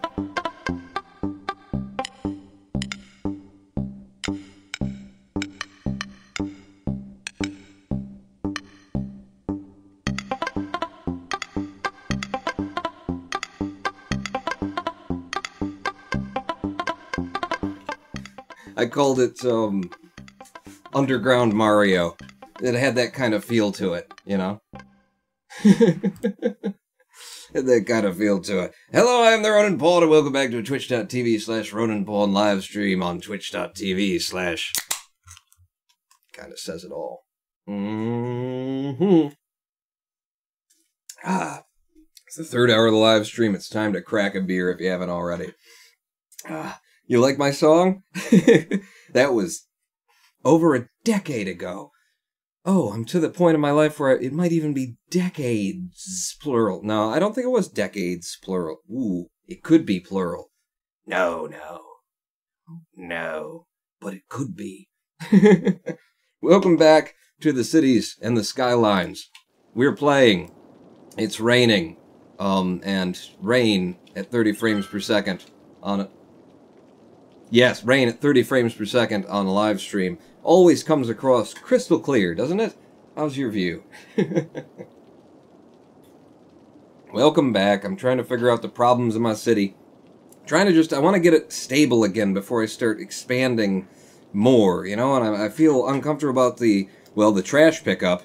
I called it Underground Mario. It had that kind of feel to it, you know? Had that kind of feel to it. Hello, I'm the Ronan Paul, and welcome back to twitch.tv/Ronan Paul live stream on twitch.tv/ kind of says it all. It's the third hour of the live stream. It's time to crack a beer if you haven't already. You like my song? That was over a decade ago. Oh, I'm to the point in my life where it might even be decades, plural. No, I don't think it was decades, plural. Ooh, it could be plural. No, but it could be. Welcome back to the cities and the skylines. We're playing. It's raining, and rain at 30 frames per second on it. Yes, rain at 30 frames per second on a live stream always comes across crystal clear, doesn't it? How's your view? Welcome back. I'm trying to figure out the problems in my city. I want to get it stable again before I start expanding more, you know? And I feel uncomfortable about the trash pickup.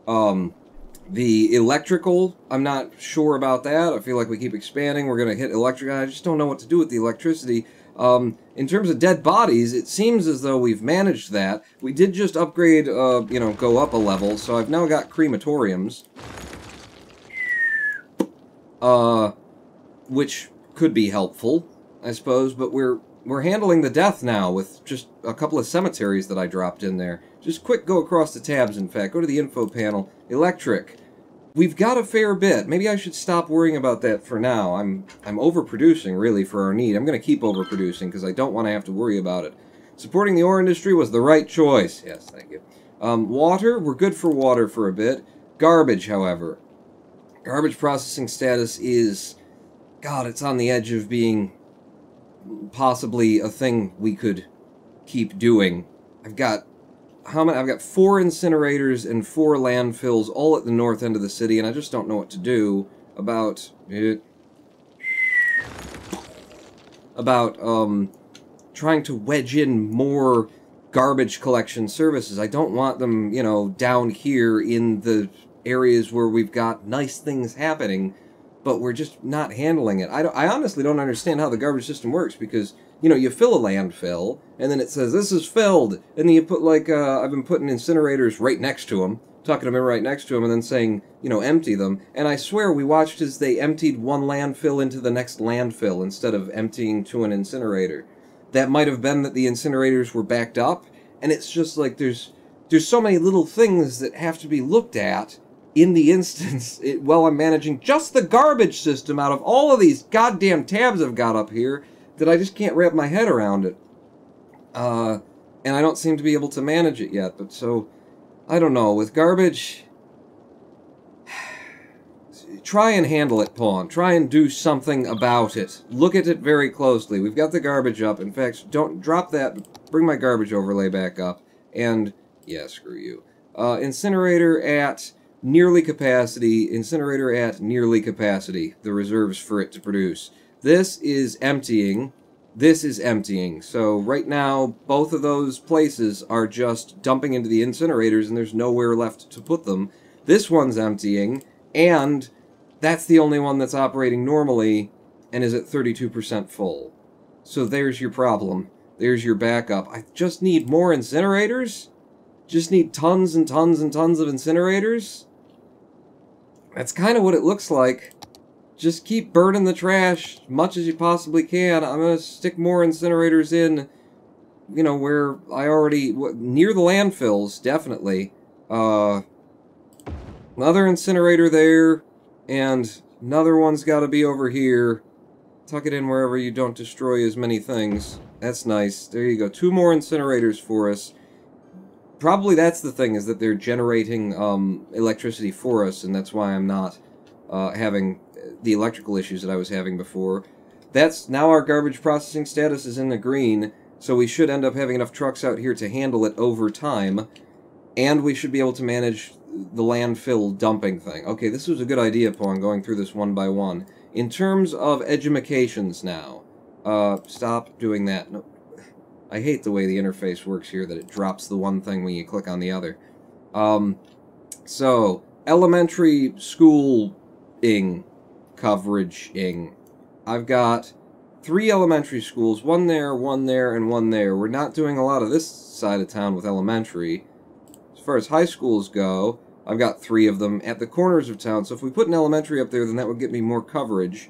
The electrical, I'm not sure about that. I feel like we keep expanding. We're going to hit electric. I just don't know what to do with the electricity. In terms of dead bodies, it seems as though we've managed that. We did just upgrade, go up a level, so I've now got crematoriums. Which could be helpful, I suppose, but we're handling the death now with just a couple of cemeteries that I dropped in there. Just quick go across the tabs, in fact. Go to the info panel. Electric. We've got a fair bit. Maybe I should stop worrying about that for now. I'm overproducing, really, for our need. I'm going to keep overproducing because I don't want to have to worry about it. Supporting the ore industry was the right choice. Yes, thank you. Water, we're good for water for a bit. Garbage, however. Garbage processing status is... God, it's on the edge of being possibly a thing we could keep doing. I've got 4 incinerators and 4 landfills all at the north end of the city, and I just don't know what to do about it. Trying to wedge in more garbage collection services. I don't want them, down here in the areas where we've got nice things happening, but we're just not handling it. I honestly don't understand how the garbage system works, because you fill a landfill, and then it says, this is filled, and then you put, I've been putting incinerators right next to them, talking to them right next to them, and then saying, empty them, and I swear we watched as they emptied one landfill into the next landfill, instead of emptying to an incinerator. That might have been that the incinerators were backed up, and it's just like, there's so many little things that have to be looked at, in the instance, while I'm managing just the garbage system out of all of these goddamn tabs I've got up here, that I just can't wrap my head around it. And I don't seem to be able to manage it yet. But so, I don't know. With garbage, try and handle it, Pawn. Try and do something about it. Look at it very closely. We've got the garbage up. In fact, don't drop that. Bring my garbage overlay back up. And, yeah, screw you. Incinerator at nearly capacity. Incinerator at nearly capacity. The reserves for it to produce. This is emptying. This is emptying. So right now, both of those places are just dumping into the incinerators and there's nowhere left to put them. This one's emptying, and that's the only one that's operating normally and is at 32% full. So there's your problem. There's your backup. I just need more incinerators? Just need tons and tons and tons of incinerators? That's kind of what it looks like. Just keep burning the trash as much as you possibly can. I'm going to stick more incinerators in, you know, where I already... near the landfills, definitely. Another incinerator there, and another one's got to be over here. Tuck it in wherever you don't destroy as many things. That's nice. There you go. 2 more incinerators for us. Probably that's the thing, is that they're generating electricity for us, and that's why I'm not having the electrical issues that I was having before. That's now our garbage processing status is in the green, so we should end up having enough trucks out here to handle it over time, and we should be able to manage the landfill dumping thing. Okay, this was a good idea, Pawn, going through this one by one. In terms of edumacations now, stop doing that. No, I hate the way the interface works here, that it drops the one thing when you click on the other. So, elementary school-ing coverage-ing. I've got 3 elementary schools, one there, and one there. We're not doing a lot of this side of town with elementary. As far as high schools go, I've got 3 of them at the corners of town, so if we put an elementary up there, then that would get me more coverage.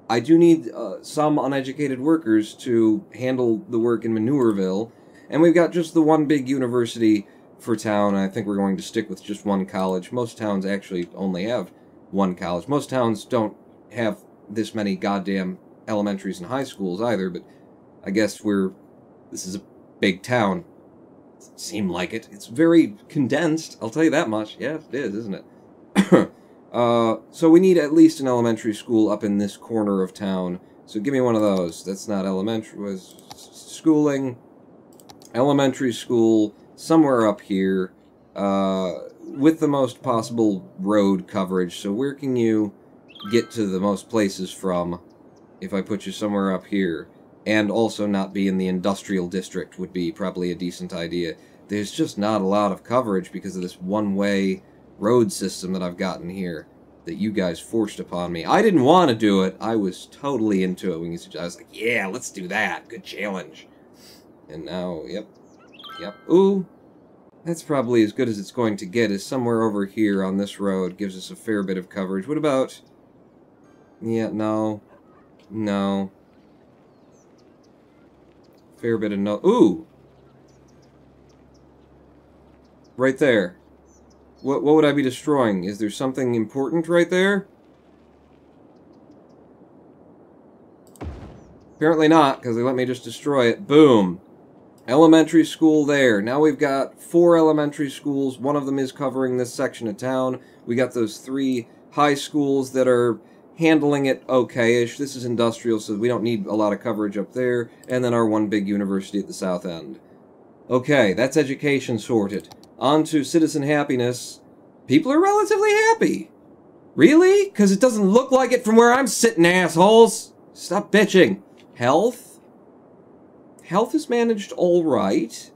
I do need some uneducated workers to handle the work in Manureville, and we've got just the one big university for town, and I think we're going to stick with just one college. Most towns actually only have one college. Most towns don't have this many goddamn elementaries and high schools either, but I guess this is a big town. Doesn't seem like it. It's very condensed, I'll tell you that much. Yeah, it is, isn't it? So we need at least an elementary school up in this corner of town. So give me one of those. That's not elementary, was schooling. Elementary school, somewhere up here, with the most possible road coverage. So where can you get to the most places from if I put you somewhere up here? And also not be in the industrial district would be probably a decent idea. There's just not a lot of coverage because of this one-way road system that I've gotten here that you guys forced upon me. I didn't want to do it. I was totally into it when you suggested. I was like, yeah, let's do that. Good challenge. And now, yep. Ooh, that's probably as good as it's going to get, is somewhere over here on this road. Gives us a fair bit of coverage. What about... yeah, no. Fair bit of no... ooh! Right there. What would I be destroying? Is there something important right there? Apparently not, because they let me just destroy it. Boom. Elementary school there. Now we've got 4 elementary schools. One of them is covering this section of town. We got those 3 high schools that are handling it okay-ish. This is industrial, so we don't need a lot of coverage up there. And then our one big university at the south end. Okay, that's education sorted. On to citizen happiness. People are relatively happy. Really? Because it doesn't look like it from where I'm sitting, assholes. Stop bitching. Health? Health is managed all right.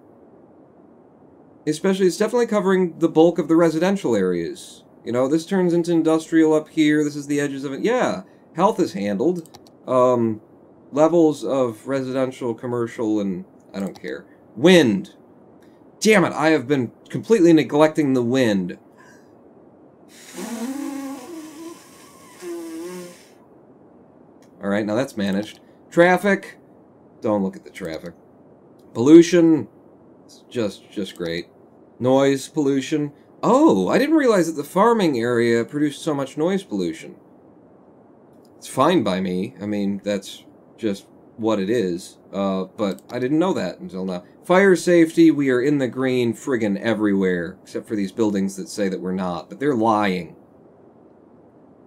Especially, it's definitely covering the bulk of the residential areas. You know, this turns into industrial up here. This is the edges of it. Yeah, health is handled. Levels of residential, commercial, and I don't care. Wind. Damn it, I have been completely neglecting the wind. Alright, now that's managed. Traffic. Don't look at the traffic. Pollution. It's just great. Noise pollution. Oh, I didn't realize that the farming area produced so much noise pollution. It's fine by me. I mean, that's just what it is. But I didn't know that until now. Fire safety, we are in the green friggin' everywhere, except for these buildings that say that we're not. But they're lying.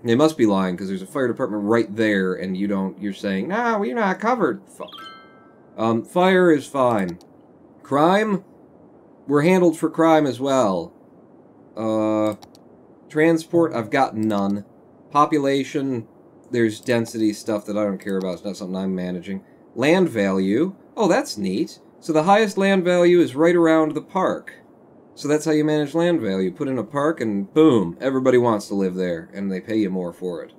They must be lying, because there's a fire department right there, and you're saying, no, we're not covered. Fuck. Fire is fine. Crime? We're handled for crime as well. Transport, I've got none. Population, there's density stuff that I don't care about. It's not something I'm managing. Land value, oh, that's neat. So the highest land value is right around the park. So that's how you manage land value. Put in a park and boom, everybody wants to live there, and they pay you more for it.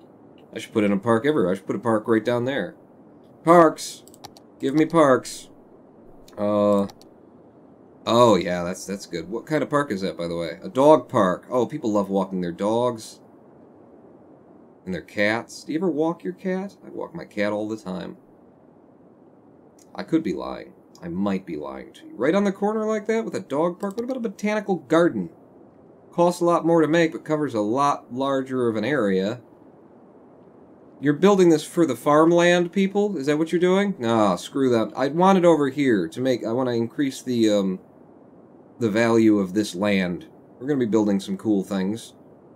I should put in a park everywhere. I should put a park right down there. Parks. Give me parks. Oh yeah, that's good. What kind of park is that, by the way? A dog park. Oh, people love walking their dogs. And their cats. Do you ever walk your cat? I walk my cat all the time. I could be lying. I might be lying to you. Right on the corner like that with a dog park? What about a botanical garden? Costs a lot more to make, but covers a lot larger of an area. You're building this for the farmland people? Is that what you're doing? Nah, screw that. I want it over here to make... I want to increase the value of this land. We're going to be building some cool things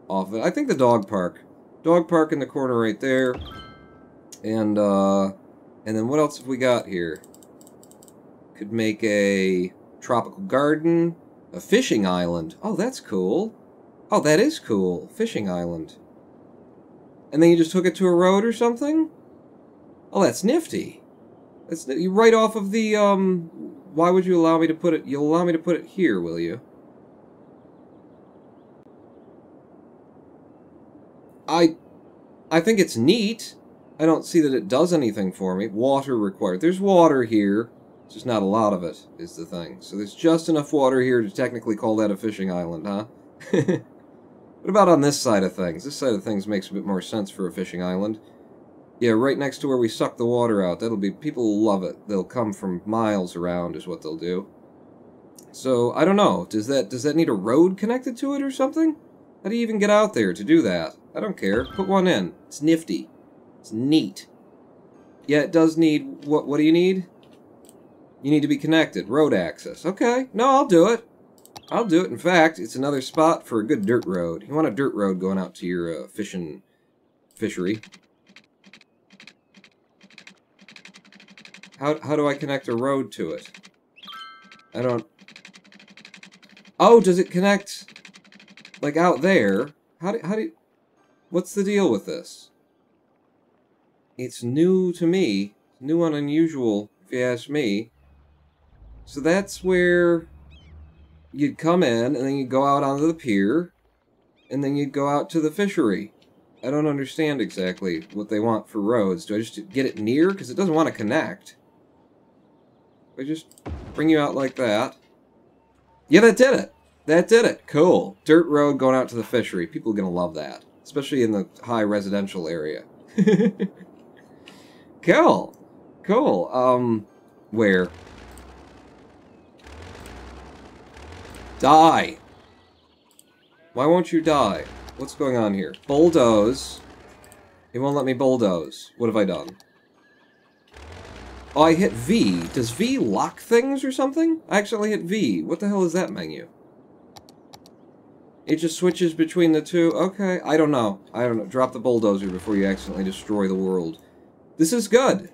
off of it. I think the dog park. Dog park in the corner right there. And then what else have we got here? Could make a tropical garden. A fishing island. Oh, that's cool. Oh, that is cool. Fishing island. And then you just hook it to a road or something? Oh, that's nifty. That's you right off of the, why would you allow me to put it... You'll allow me to put it here, will you? I think it's neat. I don't see that it does anything for me. Water required. There's water here. It's just not a lot of it, is the thing. So there's just enough water here to technically call that a fishing island, huh? What about on this side of things? This side of things makes a bit more sense for a fishing island. Yeah, right next to where we suck the water out. That'll be... People will love it. They'll come from miles around is what they'll do. So, I don't know. Does that need a road connected to it or something? How do you even get out there to do that? I don't care. Put one in. It's nifty. It's neat. Yeah, it does need... What do you need? You need to be connected. Road access. Okay. No, I'll do it. I'll do it. In fact, it's another spot for a good dirt road. You want a dirt road going out to your fishery. How do I connect a road to it? I don't... Oh, does it connect, like, out there? How do you... What's the deal with this? It's new to me. New and unusual, if you ask me. So that's where... You'd come in, and then you'd go out onto the pier, and then you'd go out to the fishery. I don't understand exactly what they want for roads. Do I just get it near? Because it doesn't want to connect. I just bring you out like that. Yeah, that did it. That did it. Cool. Dirt road going out to the fishery. People are going to love that. Especially in the high residential area. Cool. Cool. Where? Die! Why won't you die? What's going on here? Bulldoze. It won't let me bulldoze. What have I done? Oh, I hit V. Does V lock things or something? I actually hit V. What the hell is that menu? It just switches between the two? Okay, I don't know. I don't know. Drop the bulldozer before you accidentally destroy the world. This is good.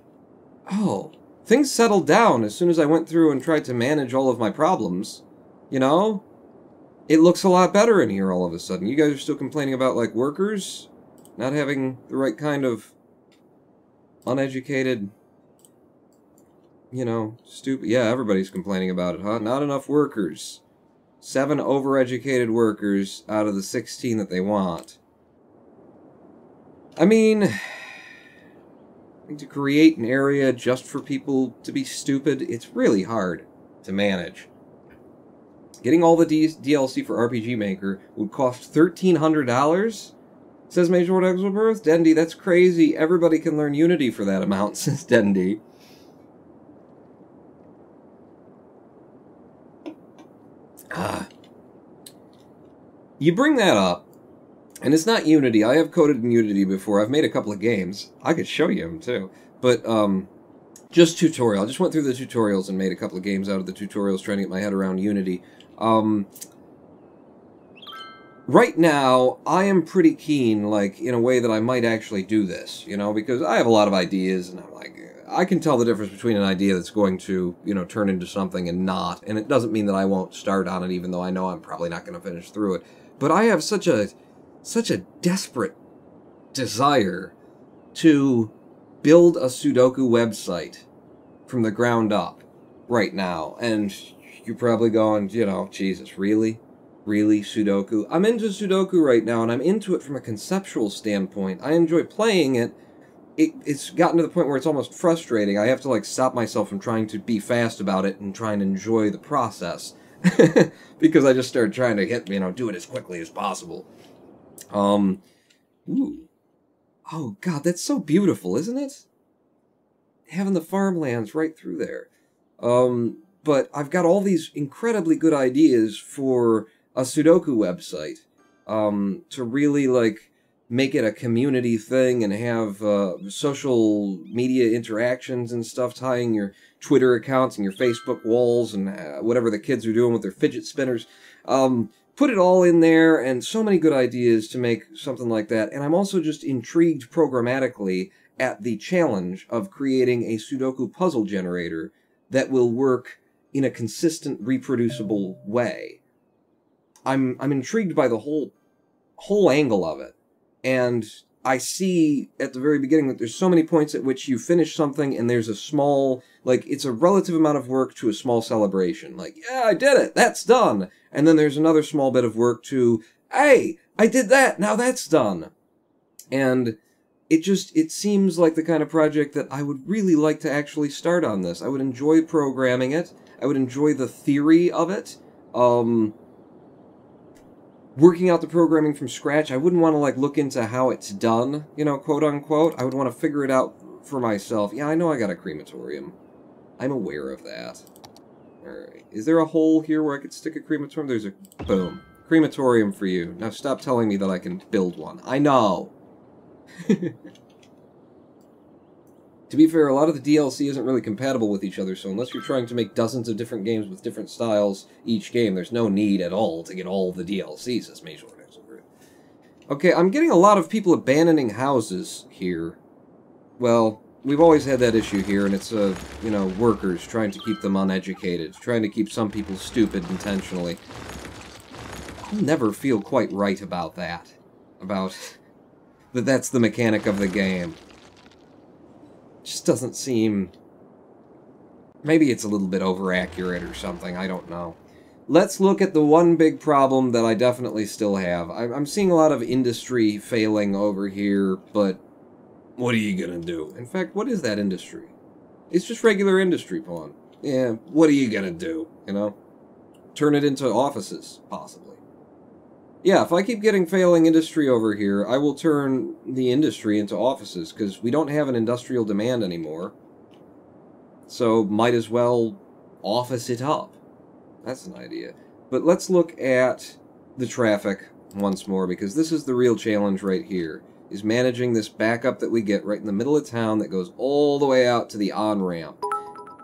Oh. Things settled down as soon as I went through and tried to manage all of my problems. You know? It looks a lot better in here all of a sudden. You guys are still complaining about, like, workers not having the right kind of uneducated, you know, stupid... Yeah, everybody's complaining about it, huh? Not enough workers. 7 overeducated workers out of the 16 that they want. I mean, to create an area just for people to be stupid, it's really hard to manage. Getting all the DLC for RPG Maker would cost $1,300? Says Major Lord Exelbirth. Dendy, that's crazy. Everybody can learn Unity for that amount, says Dendy. You bring that up, and it's not Unity. I have coded in Unity before. I've made a couple of games. I could show you them, too. But, just tutorial. I just went through the tutorials and made a couple of games out of the tutorials trying to get my head around Unity. Right now, I am pretty keen, like, in a way that I might actually do this, you know, because I have a lot of ideas, and I'm like, I can tell the difference between an idea that's going to, you know, turn into something and not, and it doesn't mean that I won't start on it, even though I know I'm probably not going to finish through it. But I have such a desperate desire to build a Sudoku website from the ground up right now, and you're probably going, you know, Jesus, really? Really, Sudoku? I'm into Sudoku right now, and I'm into it from a conceptual standpoint. I enjoy playing it. It's gotten to the point where it's almost frustrating. I have to, like, stop myself from trying to be fast about it and try and enjoy the process. Because I just started trying to do it as quickly as possible. Ooh. Oh, God, that's so beautiful, isn't it? Having the farmlands right through there. But I've got all these incredibly good ideas for a Sudoku website, to really, like, make it a community thing and have social media interactions and stuff, tying your Twitter accounts and your Facebook walls and whatever the kids are doing with their fidget spinners. Put it all in there, and so many good ideas to make something like that. And I'm also just intrigued programmatically at the challenge of creating a Sudoku puzzle generator that will work in a consistent, reproducible way. I'm intrigued by the whole angle of it, and I see at the very beginning that there's so many points at which you finish something and there's a small, like, it's a relative amount of work to a small celebration. Like, yeah, I did it, that's done. And then there's another small bit of work to, hey, I did that, now that's done. And it seems like the kind of project that I would really like to actually start on this. I would enjoy programming it. I would enjoy the theory of it. Working out the programming from scratch, I wouldn't want to, like, look into how it's done, you know, quote unquote. I would want to figure it out for myself. Yeah, I know I got a crematorium. I'm aware of that. Alright. Is there a hole here where I could stick a crematorium? There's a... Boom. Crematorium for you. Now stop telling me that I can build one. I know! To be fair, a lot of the DLC isn't really compatible with each other, so unless you're trying to make dozens of different games with different styles each game, there's no need at all to get all the DLCs, as Major Exelgrid. Okay, I'm getting a lot of people abandoning houses here. Well, we've always had that issue here, and it's, workers trying to keep them uneducated, trying to keep some people stupid intentionally. I'll never feel quite right about that. That that's the mechanic of the game. Just doesn't seem... Maybe it's a little bit over-accurate or something, I don't know. Let's look at the one big problem that I definitely still have. I'm seeing a lot of industry failing over here, but what are you gonna do? In fact, what is that industry? It's just regular industry, Pawn. Yeah, what are you gonna do, you know? Turn it into offices, possibly. Yeah, if I keep getting failing industry over here, I will turn the industry into offices, because we don't have an industrial demand anymore. So, might as well office it up. That's an idea. But let's look at the traffic once more, because this is the real challenge right here, is managing this backup that we get right in the middle of town that goes all the way out to the on-ramp.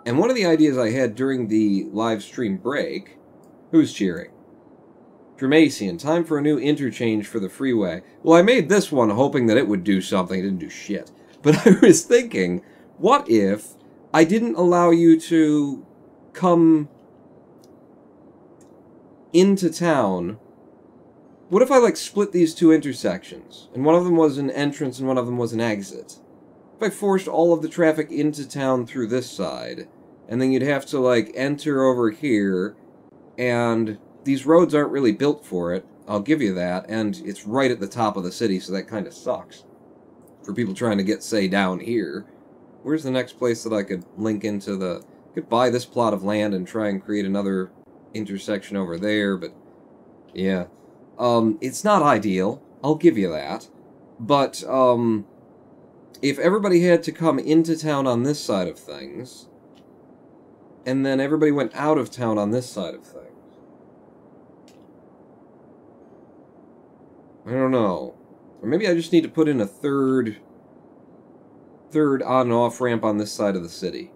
And one of the ideas I had during the live stream break... Who's cheering? Dramacian, time for a new interchange for the freeway. Well, I made this one hoping that it would do something. It didn't do shit. But I was thinking, what if I didn't allow you to come into town? What if I, like, split these two intersections, and one of them was an entrance and one of them was an exit? If I forced all of the traffic into town through this side, and then you'd have to, like, enter over here, and... These roads aren't really built for it, I'll give you that, and it's right at the top of the city, so that kind of sucks. For people trying to get, say, down here. Where's the next place that I could link into the... I could buy this plot of land and try and create another intersection over there, but... Yeah. It's not ideal, I'll give you that. But, if everybody had to come into town on this side of things, and then everybody went out of town on this side of things, I don't know. Or maybe I just need to put in a third on and off ramp on this side of the city.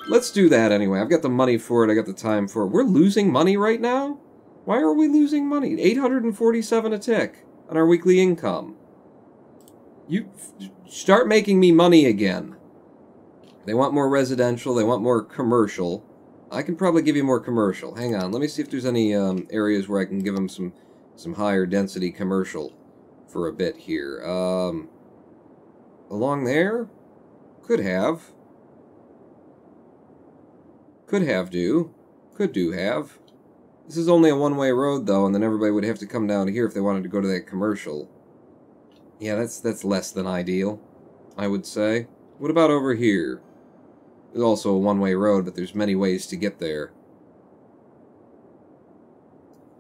Let's do that anyway. I've got the money for it. I got the time for it. We're losing money right now? Why are we losing money? 847 a tick on our weekly income. You start making me money again. They want more residential. They want more commercial. I can probably give you more commercial. Hang on. Let me see if there's any areas where I can give them some higher density commercial for a bit here. Along there? Could have. Could have do. Could do have. This is only a one-way road, though, and then everybody would have to come down here if they wanted to go to that commercial. Yeah, that's less than ideal, I would say. What about over here? There's also a one-way road, but there's many ways to get there.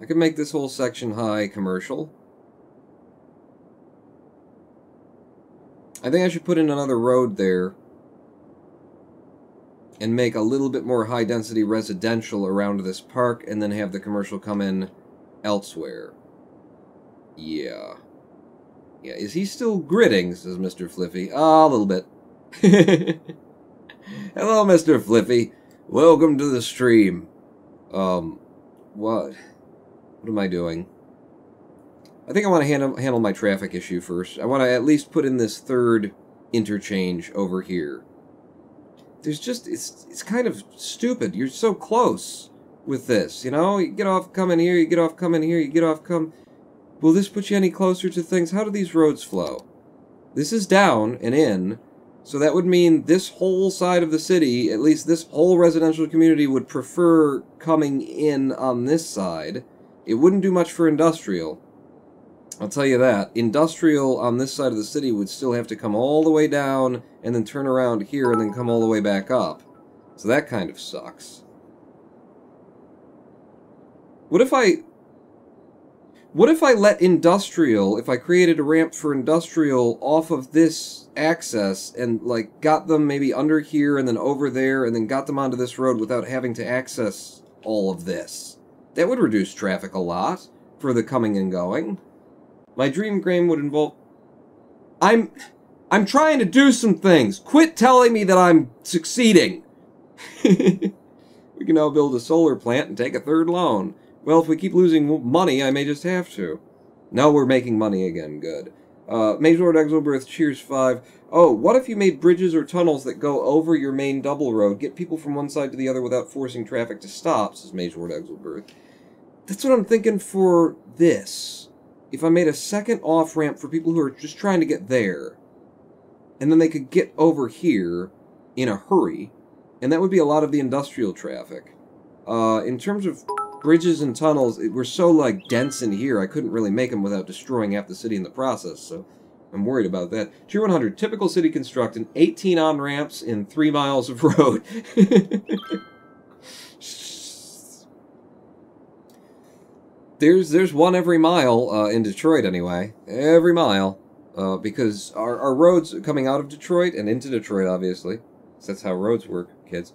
I could make this whole section high commercial. I think I should put in another road there and make a little bit more high-density residential around this park, and then have the commercial come in elsewhere. Yeah. Yeah, is he still gritting, says Mr. Fliffy. Ah, a little bit. Hello, Mr. Fliffy. Welcome to the stream. What am I doing? I think I want to handle my traffic issue first. I want to at least put in this third interchange over here. There's just, it's kind of stupid. You're so close with this, you know? You get off, come in here, you get off, come in here, you get off, come... Will this put you any closer to things? How do these roads flow? This is down and in, so that would mean this whole side of the city, at least this whole residential community, would prefer coming in on this side. It wouldn't do much for industrial. I'll tell you that. Industrial on this side of the city would still have to come all the way down and then turn around here and then come all the way back up. So that kind of sucks. What if I let industrial, if I created a ramp for industrial off of this access and, like, got them maybe under here and then over there and then got them onto this road without having to access all of this? That would reduce traffic a lot for the coming and going. My dream game would involve... I'm trying to do some things. Quit telling me that I'm succeeding. We can now build a solar plant and take a third loan. Well, if we keep losing money, I may just have to. No, we're making money again. Good. Major Lord Exelbirth, cheers 5. Oh, what if you made bridges or tunnels that go over your main double road? Get people from one side to the other without forcing traffic to stop, says Major Lord Exelbirth. That's what I'm thinking for this. If I made a second off-ramp for people who are just trying to get there, and then they could get over here in a hurry, and that would be a lot of the industrial traffic. In terms of bridges and tunnels, we're so, like, dense in here, I couldn't really make them without destroying half the city in the process, so I'm worried about that. Tier 100, typical city constructed, 18 on-ramps in 3 miles of road. There's one every mile in Detroit, anyway. Every mile. Because our roads coming out of Detroit and into Detroit, obviously, that's how roads work, kids,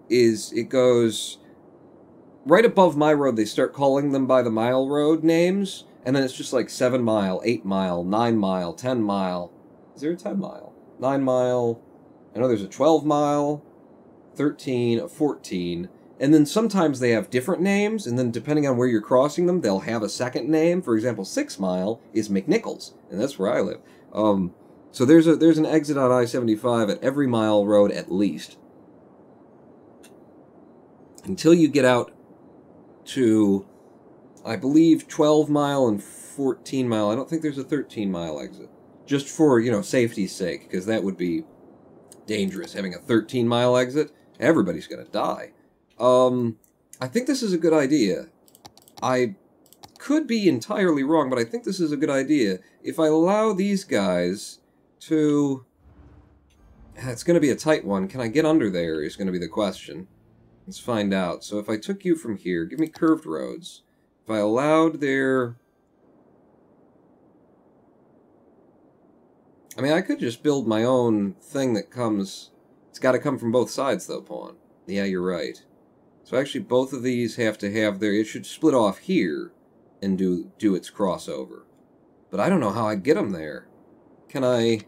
it goes... Right above my road, they start calling them by the mile road names, and then it's just like 7 mile, 8 mile, 9 mile, 10 mile. Is there a 10 mile? 9 mile. I know there's a 12 mile, 13, a 14, and then sometimes they have different names, and then depending on where you're crossing them, they'll have a second name. For example, 6 mile is McNichols, and that's where I live. So there's an exit on I-75 at every mile road at least. Until you get out to, I believe, 12 mile and 14 mile. I don't think there's a 13 mile exit. Just for, you know, safety's sake, because that would be dangerous. Having a 13 mile exit, everybody's going to die. I think this is a good idea. I could be entirely wrong, but I think this is a good idea. If I allow these guys to... It's going to be a tight one. Can I get under there is going to be the question. Let's find out. So if I took you from here, give me curved roads. If I allowed their... I mean, I could just build my own thing that comes... It's got to come from both sides, though, Pawn. Yeah, you're right. So actually, both of these have to have their... It should split off here. and do its crossover. But I don't know how I get them there. Can I...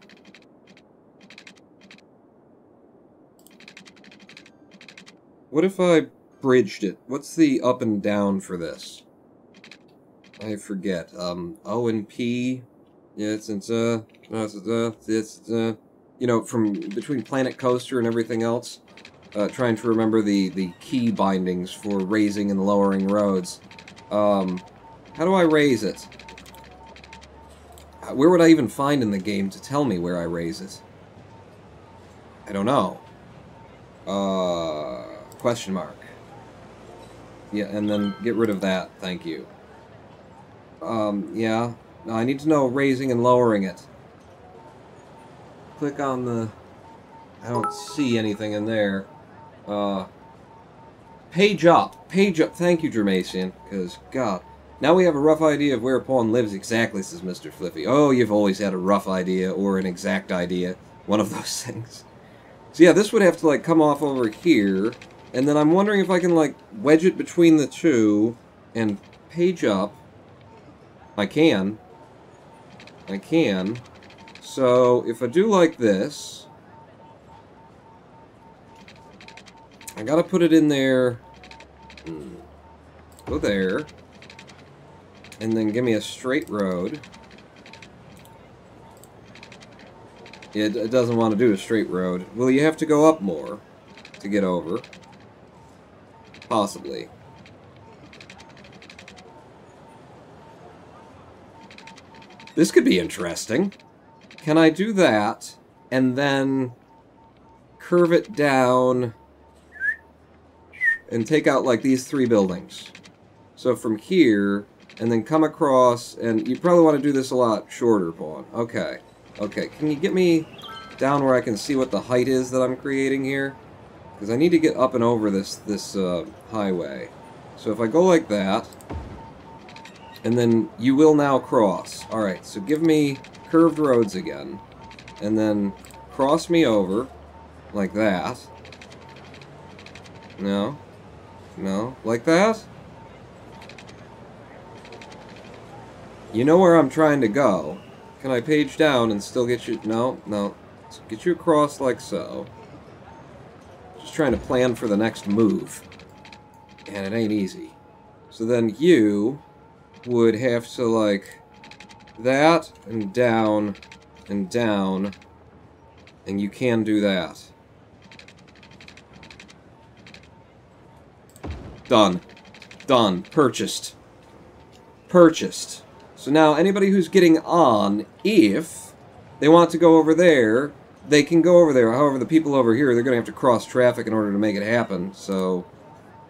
What if I bridged it? What's the up and down for this? I forget. O and P. Yeah, you know, from between Planet Coaster and everything else. Trying to remember the key bindings for raising and lowering roads. How do I raise it? Where would I even find in the game to tell me where I raise it? I don't know. Question mark. Yeah, and then get rid of that, thank you. Yeah. No, I need to know raising and lowering it. Click on the... I don't see anything in there. Page up. Page up. Thank you, Germasian. Because, God. Now we have a rough idea of where Pawn lives exactly, says Mr. Fliffy. Oh, you've always had a rough idea, or an exact idea. One of those things. So yeah, this would have to, like, come off over here. And then I'm wondering if I can, like, wedge it between the two and page up. I can. I can. So, if I do like this... I gotta put it in there. Go there. And then give me a straight road. It doesn't want to do a straight road. Well, you have to go up more to get over. Possibly. This could be interesting. Can I do that and then curve it down and take out like these three buildings? So from here, and then come across, and you probably want to do this a lot shorter, Pawn. Okay. Okay, can you get me down where I can see what the height is that I'm creating here? Because I need to get up and over this highway. So if I go like that, and then you will now cross. Alright, so give me curved roads again, and then cross me over, like that. No. No. Like that? You know where I'm trying to go. Can I page down and still get you... No, no. Let's get you across like so. Just trying to plan for the next move. And it ain't easy. So then you would have to, like, that, and down, and down. And you can do that. Done. Done. Purchased. Purchased. So now, anybody who's getting on, if they want to go over there, they can go over there. However, the people over here, they're going to have to cross traffic in order to make it happen. So,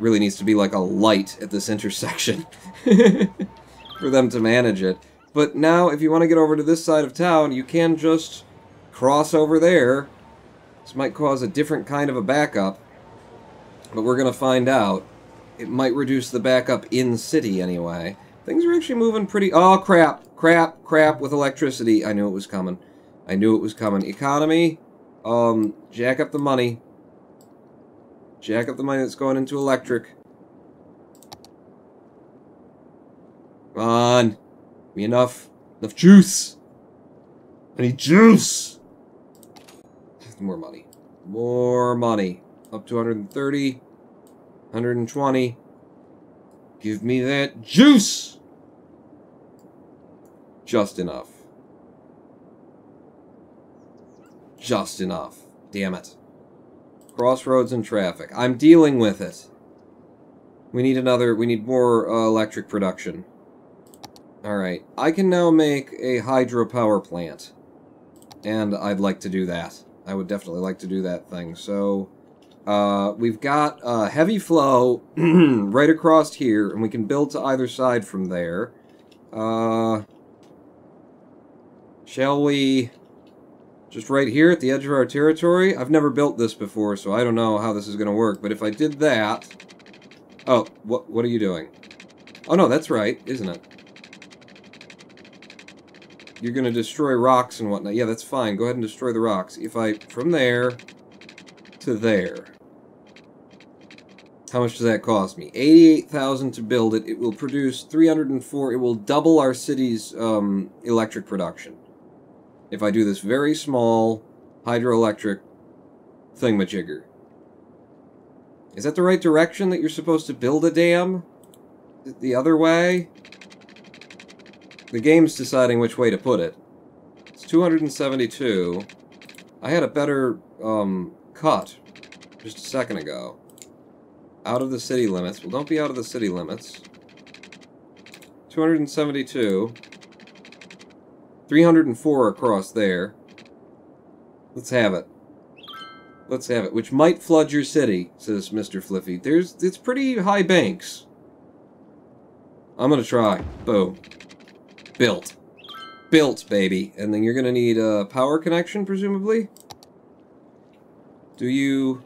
really needs to be like a light at this intersection for them to manage it. But now, if you want to get over to this side of town, you can just cross over there. This might cause a different kind of a backup, but we're going to find out. It might reduce the backup in-city anyway. Things are actually moving pretty... Oh, crap. Crap. Crap with electricity. I knew it was coming. I knew it was coming. Economy. Jack up the money. Jack up the money that's going into electric. Come on. Give me enough. Enough juice. I need juice. More money. More money. Up to 130. 120. Give me that juice! Just enough. Just enough. Damn it. Crossroads and traffic. I'm dealing with it. We need more electric production. Alright. I can now make a hydropower plant. And I'd like to do that. I would definitely like to do that thing. So... we've got heavy flow right across here, and we can build to either side from there. Shall we... just right here at the edge of our territory? I've never built this before, so I don't know how this is going to work, but if I did that... Oh, what are you doing? Oh no, that's right, isn't it? You're going to destroy rocks and whatnot. Yeah, that's fine. Go ahead and destroy the rocks. If I... from there... to there. How much does that cost me? 88,000 to build it. It will produce 304. It will double our city's electric production. If I do this very small hydroelectric thingamajigger. Is that the right direction that you're supposed to build a dam? The other way? The game's deciding which way to put it. It's 272. I had a better cut just a second ago. Out of the city limits. Well, don't be out of the city limits. 272. 304 across there. Let's have it. Let's have it. Which might flood your city, says Mr. Fliffy. It's pretty high banks. I'm gonna try. Boom. Built. Built, baby. And then you're gonna need a power connection, presumably? Do you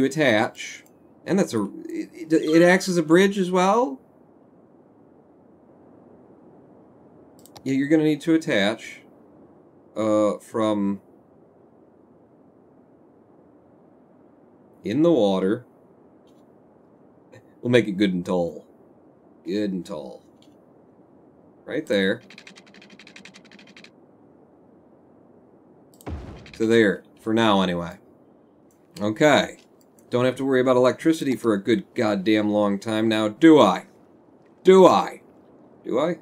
attach? And that's it acts as a bridge as well? Yeah, you're gonna need to attach from in the water. We'll make it good and tall. Good and tall. Right there. So there, for now anyway. Okay. Don't have to worry about electricity for a good goddamn long time now, do I? Do I? Do I?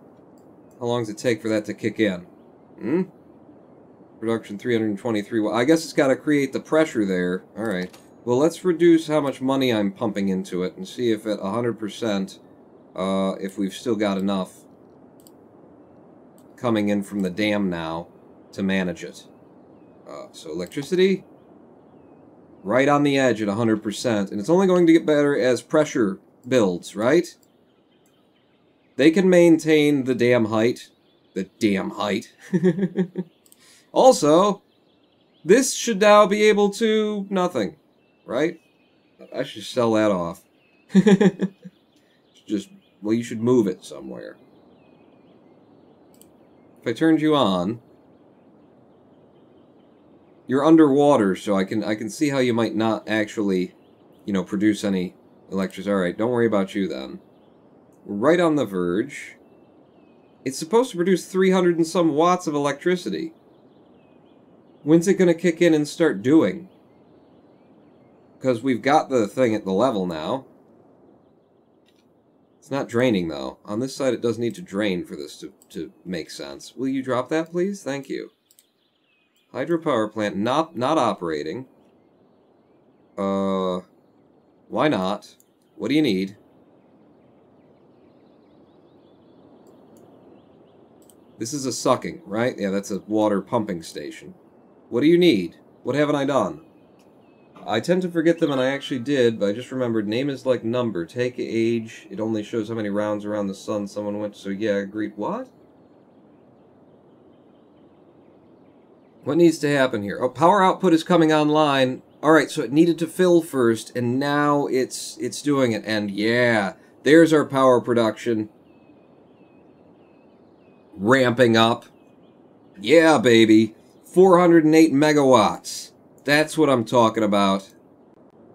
How long does it take for that to kick in? Production 323. Well, I guess it's got to create the pressure there. Alright. Well, let's reduce how much money I'm pumping into it and see if at 100%, if we've still got enough coming in from the dam now to manage it. So electricity, right on the edge at 100%, and it's only going to get better as pressure builds, right? They can maintain the dam height. The dam height. Also, this should now be able to nothing, right? I should sell that off. Just, well, you should move it somewhere. If I turned you on, you're underwater, so I can see how you might not actually, you know, produce any electricity. Alright, don't worry about you then. We're right on the verge. It's supposed to produce 300 and some watts of electricity. When's it going to kick in and start doing? Because we've got the thing at the level now. It's not draining, though. On this side, it does need to drain for this to make sense. Will you drop that, please? Thank you. Hydropower plant not operating. Why not? What do you need? This is a sucking, right? Yeah, that's a water pumping station. What do you need? What haven't I done? I tend to forget them, and I actually did, but I just remembered name is like number. Take age. It only shows how many rounds around the sun someone went, so yeah, agreed. What? What needs to happen here? Oh, power output is coming online. Alright, so it needed to fill first, and now it's doing it. And yeah, there's our power production. Ramping up. Yeah, baby. 408 megawatts. That's what I'm talking about.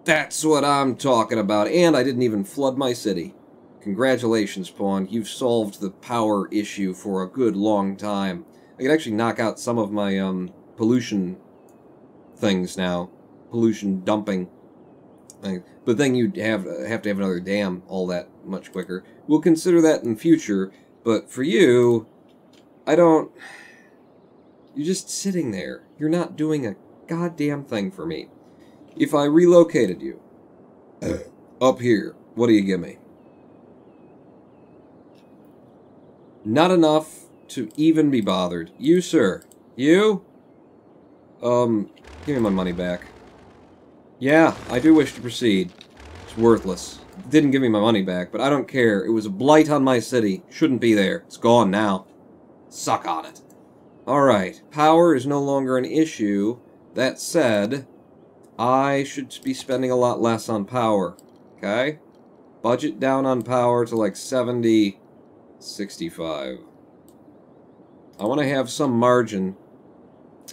That's what I'm talking about. And I didn't even flood my city. Congratulations, Pawn. You've solved the power issue for a good long time. I could actually knock out some of my pollution things now. Pollution dumping. But then you'd have to have another dam all that much quicker. We'll consider that in future. But for you, I don't... You're just sitting there. You're not doing a goddamn thing for me. If I relocated you up here, what do you give me? Not enough to even be bothered. You, sir. You? Give me my money back. Yeah, I do wish to proceed. It's worthless. It didn't give me my money back, but I don't care. It was a blight on my city. Shouldn't be there. It's gone now. Suck on it. Alright, power is no longer an issue. That said, I should be spending a lot less on power. Okay? Budget down on power to like 70, 65. I want to have some margin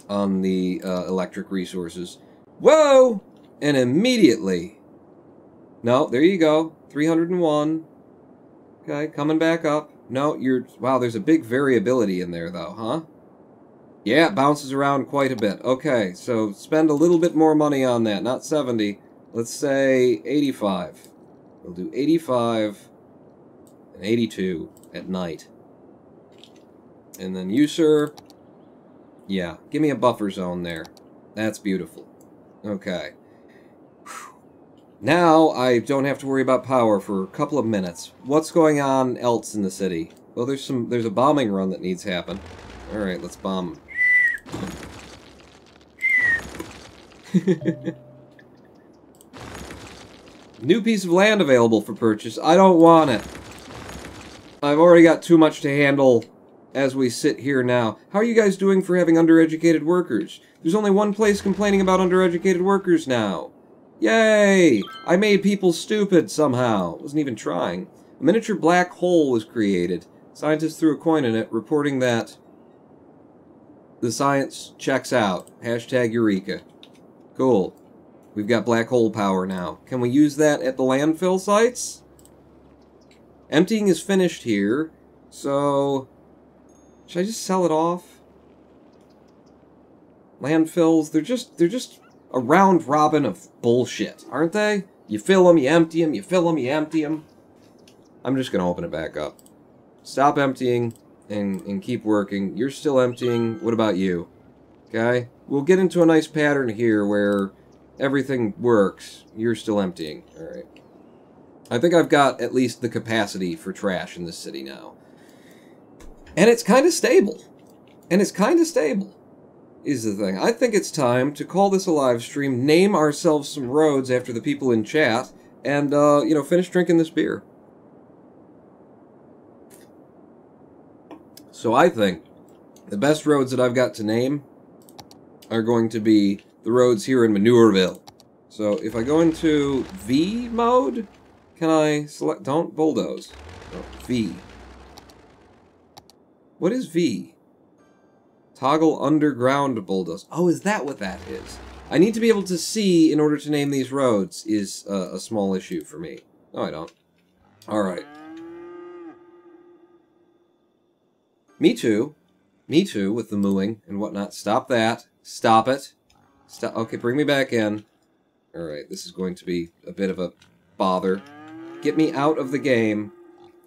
on the electric resources. Whoa! And immediately, No, there you go. 301. Okay, coming back up. No, you're... Wow, there's a big variability in there, though, huh? Yeah, it bounces around quite a bit. Okay, so spend a little bit more money on that. Not 70. Let's say 85. We'll do 85 and 82 at night. And then you, sir... Yeah, give me a buffer zone there. That's beautiful. Okay. Now I don't have to worry about power for a couple of minutes. What's going on else in the city? Well, there's a bombing run that needs to happen. All right, let's bomb. New piece of land available for purchase. I don't want it. I've already got too much to handle as we sit here now. How are you guys doing for having undereducated workers? There's only one place complaining about undereducated workers now. Yay! I made people stupid somehow. Wasn't even trying. A miniature black hole was created. Scientists threw a coin in it, reporting that the science checks out. Hashtag Eureka. Cool. We've got black hole power now. Can we use that at the landfill sites? Emptying is finished here, so... Should I just sell it off? Landfills, they're just a round robin of bullshit, aren't they? You fill them, you empty them, you fill them, you empty them. I'm just gonna open it back up. Stop emptying and keep working. You're still emptying. What about you? Okay? We'll get into a nice pattern here where everything works. You're still emptying. Alright. I think I've got at least the capacity for trash in this city now. And it's kind of stable. Is the thing. I think it's time to call this a live stream, name ourselves some roads after the people in chat, and, you know, finish drinking this beer. So I think the best roads that I've got to name are going to be the roads here in Manureville. So if I go into V mode, can I select... Don't bulldoze. Oh, V. What is V? Toggle underground bulldoze. Oh, is that what that is? I need to be able to see in order to name these roads is a small issue for me. No, I don't. Alright. Me too. Me too, with the mooing and whatnot. Stop that. Stop it. Stop. Okay, bring me back in. Alright, this is going to be a bit of a bother. Get me out of the game.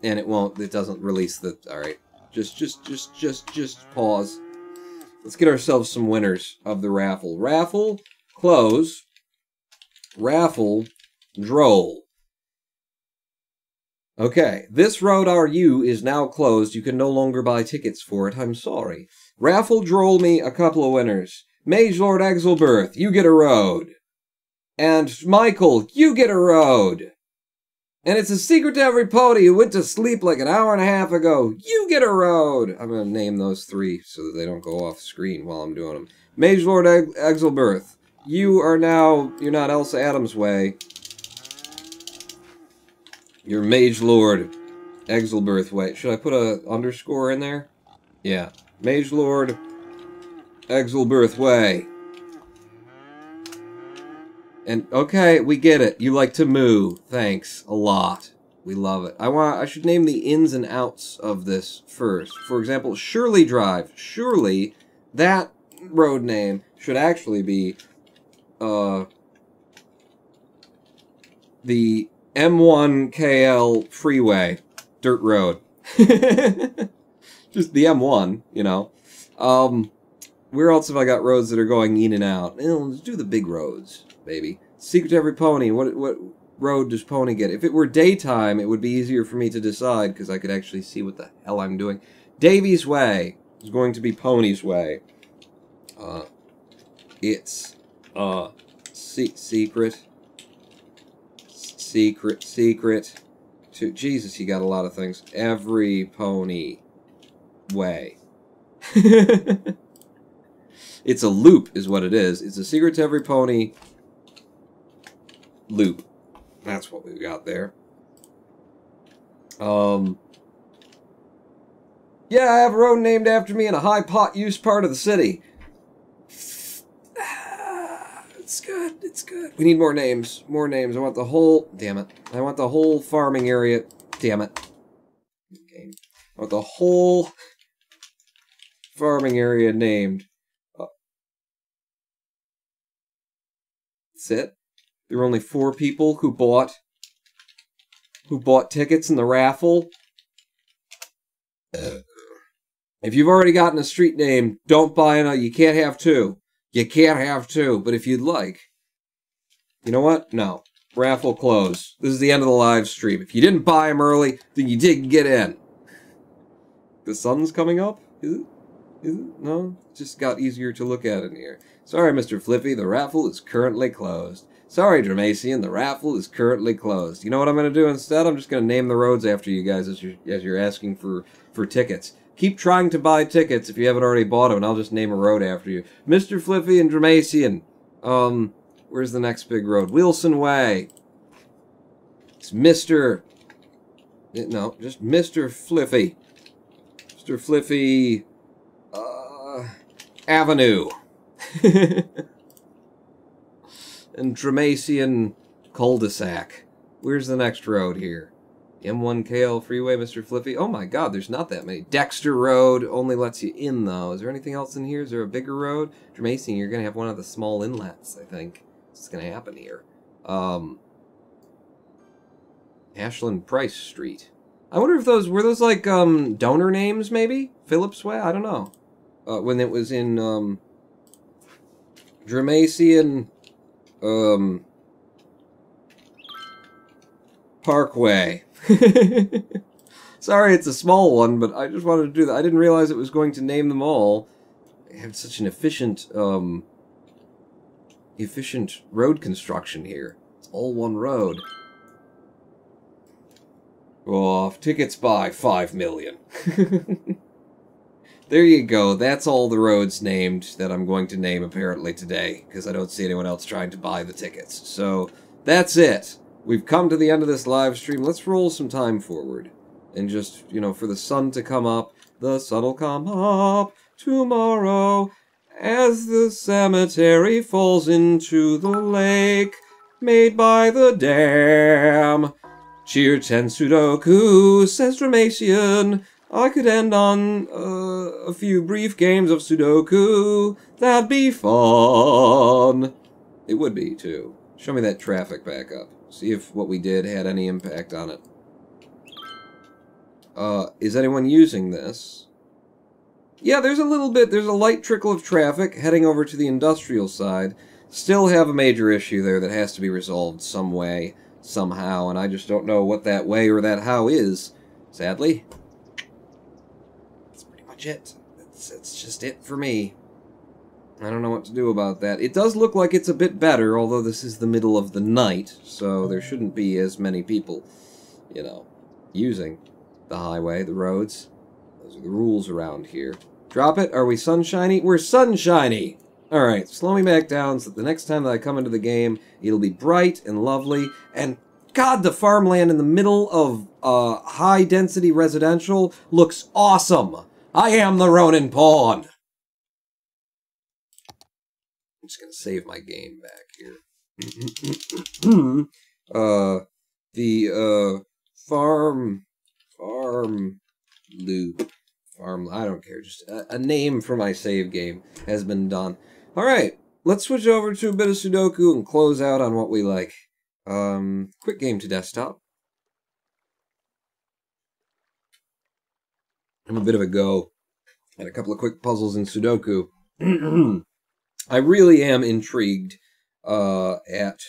And it won't. It doesn't release the... Alright. Just pause. Let's get ourselves some winners of the raffle. Raffle, close. Raffle, droll. Okay, this Road RU is now closed. You can no longer buy tickets for it. I'm sorry. Raffle, droll me a couple of winners. Mage Lord Exelberth, you get a road. And Michael, you get a road. And it's a secret to every pony who went to sleep like an hour and a half ago. You get a road! I'm going to name those three so that they don't go off screen while I'm doing them. Mage Lord Exelberth, you are now... You're not Elsa Adams way. You're Mage Lord Exelberth way. Should I put a underscore in there? Yeah. Mage Lord Exelberth way. And, okay, we get it. You like to moo. Thanks a lot. We love it. I should name the ins and outs of this first. For example, Shirley Drive. Surely, that road name should actually be, the M1KL Freeway. Dirt Road. Just the M1, you know. Where else have I got roads that are going in and out? Let's do the big roads. Baby. Secret to every pony. What road does pony get? If it were daytime, it would be easier for me to decide because I could actually see what the hell I'm doing. Davy's Way is going to be Pony's Way. It's secret to Jesus. You got a lot of things. Every pony way. It's a loop, is what it is. It's a secret to every pony. Loop. That's what we've got there. Yeah, I have a road named after me in a high pot use part of the city. It's good. It's good. We need more names. More names. I want the whole... Damn it. I want the whole farming area... Damn it. Okay. I want the whole farming area named. That's it. There were only 4 people who bought tickets in the raffle. If you've already gotten a street name, don't buy another. You can't have 2. You can't have 2, but if you'd like... You know what? No. Raffle closed. This is the end of the live stream. If you didn't buy them early, then you didn't get in. The sun's coming up? Is it? Is it? No? It just got easier to look at in here. Sorry, Mr. Flippy, the raffle is currently closed. Sorry, Dramacian, the raffle is currently closed. You know what I'm going to do instead? I'm just going to name the roads after you guys as you're asking for tickets. Keep trying to buy tickets if you haven't already bought them, and I'll just name a road after you. Mr. Flippy and Dramacian. Where's the next big road? Wilson Way. It's Mr. No, just Mr. Flippy. Mr. Flippy... Avenue. And Dramacian Cul-de-sac. Where's the next road here? M1KL Freeway, Mr. Flippy. Oh my god, there's not that many. Dexter Road only lets you in, though. Is there anything else in here? Is there a bigger road? Dramacian, you're going to have one of the small inlets, I think. What's going to happen here? Ashland Price Street. I wonder if were those like, donor names, maybe? Phillips Way? I don't know. When it was in, Dramacian, Parkway. Sorry, it's a small one, but I just wanted to do that. I didn't realize it was going to name them all. They have such an efficient road construction here. It's all one road. Oh, tickets by 5 million. There you go. That's all the roads named that I'm going to name apparently today, because I don't see anyone else trying to buy the tickets. So, that's it. We've come to the end of this live stream. Let's roll some time forward. And just, you know, for the sun to come up. The sun will come up tomorrow as the cemetery falls into the lake made by the dam. Cheer 10 Sudoku, says Dramacian. I could end on a few brief games of Sudoku. That'd be fun. It would be, too. Show me that traffic back up. See if what we did had any impact on it. Is anyone using this? Yeah, there's a little bit. There's a light trickle of traffic heading over to the industrial side. Still have a major issue there that has to be resolved some way, somehow, and I just don't know what that way or that how is, sadly. That's pretty much it. That's just it for me. I don't know what to do about that. It does look like it's a bit better, although this is the middle of the night, so there shouldn't be as many people, you know, using the highway, the roads. Those are the rules around here. Drop it. Are we sunshiny? We're sunshiny! Alright, slow me back down so that the next time that I come into the game, it'll be bright and lovely, and God, the farmland in the middle of high-density residential looks awesome! I am the Ronin Pawn! I'm just gonna save my game back here. Farm loop. I don't care, just a name for my save game has been done. Alright, let's switch over to a bit of Sudoku and close out on what we like. Quick game to desktop. I'm a bit of a go at a couple of quick puzzles in Sudoku. I really am intrigued at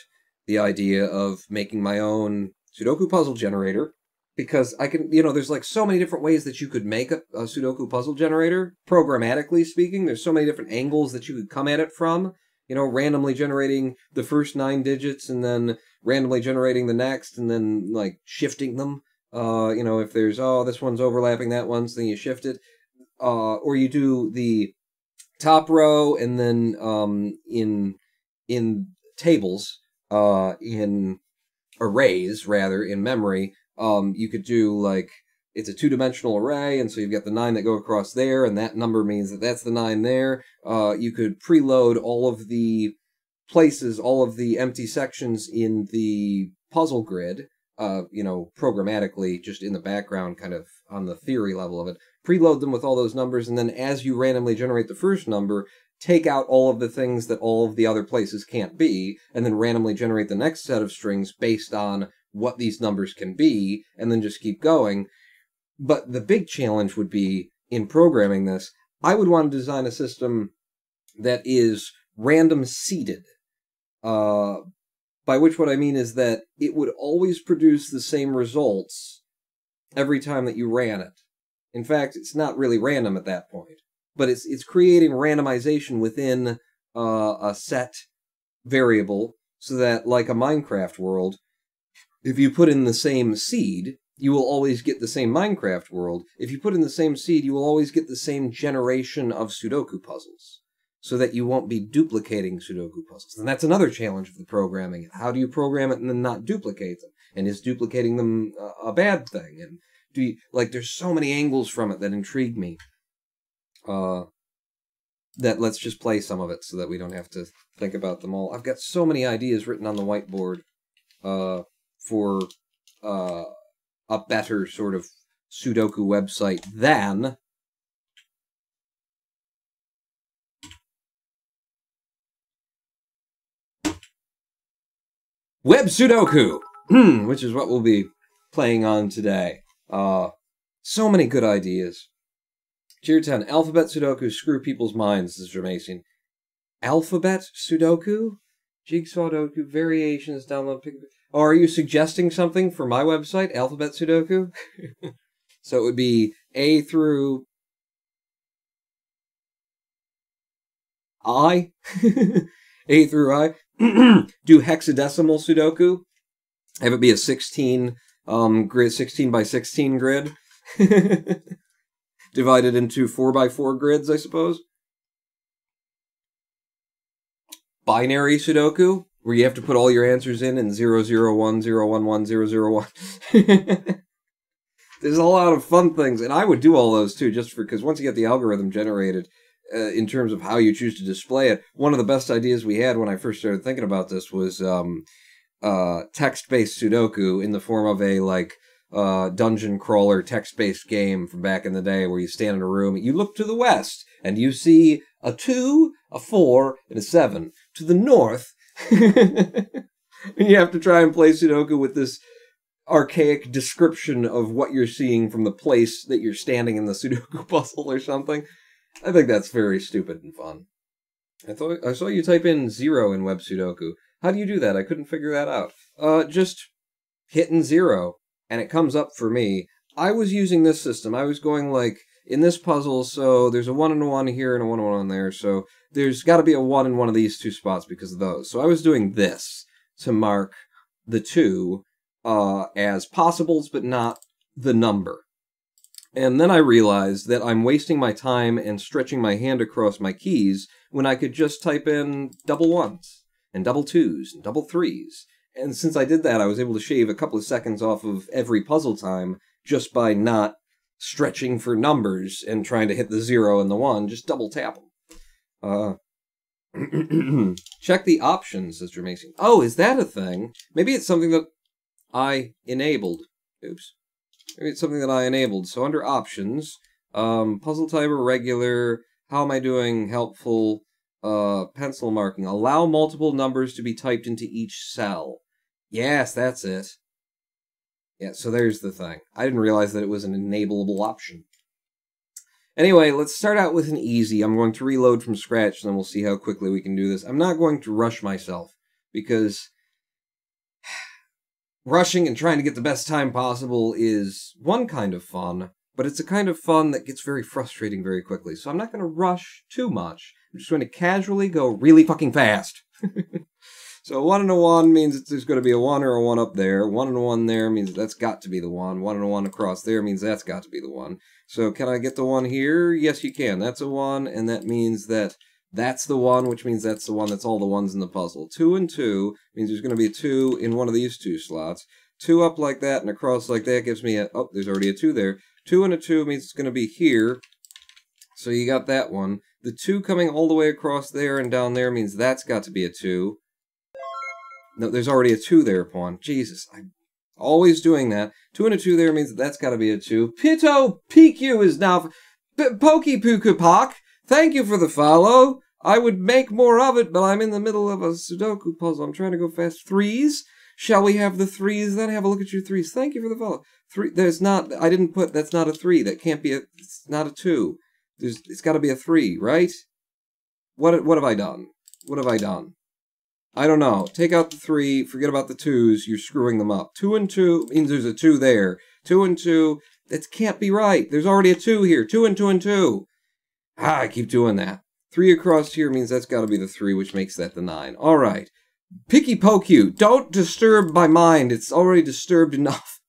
the idea of making my own Sudoku puzzle generator, because I can, you know, there's like so many different ways that you could make a Sudoku puzzle generator, programmatically speaking. There's so many different angles that you could come at it from, you know, randomly generating the first 9 digits and then randomly generating the next and then, like, shifting them. You know, if there's, oh, this one's overlapping that one, so then you shift it. Or you do the top row and then in tables, in arrays, rather, in memory, you could do, like, it's a 2-dimensional array, and so you've got the 9 that go across there, and that number means that that's the 9 there. You could preload all of the places all of the empty sections in the puzzle grid, programmatically, just in the background, kind of on the theory level of it, preload them with all those numbers, and then as you randomly generate the first number, take out all of the things that all of the other places can't be, and then randomly generate the next set of strings based on what these numbers can be, and then just keep going. But the big challenge would be, in programming this, I would want to design a system that is random seeded. By which what I mean is that it would always produce the same results every time that you ran it. In fact, it's not really random at that point, but it's creating randomization within a set variable, so that, like a Minecraft world, if you put in the same seed, you will always get the same Minecraft world. If you put in the same seed, you will always get the same generation of Sudoku puzzles, so that you won't be duplicating Sudoku puzzles. And that's another challenge of the programming. How do you program it and then not duplicate them? And is duplicating them a bad thing? And there's so many angles from it that intrigue me. That let's just play some of it so that we don't have to think about them all. I've got so many ideas written on the whiteboard for a better sort of Sudoku website than Web Sudoku, which is what we'll be playing on today. So many good ideas. Tier 10, Alphabet Sudoku, screw people's minds, this is Jermacian. Alphabet Sudoku? Jigsaw Sudoku, variations, download... Oh, are you suggesting something for my website, Alphabet Sudoku? So it would be A through... I? A through I? Do hexadecimal Sudoku. Have it be a 16 grid, 16 by 16 grid. Divided into 4 by 4 grids, I suppose. Binary Sudoku, where you have to put all your answers in 0, 0, 1, 0, 1, 1, 0, 0, 1. There's a lot of fun things, and I would do all those too, just because once you get the algorithm generated, in terms of how you choose to display it, one of the best ideas we had when I first started thinking about this was text-based Sudoku in the form of a, dungeon crawler text-based game from back in the day where you stand in a room, you look to the west, and you see a 2, a 4, and a 7. To the north, you have to try and play Sudoku with this archaic description of what you're seeing from the place that you're standing in the Sudoku puzzle or something. I think that's very stupid and fun. I saw you type in 0 in Web Sudoku. How do you do that? I couldn't figure that out. Just hitting 0, and it comes up for me. I was using this system. I was going in this puzzle, so there's a 1 and a 1 here and a 1 and a 1 there, so there's got to be a 1 in one of these two spots because of those. So I was doing this to mark the 2 as possibles, but not the number. And then I realized that I'm wasting my time and stretching my hand across my keys when I could just type in double 1s and double 2s and double 3s. And since I did that, I was able to shave a couple of seconds off of every puzzle time just by not stretching for numbers and trying to hit the 0 and the 1. Just double tap them. Check the options, says Jermacian. Oh, is that a thing? Maybe it's something that I enabled. Oops. Maybe it's something that I enabled. So under options, puzzle timer, regular, how am I doing, helpful, pencil marking. Allow multiple numbers to be typed into each cell. Yes, that's it. Yeah, so there's the thing. I didn't realize that it was an enableable option. Anyway, let's start out with an easy. I'm going to reload from scratch, and then we'll see how quickly we can do this. I'm not going to rush myself, because rushing and trying to get the best time possible is one kind of fun, but it's a kind of fun that gets very frustrating very quickly. So I'm not going to rush too much. I'm just going to casually go really fucking fast. So 1 and a 1 means that there's going to be a 1 or a 1 up there. 1 and a 1 there means that's got to be the 1. 1 and a 1 across there means that's got to be the 1. So can I get the 1 here? Yes, you can. That's a 1, and that means that that's the 1, which means that's the 1 that's all the 1s in the puzzle. 2 and 2 means there's going to be a 2 in one of these two slots. 2 up like that and across like that gives me a... Oh, there's already a 2 there. 2 and a 2 means it's going to be here. So you got that one. The 2 coming all the way across there and down there means that's got to be a 2. No, there's already a 2 there, pawn. Jesus, I'm always doing that. 2 and a 2 there means that's got to be a 2. Pito PQ is now... Pokey Pukupak, thank you for the follow. I would make more of it, but I'm in the middle of a Sudoku puzzle. I'm trying to go fast. 3s? Shall we have the 3s then? Have a look at your 3s. Thank you for the follow. 3, there's not, I didn't put, that's not a 3. That can't be a, it's not a 2. It's got to be a 3, right? What have I done? What have I done? I don't know. Take out the 3, forget about the 2s, you're screwing them up. 2 and 2 means there's a 2 there. 2 and 2, that can't be right. There's already a 2 here. 2 and 2 and 2. I keep doing that. 3 across here means that's got to be the 3, which makes that the 9. All right. Picky poke you. Don't disturb my mind. It's already disturbed enough.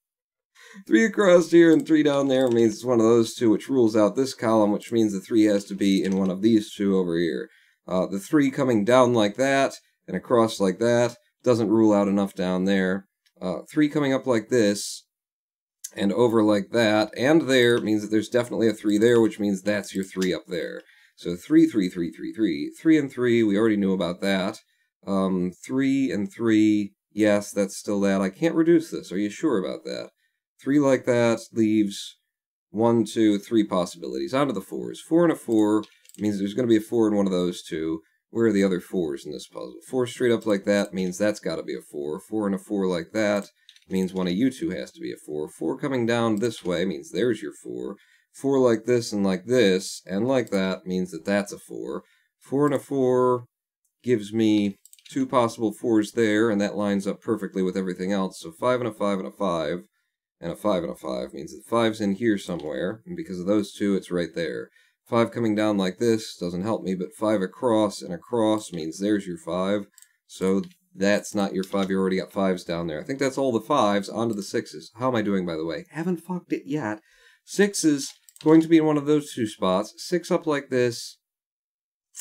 3 across here and 3 down there means it's one of those 2, which rules out this column, which means the 3 has to be in one of these 2 over here. The 3 coming down like that and across like that doesn't rule out enough down there. 3 coming up like this and over like that and there means that there's definitely a 3 there, which means that's your 3 up there. So 3, 3, 3, 3, 3. 3 and 3, we already knew about that. 3 and 3, yes, that's still that. I can't reduce this. Are you sure about that? 3 like that leaves 1, 2, 3 possibilities. On to the 4s. 4 and a 4 means there's going to be a 4 in one of those 2. Where are the other 4s in this puzzle? 4 straight up like that means that's got to be a 4. 4 and a 4 like that means one of you 2 has to be a 4. 4 coming down this way means there's your 4. 4 like this and like that means that that's a 4. 4 and a 4 gives me 2 possible 4s there, and that lines up perfectly with everything else. So 5 and a 5 and a 5, and a 5 and a 5 means that 5's in here somewhere, and because of those 2, it's right there. 5 coming down like this doesn't help me, but 5 across and across means there's your 5. So that's not your 5. You already got 5s down there. I think that's all the 5s. On to the 6s. How am I doing, by the way? Haven't fucked it yet. 6 is going to be in one of those 2 spots. 6 up like this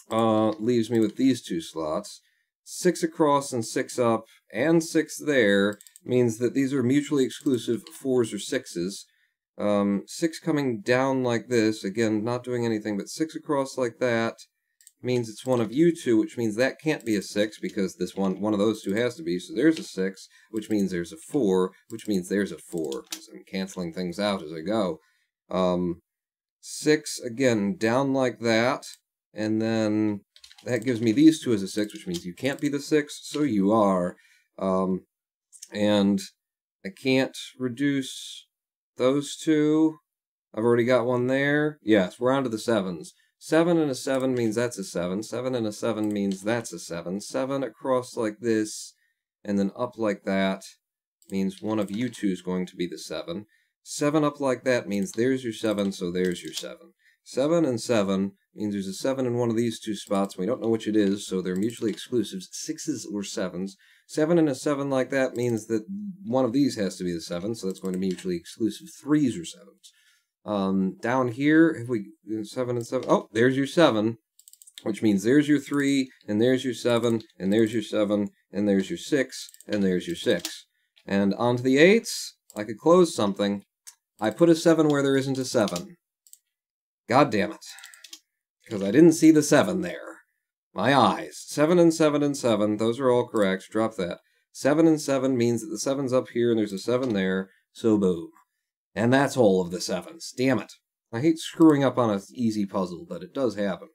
leaves me with these 2 slots. 6 across and 6 up and 6 there means that these are mutually exclusive 4s or 6s. 6 coming down like this, again, not doing anything, but 6 across like that means it's one of you 2, which means that can't be a 6 because this one of those 2 has to be. So there's a 6, which means there's a 4, which means there's a 4, because I'm canceling things out as I go. 6, again, down like that, and then that gives me these 2 as a 6, which means you can't be the 6, so you are. And I can't reduce those 2. I've already got one there. Yes, we're on to the 7s. 7 and a 7 means that's a 7. 7 and a 7 means that's a 7. 7 across like this, and then up like that means one of you 2 is going to be the 7. 7 up like that means there's your 7, so there's your 7. 7 and 7 means there's a 7 in one of these 2 spots. We don't know which it is, so they're mutually exclusive. 6s or 7s. 7 and a 7 like that means that one of these has to be the 7, so that's going to be mutually exclusive. 3s or 7s. Down here, if we 7 and 7, oh, there's your 7, which means there's your 3, and there's your 7, and there's your 7, and there's your 6, and there's your 6. And on to the 8s, I could close something. I put a 7 where there isn't a 7. God damn it. Because I didn't see the 7 there. My eyes. 7 and 7 and 7, those are all correct. Drop that. 7 and 7 means that the 7's up here and there's a 7 there, so boom. And that's all of the 7s. Damn it. I hate screwing up on an easy puzzle, but it does happen.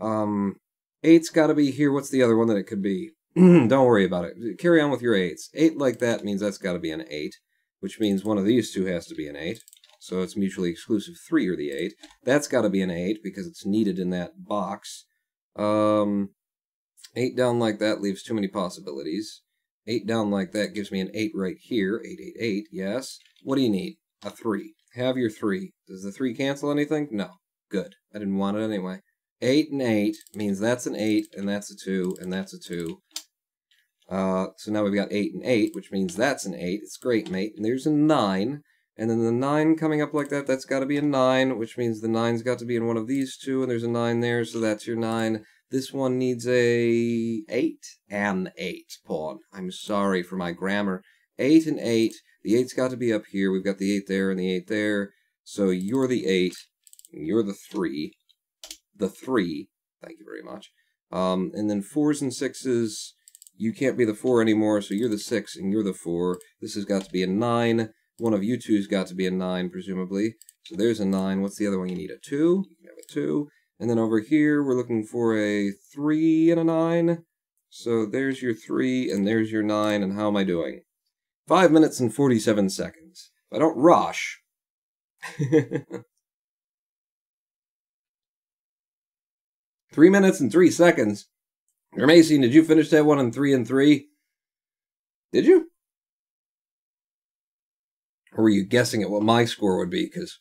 8's got to be here. What's the other one that it could be? Don't worry about it. Carry on with your 8s. 8 like that means that's got to be an 8, which means one of these 2 has to be an 8. So it's mutually exclusive 3 or the 8. That's got to be an 8 because it's needed in that box. 8 down like that leaves too many possibilities. 8 down like that gives me an 8 right here. 8, 8, 8, yes. What do you need? A 3. Have your 3. Does the 3 cancel anything? No. Good. I didn't want it anyway. 8 and 8 means that's an 8, and that's a 2, and that's a 2. So now we've got 8 and 8, which means that's an 8. It's great, mate. And there's a 9. And then the 9 coming up like that, that's got to be a 9, which means the 9's got to be in one of these 2, and there's a 9 there, so that's your 9. This one needs a 8 and 8 pawn. I'm sorry for my grammar. 8 and 8. The 8's got to be up here. We've got the 8 there and the 8 there. So you're the 8, and you're the 3. The 3 Thank you very much. And then 4s and 6s, you can't be the 4 anymore, so you're the 6 and you're the 4. This has got to be a 9. One of you two's got to be a 9, presumably. So there's a 9. What's the other one you need? A 2? You can have a 2. And then over here, we're looking for a 3 and a 9. So there's your 3 and there's your 9. And how am I doing? 5 minutes and 47 seconds. If I don't rush... 3 minutes and 3 seconds. Macy, did you finish that one in 3 and 3? Did you? Or were you guessing at what my score would be? Because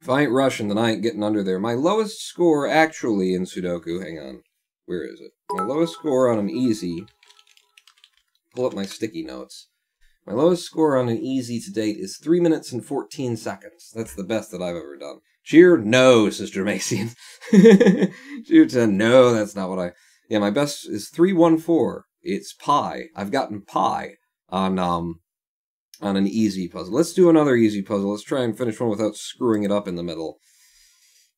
if I ain't rushing, then I ain't getting under there. My lowest score actually in Sudoku, hang on. Where is it? My lowest score on an easy... Pull up my sticky notes. My lowest score on an easy to date is 3 minutes and 14 seconds. That's the best that I've ever done. Cheer? No, Sister Macy. Cheer, no, that's not what I... Yeah, my best is 314. It's pi. I've gotten pi on an easy puzzle. Let's do another easy puzzle. Let's try and finish one without screwing it up in the middle.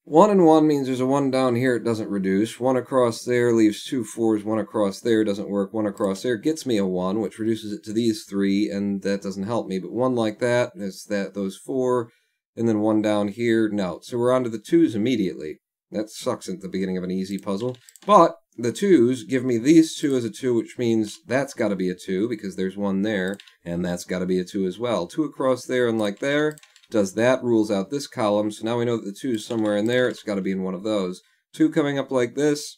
1 and 1 means there's a 1 down here, it doesn't reduce. 1 across there leaves 2 4s. 1 across there doesn't work. 1 across there gets me a 1, which reduces it to these 3, and that doesn't help me. But 1 like that is those 4, and then 1 down here, no. So we're on to the 2s immediately. That sucks at the beginning of an easy puzzle. But the 2s give me these 2 as a 2, which means that's got to be a 2, because there's 1 there, and that's got to be a 2 as well. 2 across there and like there. Does that, rules out this column, so now we know that the 2 is somewhere in there, it's got to be in one of those. 2 coming up like this,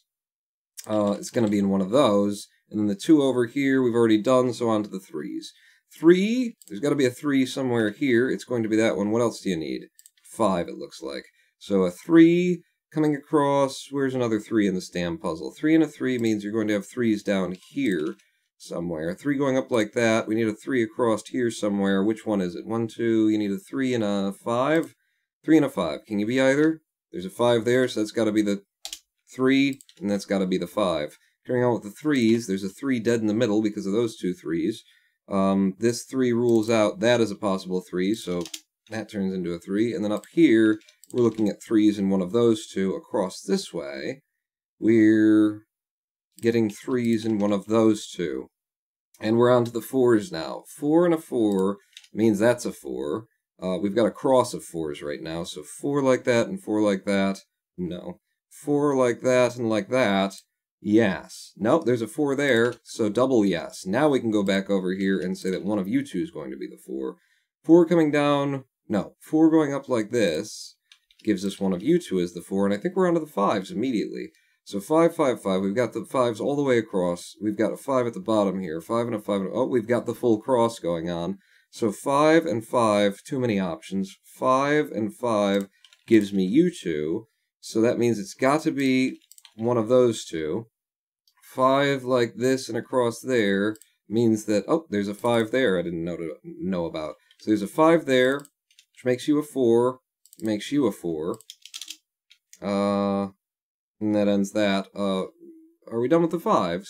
it's going to be in one of those, and then the 2 over here we've already done, so on to the 3s. 3, there's got to be a 3 somewhere here, it's going to be that one. What else do you need? 5, it looks like. So a 3 coming across, where's another 3 in this damn puzzle? 3 and a 3 means you're going to have 3s down here somewhere. 3 going up like that. We need a 3 across here somewhere. Which one is it? 1, 2. You need a 3 and a 5. 3 and a 5. Can you be either? There's a 5 there, so that's got to be the 3, and that's got to be the 5. Carrying on with the 3s, there's a 3 dead in the middle because of those 2 3s. This 3 rules out that as a possible 3, so that turns into a 3. And then up here, we're looking at 3s in one of those 2. Across this way, we're getting 3s in one of those 2. And we're on to the 4s now. 4 and a 4 means that's a 4. We've got a cross of 4s right now, so 4 like that and 4 like that. No. 4 like that and like that. Yes. Nope, there's a 4 there, so double yes. Now we can go back over here and say that one of you two is going to be the 4. 4 coming down... No, 4 going up like this gives us one of you two as the 4, and I think we're on to the 5s immediately. So 5, 5, 5. We've got the 5s all the way across. We've got a 5 at the bottom here. 5 and a 5. Oh, we've got the full cross going on. So 5 and 5, too many options. 5 and 5 gives me you two. So that means it's got to be one of those 2. 5 like this and across there means that... Oh, there's a 5 there I didn't know about. So there's a 5 there, which makes you a 4. Makes you a 4. And that ends that. Are we done with the 5s?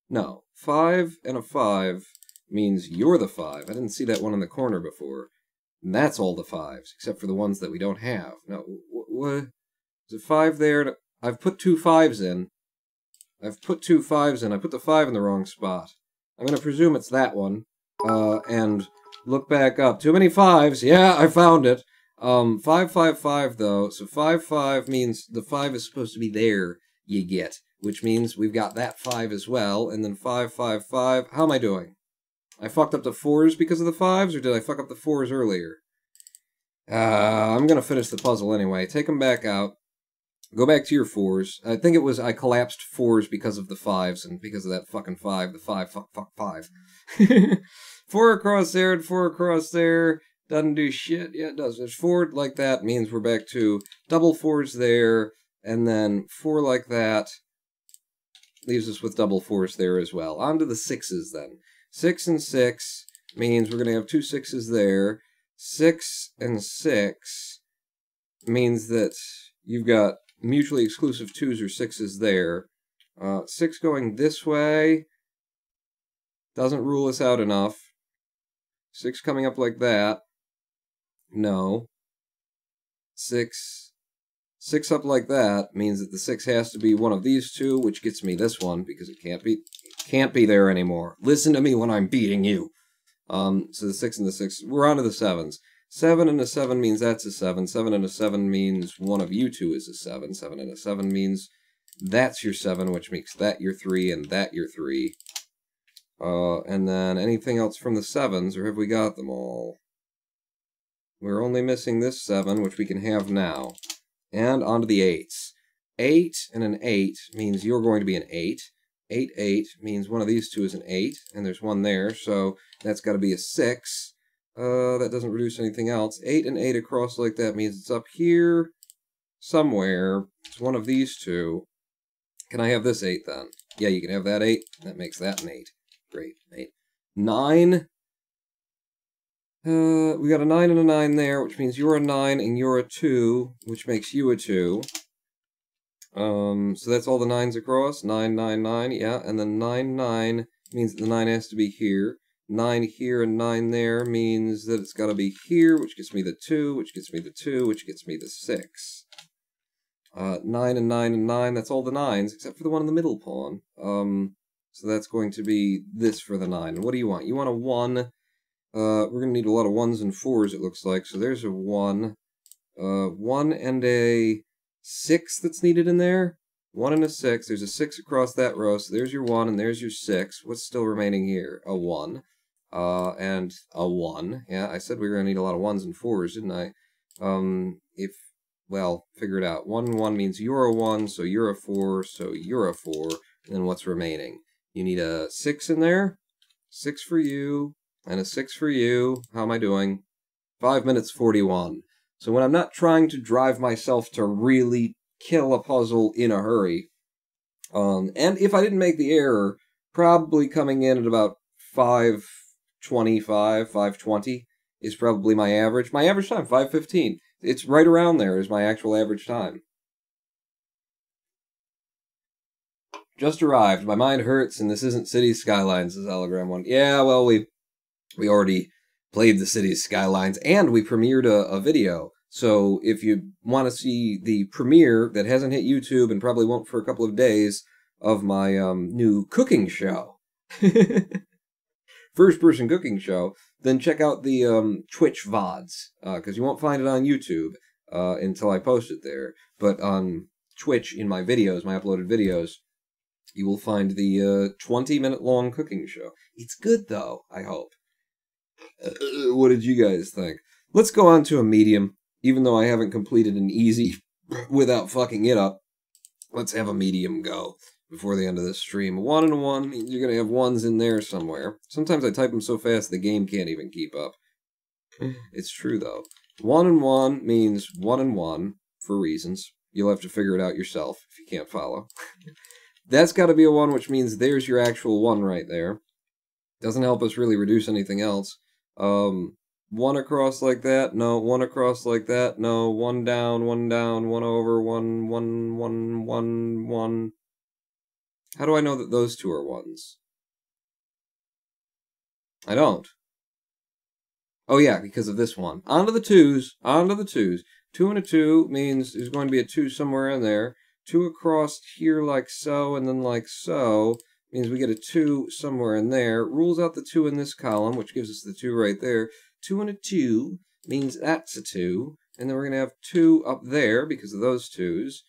No. 5 and a 5 means you're the 5. I didn't see that one in the corner before. And that's all the 5s, except for the ones that we don't have. No, what? There's a 5 there. I've put 2 5s in. I put the 5 in the wrong spot. I'm going to presume it's that one. And look back up. Too many 5s. Yeah, I found it. 5, 5, 5, though. So 5, 5 means the 5 is supposed to be there, you get. Which means we've got that 5 as well. And then 5, 5, 5. How am I doing? I fucked up the 4s because of the 5s, or did I fuck up the 4s earlier? I'm going to finish the puzzle anyway. Take them back out. Go back to your 4s. I think it was I collapsed 4s because of the 5s, and because of that fucking 5, the 5, fuck 5. 4 across there and 4 across there. Doesn't do shit. Yeah, it does. There's 4 like that means we're back to double 4s there, and then 4 like that leaves us with double 4s there as well. On to the 6s then. 6 and 6 means we're going to have 2 6s there. 6 and 6 means that you've got mutually exclusive 2s or 6s there. 6 going this way doesn't rule us out enough. 6 coming up like that. No. 6 6 up like that means that the 6 has to be one of these two, which gets me this one, because it can't be there anymore. Listen to me when I'm beating you. So the 6 and the 6, we're on to the 7s. 7 and a 7 means that's a 7. 7 and a 7 means one of you two is a 7. 7 and a 7 means that's your 7, which makes that your 3 and that your 3. And then anything else from the 7s, or have we got them all? We're only missing this 7, which we can have now. And onto the 8s. 8 and an 8 means you're going to be an 8. 8, 8 means one of these two is an 8, and there's one there, so that's got to be a 6. That doesn't reduce anything else. 8 and 8 across like that means it's up here somewhere. It's one of these two. Can I have this 8 then? Yeah, you can have that 8. That makes that an 8. Great, 8. 9. We got a 9 and a 9 there, which means you're a 9 and you're a 2, which makes you a 2. So that's all the 9s across. 9, 9, 9, yeah, and then 9, 9 means that the 9 has to be here. 9 here and 9 there means that it's got to be here, which gets me the 2, which gets me the 2, which gets me the 6. 9 and 9 and 9, that's all the 9s, except for the one in the middle pawn. So that's going to be this for the 9. And what do you want? You want a 1. We're going to need a lot of 1s and 4s, it looks like. So there's a 1. 1 and a 6 that's needed in there. 1 and a 6. There's a 6 across that row. So there's your 1 and there's your 6. What's still remaining here? A 1. And a 1. Yeah, I said we were going to need a lot of 1s and 4s, didn't I? Well, figure it out. 1 and 1 means you're a 1, so you're a 4, so you're a 4. And then what's remaining? You need a 6 in there. 6 for you. And a 6 for you. How am I doing? 5 minutes 41. So when I'm not trying to drive myself to really kill a puzzle in a hurry, and if I didn't make the error, probably coming in at about 5:25, 5:20 is probably my average. My average time, 5:15. It's right around there is my actual average time. Just arrived. My mind hurts, and this isn't Cities Skylines, this Allegram one. Yeah, well, we already played the Cities Skylines, and we premiered a video. So if you want to see the premiere that hasn't hit YouTube and probably won't for a couple of days of my new cooking show, first-person cooking show, then check out the Twitch VODs, because you won't find it on YouTube until I post it there. But on Twitch, in my videos, my uploaded videos, you will find the 20-minute-long cooking show. It's good, though, I hope. What did you guys think? Let's go on to a medium. Even though I haven't completed an easy without fucking it up, let's have a medium go before the end of this stream. 1 and a 1, you're going to have 1s in there somewhere. Sometimes I type them so fast the game can't even keep up. It's true, though. 1 and 1 means 1 and 1 for reasons. You'll have to figure it out yourself if you can't follow. That's got to be a 1, which means there's your actual 1 right there. Doesn't help us really reduce anything else. 1 across like that, no. 1 across like that, no. 1 down, 1 over, 1, 1, 1, 1, 1. How do I know that those two are 1s? I don't. Oh yeah, because of this one. On to the 2s, on to the 2s. 2 and a 2 means there's going to be a 2 somewhere in there. 2 across here like so, and then like so, means we get a 2 somewhere in there. Rules out the 2 in this column, which gives us the 2 right there. 2 and a 2 means that's a 2. And then we're going to have 2 up there because of those 2s.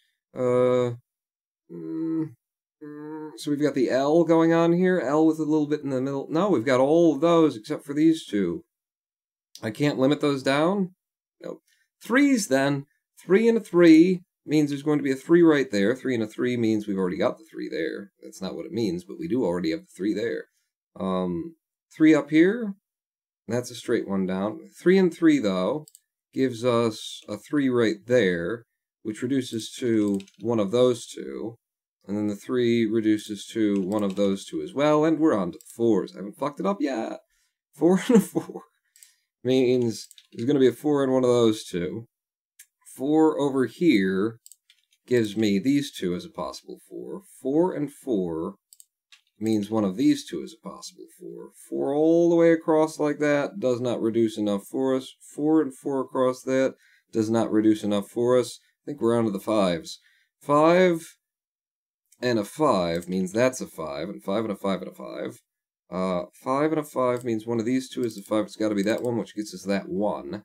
So we've got the L going on here. L with a little bit in the middle. No, we've got all of those except for these 2. I can't limit those down? Nope. 3s then. 3 and a 3 means there's going to be a 3 right there. 3 and a 3 means we've already got the 3 there. That's not what it means, but we do already have the 3 there. 3 up here. That's a straight one down. 3 and 3, though, gives us a 3 right there, which reduces to one of those 2. And then the 3 reduces to one of those 2 as well. And we're on to 4s. I haven't fucked it up yet. 4 and a 4 means there's going to be a 4 in one of those 2. 4 over here gives me these 2 as a possible 4. 4 and 4 means one of these 2 is a possible 4. 4 all the way across like that does not reduce enough for us. 4 and 4 across that does not reduce enough for us. think we're on to the 5s. 5 and a 5 means that's a 5, and 5 and a 5 and a 5. 5 and a 5 means one of these two is the 5. It's got to be that one, which gets us that 1.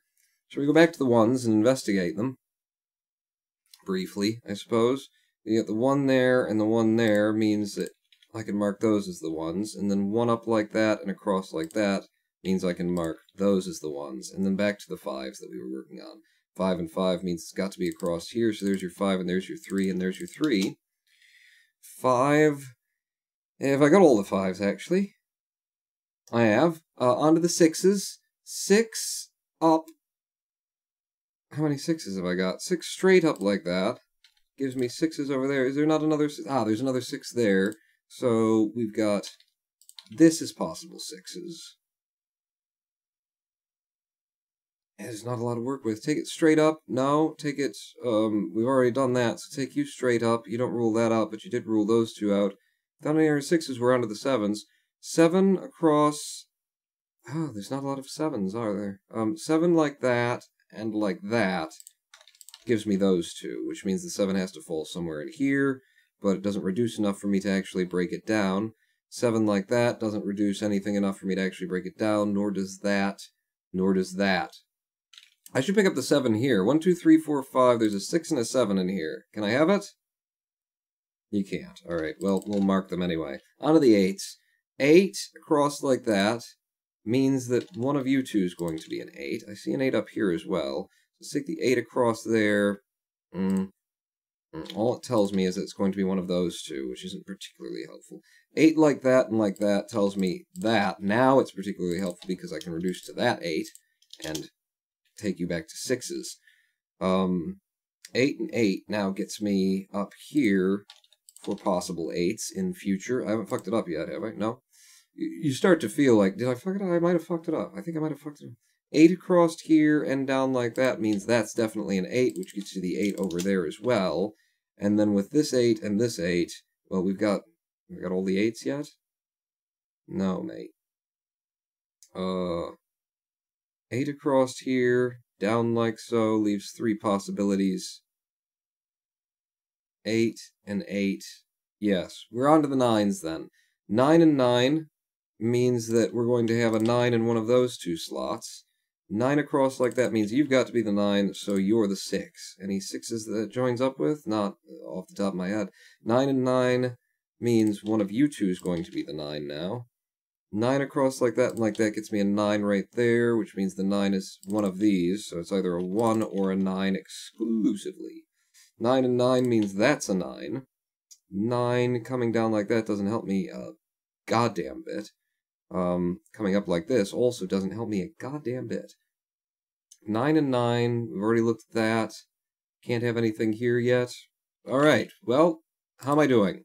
So we go back to the 1s and investigate them. Briefly, I suppose. You get the 1 there and the 1 there means that I can mark those as the 1s. And then 1 up like that and across like that means I can mark those as the 1s. And then back to the 5s that we were working on. 5 and 5 means it's got to be across here. So there's your 5 and there's your 3 and there's your 3. 5. Have I got all the 5s, actually? I have. Onto the 6s. 6 up. How many 6s have I got? 6 straight up like that. Gives me 6s over there. Is there not another... there's another 6 there. So we've got... This is possible 6s. There's not a lot to work with. Take it straight up. No, take it... we've already done that, so take you straight up. You don't rule that out, but you did rule those two out. Down here, 6s, we're onto the 7s. 7 across... Oh, there's not a lot of 7s, are there? 7 like that, and like that, gives me those two, which means the 7 has to fall somewhere in here, but it doesn't reduce enough for me to actually break it down. 7 like that doesn't reduce anything enough for me to actually break it down, nor does that, nor does that. I should pick up the 7 here. 1, 2, 3, 4, 5. There's a 6 and a 7 in here. Can I have it? You can't. Alright, well, we'll mark them anyway. On to the 8s. 8 across like that means that one of you two is going to be an 8. I see an 8 up here as well. So stick the 8 across there. All it tells me is that it's going to be one of those two, which isn't particularly helpful. 8 like that and like that tells me that. Now it's particularly helpful because I can reduce to that 8 and take you back to 6s. 8 and 8 now gets me up here for possible 8s in future. I haven't fucked it up yet, have I? No? You start to feel like, did I fuck it up? I might have fucked it up. I think I might have fucked it up. 8 across here and down like that means that's definitely an 8, which gets you the 8 over there as well. And then with this 8 and this 8, well, we've got all the 8s yet? No, mate. 8 across here, down like so, leaves 3 possibilities. 8 and 8. Yes, we're on to the 9s then. 9 and 9 means that we're going to have a 9 in one of those two slots. 9 across like that means you've got to be the 9, so you're the 6. Any 6s that it joins up with? Not off the top of my head. 9 and 9 means one of you two is going to be the 9 now. 9 across like that and like that gets me a 9 right there, which means the 9 is one of these, so it's either a 1 or a 9 exclusively. 9 and 9 means that's a 9. 9 coming down like that doesn't help me a goddamn bit. Coming up like this also doesn't help me a goddamn bit. 9 and 9, we've already looked at that. Can't have anything here yet. Alright, well, how am I doing?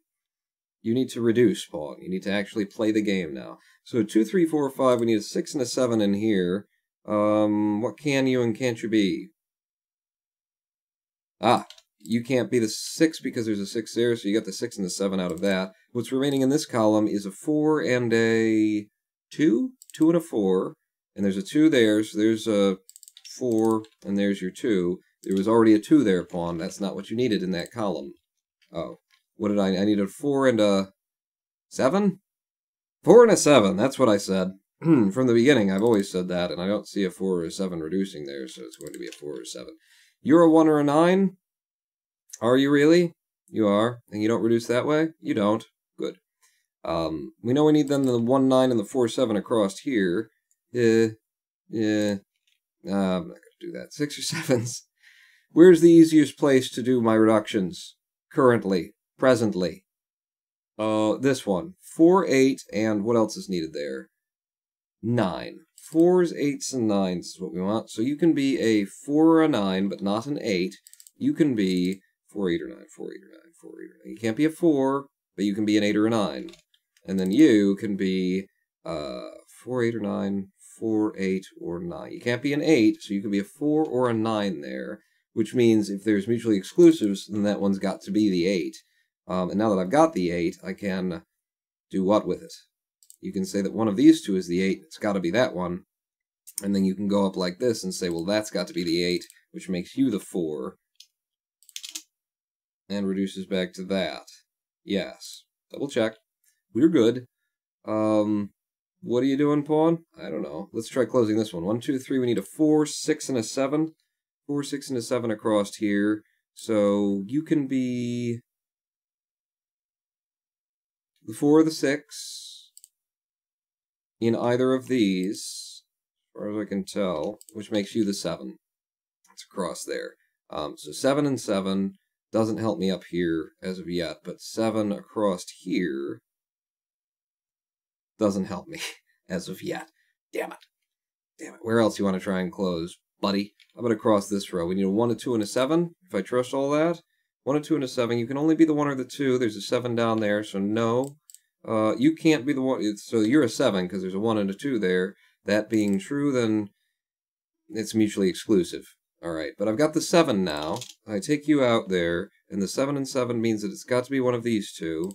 You need to reduce, Paul. You need to actually play the game now. So 2, 3, 4, 5, we need a 6 and a 7 in here. What can you and can't you be? Ah, you can't be the 6 because there's a 6 there, so you got the 6 and the 7 out of that. What's remaining in this column is a 4 and a 2? 2 and a 4. And there's a 2 there, so there's a 4, and there's your 2. There was already a 2 there, Pawn. That's not what you needed in that column. Oh. What did I needed a 4 and a 7? 4 and a 7, that's what I said. From the beginning, I've always said that, and I don't see a 4 or a 7 reducing there, so it's going to be a 4 or a 7. You're a 1 or a 9? Are you really? You are. And you don't reduce that way? You don't. Good. We know we need then the 1, 9 and the 4, 7 across here. I'm not going to do that. 6 or 7s. Where's the easiest place to do my reductions? Currently. Presently. This one. 4, 8, and what else is needed there? 9. 4s, 8s, and 9s is what we want. So you can be a 4 or a 9, but not an 8. You can be 4, 8, or 9, 4, 8, or 9, 4, 8, or 9. You can't be a 4, but you can be an 8 or a 9. And then you can be 4, 8, or 9, 4, 8, or 9. You can't be an 8, so you can be a 4 or a 9 there, which means if there's mutually exclusives, then that one's got to be the 8. And now that I've got the 8, I can do what with it? You can say that one of these two is the 8, it's got to be that one. And then you can go up like this and say, well, that's got to be the 8, which makes you the 4. and reduces back to that. Yes. Double check. We're good. What are you doing, pawn? I don't know. Let's try closing this one. 1, 2, 3. We need a 4, 6, and a 7. 4, 6, and a 7 across here. So you can be the 4 or the 6 in either of these, as far as I can tell, which makes you the 7. It's across there. So 7 and 7 doesn't help me up here as of yet, but 7 across here doesn't help me as of yet. Damn it. Damn it. Where else you want to try and close, buddy? How about across this row? We need a 1, a 2, and a 7, if I trust all that. 1, a 2, and a 7. You can only be the 1 or the 2. There's a 7 down there, so no. You can't be the 1. So you're a 7, because there's a 1 and a 2 there. That being true, then it's mutually exclusive. Alright, but I've got the 7 now. I take you out there, and the 7 and 7 means that it's got to be one of these two.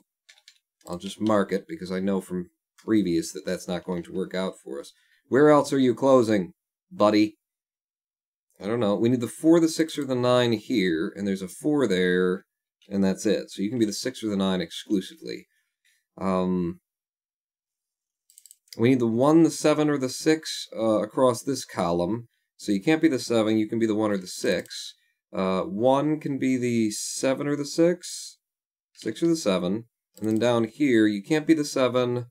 I'll just mark it, because I know from previous that that's not going to work out for us. Where else are you closing, buddy? I don't know. We need the 4, the 6, or the 9 here, and there's a 4 there, and that's it. So you can be the 6 or the 9 exclusively. We need the 1, the 7, or the 6 across this column. So you can't be the 7, you can be the 1 or the 6. 1 can be the 7 or the 6, 6 or the 7. And then down here, you can't be the 7,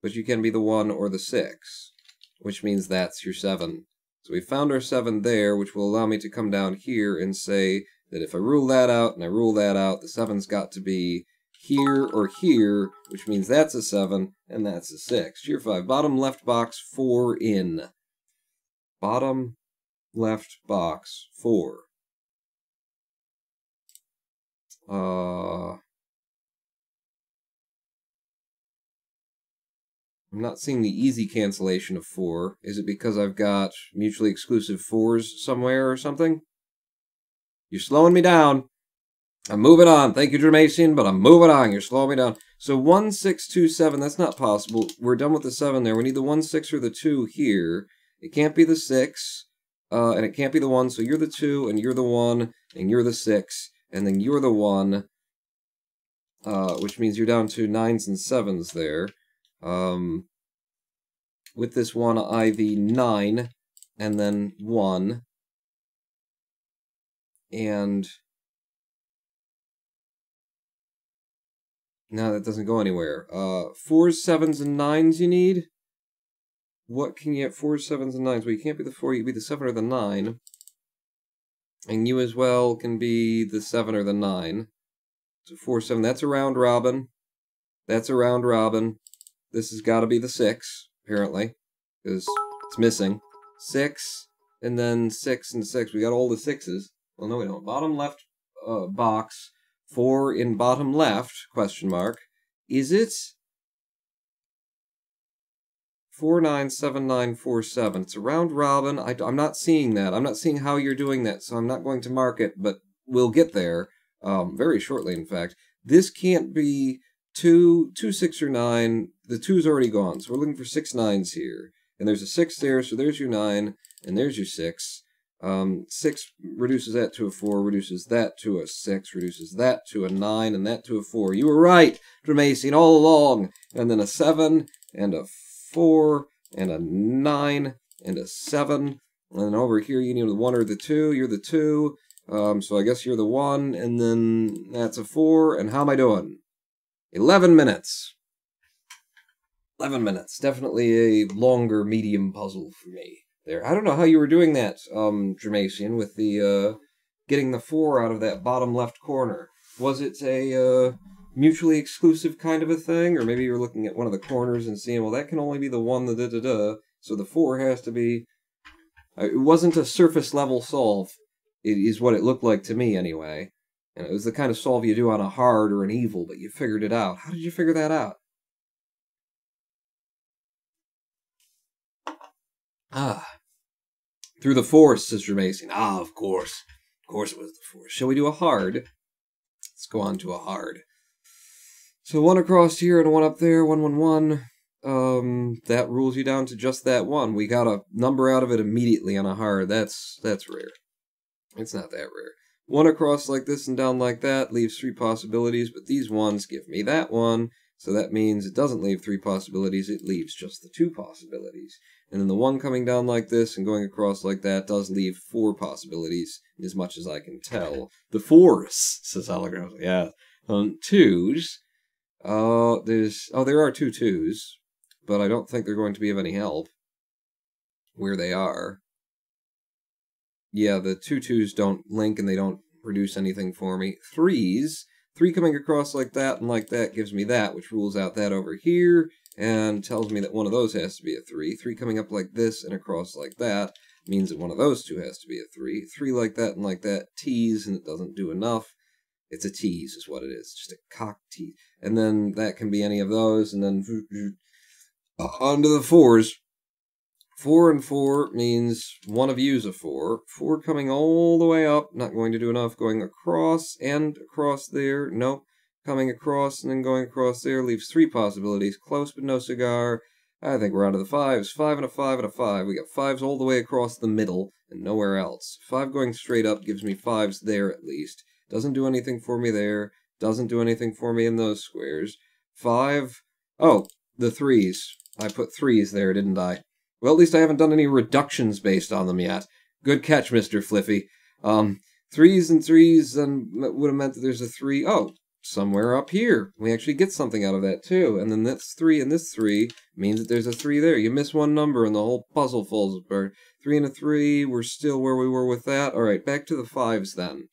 but you can be the 1 or the 6, which means that's your 7. So we found our 7 there, which will allow me to come down here and say that if I rule that out and I rule that out, the 7's got to be here or here, which means that's a 7 and that's a 6. Tier 5, bottom left box, 4 in. Bottom left box, 4. I'm not seeing the easy cancellation of 4. Is it because I've got mutually exclusive 4s somewhere or something? You're slowing me down. I'm moving on. Thank you, Jermasian, but I'm moving on. You're slowing me down. So 1, 6, 2, 7, that's not possible. We're done with the 7 there. We need the 1, 6, or the 2 here. It can't be the 6, and it can't be the 1, so you're the 2, and you're the 1, and you're the 6, and then you're the 1, which means you're down to 9s and 7s there. With this 1, I the 9, and then 1, and no, that doesn't go anywhere. 4s, 7s, and 9s you need? What can you get? 4s, 7s, and 9s. Well, you can't be the 4, you can be the 7 or the 9. And you as well can be the 7 or the 9. So 4, 7, that's a round robin. That's a round robin. This has got to be the 6, apparently, because it's missing. 6, and then 6 and 6. We got all the 6s. Well, no, we don't. Bottom left box, 4 in bottom left, question mark. Is it 4, 9, 7, 9, 4, 7? It's a round robin. I'm not seeing that. I'm not seeing how you're doing that, so I'm not going to mark it, but we'll get there very shortly, in fact. This can't be 2, 6, or 9. The 2's already gone, so we're looking for 6 9s here. And there's a 6 there, so there's your 9, and there's your 6. 6 reduces that to a 4, reduces that to a 6, reduces that to a 9, and that to a 4. You were right, Jermasian, all along. And then a 7, and a 4, and a 9, and a 7. And then over here, you need the 1 or the 2. You're the 2. So I guess you're the 1, and then that's a 4. And how am I doing? 11 minutes. 11 minutes. Definitely a longer medium puzzle for me there. I don't know how you were doing that, Jermasian, with the, getting the 4 out of that bottom left corner. Was it a, mutually exclusive kind of a thing? Or maybe you were looking at one of the corners and seeing, well, that can only be the 1, the da-da-da, so the 4 has to be... It wasn't a surface level solve. It is what it looked like to me, anyway. And it was the kind of solve you do on a hard or an evil, but you figured it out. How did you figure that out? Through the force, says Jermasian. Of course. Of course it was the force. Shall we do a hard? Let's go on to a hard. So 1 across here and 1 up there, 1, 1, 1. That rules you down to just that 1. We got a number out of it immediately on a hard. That's rare. It's not that rare. 1 across like this and down like that leaves 3 possibilities, but these ones give me that one. So that means it doesn't leave 3 possibilities, it leaves just the 2 possibilities. And then the 1 coming down like this and going across like that does leave 4 possibilities, as much as I can tell. The 4s, says Hologram. Yeah. 2s. There are 2 2s, but I don't think they're going to be of any help where they are. Yeah, the 2 2s don't link and they don't produce anything for me. 3s. 3 coming across like that and like that gives me that, which rules out that over here, and tells me that one of those has to be a 3. 3 coming up like this and across like that means that one of those two has to be a 3. 3 like that and like that, tease, and it doesn't do enough. It's a tease is what it is, just a cock tease. And then that can be any of those, and then onto the 4s. 4 and 4 means one of you's a 4. 4 coming all the way up, not going to do enough. Going across and across there, nope. Coming across and then going across there leaves 3 possibilities. Close but no cigar. I think we're on to the 5s. 5 and a 5 and a 5. We got 5s all the way across the middle and nowhere else. 5 going straight up gives me 5s there at least. Doesn't do anything for me there. Doesn't do anything for me in those squares. 5. Oh, the 3s. I put 3s there, didn't I? Well, at least I haven't done any reductions based on them yet. Good catch, Mr. Fliffy. 3s and 3s then would have meant that there's a 3. Oh, somewhere up here. We actually get something out of that, too. And then this 3 and this 3 means that there's a 3 there. You miss one number and the whole puzzle falls apart. 3 and a 3, we're still where we were with that. All right, back to the 5s then.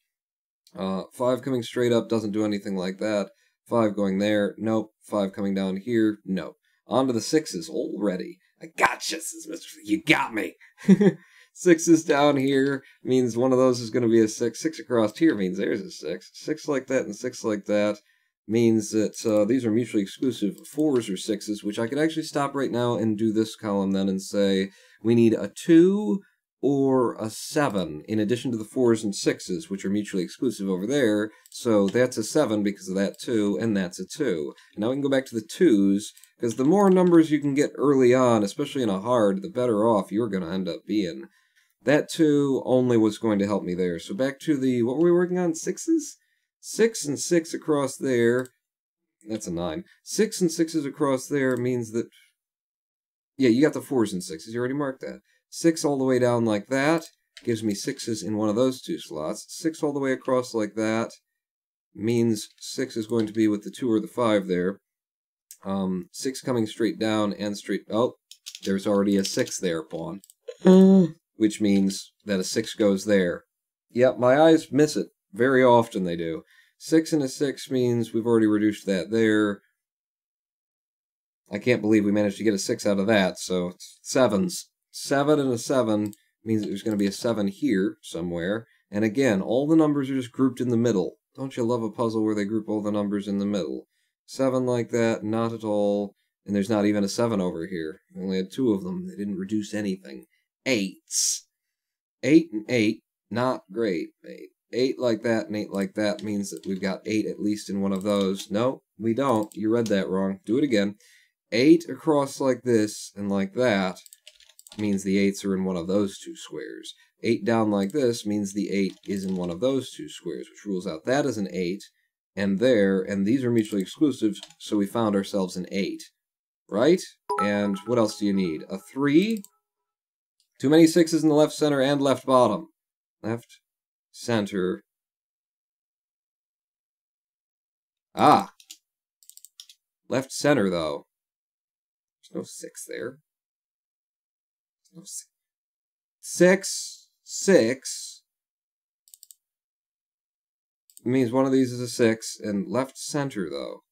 5 coming straight up doesn't do anything like that. 5 going there, nope. 5 coming down here, nope. On to the 6s already. I gotcha, says Mr. You got me. 6s down here means one of those is going to be a 6. 6 across here means there's a 6. 6 like that and 6 like that means that these are mutually exclusive 4s or 6s, which I could actually stop right now and do this column then and say we need a 2 or a 7 in addition to the 4s and 6s, which are mutually exclusive over there. So that's a 7 because of that 2, and that's a 2. And now we can go back to the 2s, because the more numbers you can get early on, especially in a hard, the better off you're going to end up being. That 2 only was going to help me there. So back to the, what were we working on, 6s? 6 and 6 across there, that's a 9. 6 and 6s across there means that, yeah, you got the 4s and 6s, you already marked that. 6 all the way down like that gives me 6s in one of those 2 slots. 6 all the way across like that means 6 is going to be with the 2 or the 5 there. 6 coming straight down and straight... Oh, there's already a 6 there, pawn. Which means that a 6 goes there. Yep, my eyes miss it. Very often they do. 6 and a 6 means we've already reduced that there. I can't believe we managed to get a 6 out of that, so it's 7s. 7 and a 7 means that there's going to be a 7 here somewhere. And again, all the numbers are just grouped in the middle. Don't you love a puzzle where they group all the numbers in the middle? 7 like that, not at all. And there's not even a 7 over here. We only had 2 of them. They didn't reduce anything. 8s. 8 and 8, not great. 8 like that and 8 like that means that we've got 8 at least in one of those. No, we don't. You read that wrong. Do it again. 8 across like this and like that means the 8s are in one of those 2 squares. 8 down like this means the 8 is in one of those 2 squares, which rules out that as an 8, and there, and these are mutually exclusive, so we found ourselves an 8. Right? And what else do you need? A 3? Too many 6s in the left center and left bottom. Left, center. Ah! Left center, though. There's no 6 there. 6, 6 means one of these is a 6, and left center though.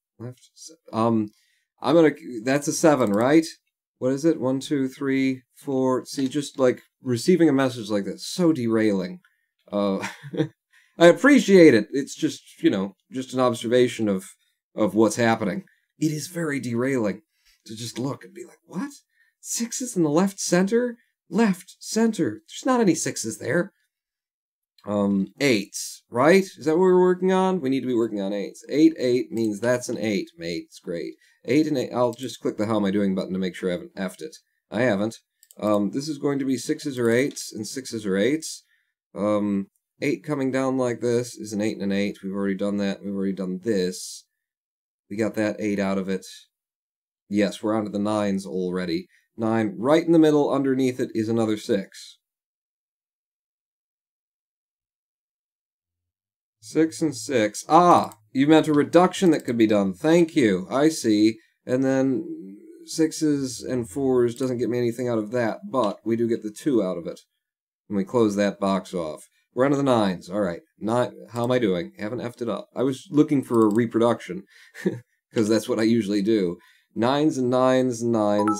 That's a 7, right? What is it? 1, 2, 3, 4. See, just like receiving a message like that, so derailing. I appreciate it. It's just, just an observation of what's happening. It is very derailing to just look and be like, what? 6s in the left center? Left center. There's not any 6s there. 8s, right? Is that what we're working on? We need to be working on 8s. 8, 8 means that's an 8. 8's great. 8 and 8. I'll just click the how am I doing button to make sure I haven't effed it. I haven't. This is going to be 6s or 8s, and 6s or 8s. 8 coming down like this is an 8 and an 8. We've already done that. We've already done this. We got that 8 out of it. Yes, we're onto the 9s already. 9 right in the middle, underneath it is another 6. 6 and 6. Ah! You meant a reduction that could be done. Thank you. I see. And then 6s and 4s doesn't get me anything out of that, but we do get the 2 out of it. And we close that box off. We're onto the 9s. Alright. How am I doing? Haven't effed it up. I was looking for a reproduction, because that's what I usually do. 9s and 9s and 9s.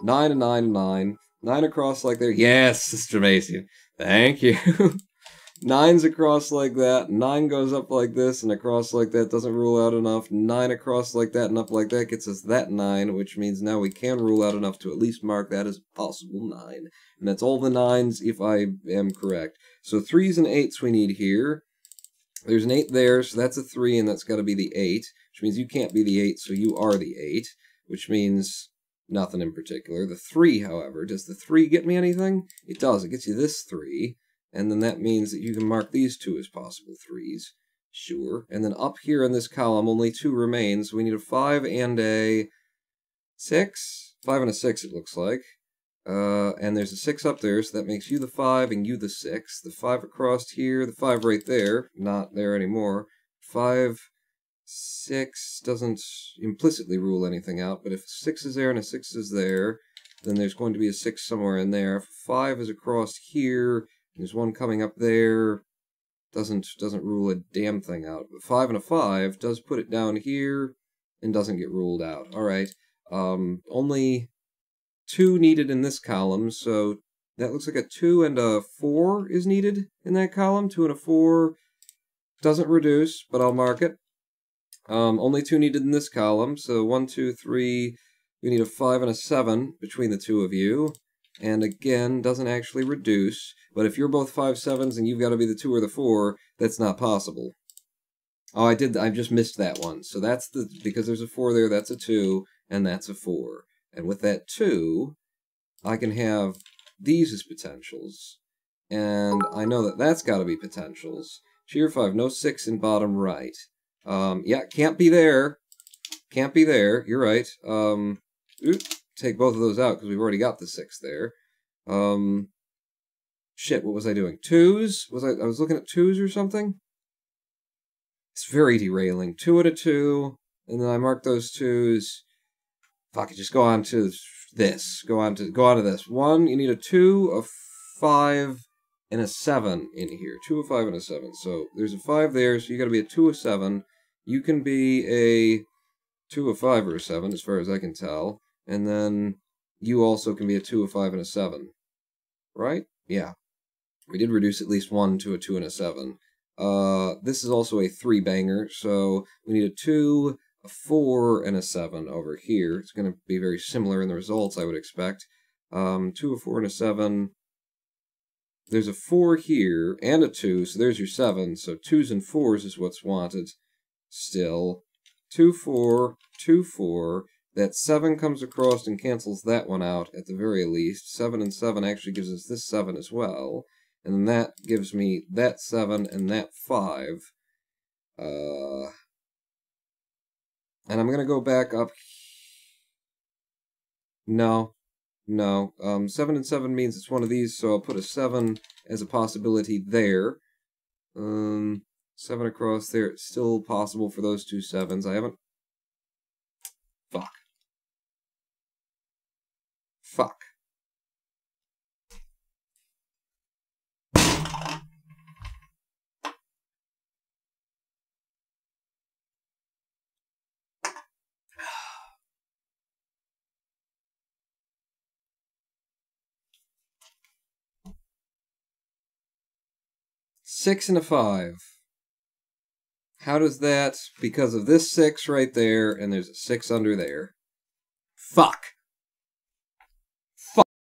9 and 9 and 9. 9 across like there. Yes, Sister Macy. Thank you. 9's across like that. 9 goes up like this and across like that. Doesn't rule out enough. 9 across like that and up like that gets us that 9, which means now we can rule out enough to at least mark that as a possible 9. And that's all the 9s if I am correct. So 3s and 8s we need here. There's an 8 there, so that's a 3, and that's got to be the 8, which means you can't be the 8, so you are the 8, which means nothing in particular. The 3, however, does the 3 get me anything? It does. It gets you this 3. And then that means that you can mark these 2 as possible 3s. Sure. And then up here in this column, only 2 remain, so we need a 5 and a 6? 5 and a 6, it looks like. And there's a 6 up there, so that makes you the 5 and you the 6. The 5 across here, the 5 right there, not there anymore. 5, 6 doesn't implicitly rule anything out, but if a 6 is there and a 6 is there, then there's going to be a 6 somewhere in there. If 5 is across here, there's one coming up there. Doesn't rule a damn thing out. But 5 and a 5 does put it down here and doesn't get ruled out. Alright. Only 2 needed in this column, so that looks like a 2 and a 4 is needed in that column. 2 and a 4 doesn't reduce, but I'll mark it. Only 2 needed in this column, so 1, 2, 3. We need a 5 and a 7 between the 2 of you. And again, doesn't actually reduce. But if you're both 5 7s and you've got to be the 2 or the 4, that's not possible. Oh, I just missed that one. So that's because there's a 4 there, that's a 2, and that's a 4. And with that 2, I can have these as potentials. And I know that that's got to be potentials. Cheer 5, no 6 in bottom right. Yeah, can't be there. Can't be there, you're right. Take both of those out because we've already got the 6 there. Shit, what was I doing? 2s? I was looking at 2s or something? It's very derailing. 2 and a 2, and then I mark those 2s. Fuck it, just go on to this. Go on to this. 1, you need a 2, a 5, and a 7 in here. 2, a 5, and a 7. So there's a 5 there, so you gotta be a 2, a 7. You can be a 2, a 5, or a 7, as far as I can tell. And then you also can be a 2, a 5, and a 7. Right? Yeah. We did reduce at least 1 to a 2 and a 7. This is also a 3-banger, so we need a 2, a 4, and a 7 over here. It's going to be very similar in the results, I would expect. 2, a 4, and a 7. There's a 4 here, and a 2, so there's your 7. So 2s and 4s is what's wanted still. 2, 4, 2, 4. That 7 comes across and cancels that one out, at the very least. 7 and 7 actually gives us this 7 as well. And then that gives me that 7 and that 5. And I'm going to go back up. No. 7 and 7 means it's one of these, so I'll put a 7 as a possibility there. 7 across there. It's still possible for those 2 7s. I haven't... Fuck. 6 and a 5. How does that, because of this 6 right there, and there's a 6 under there. Fuck!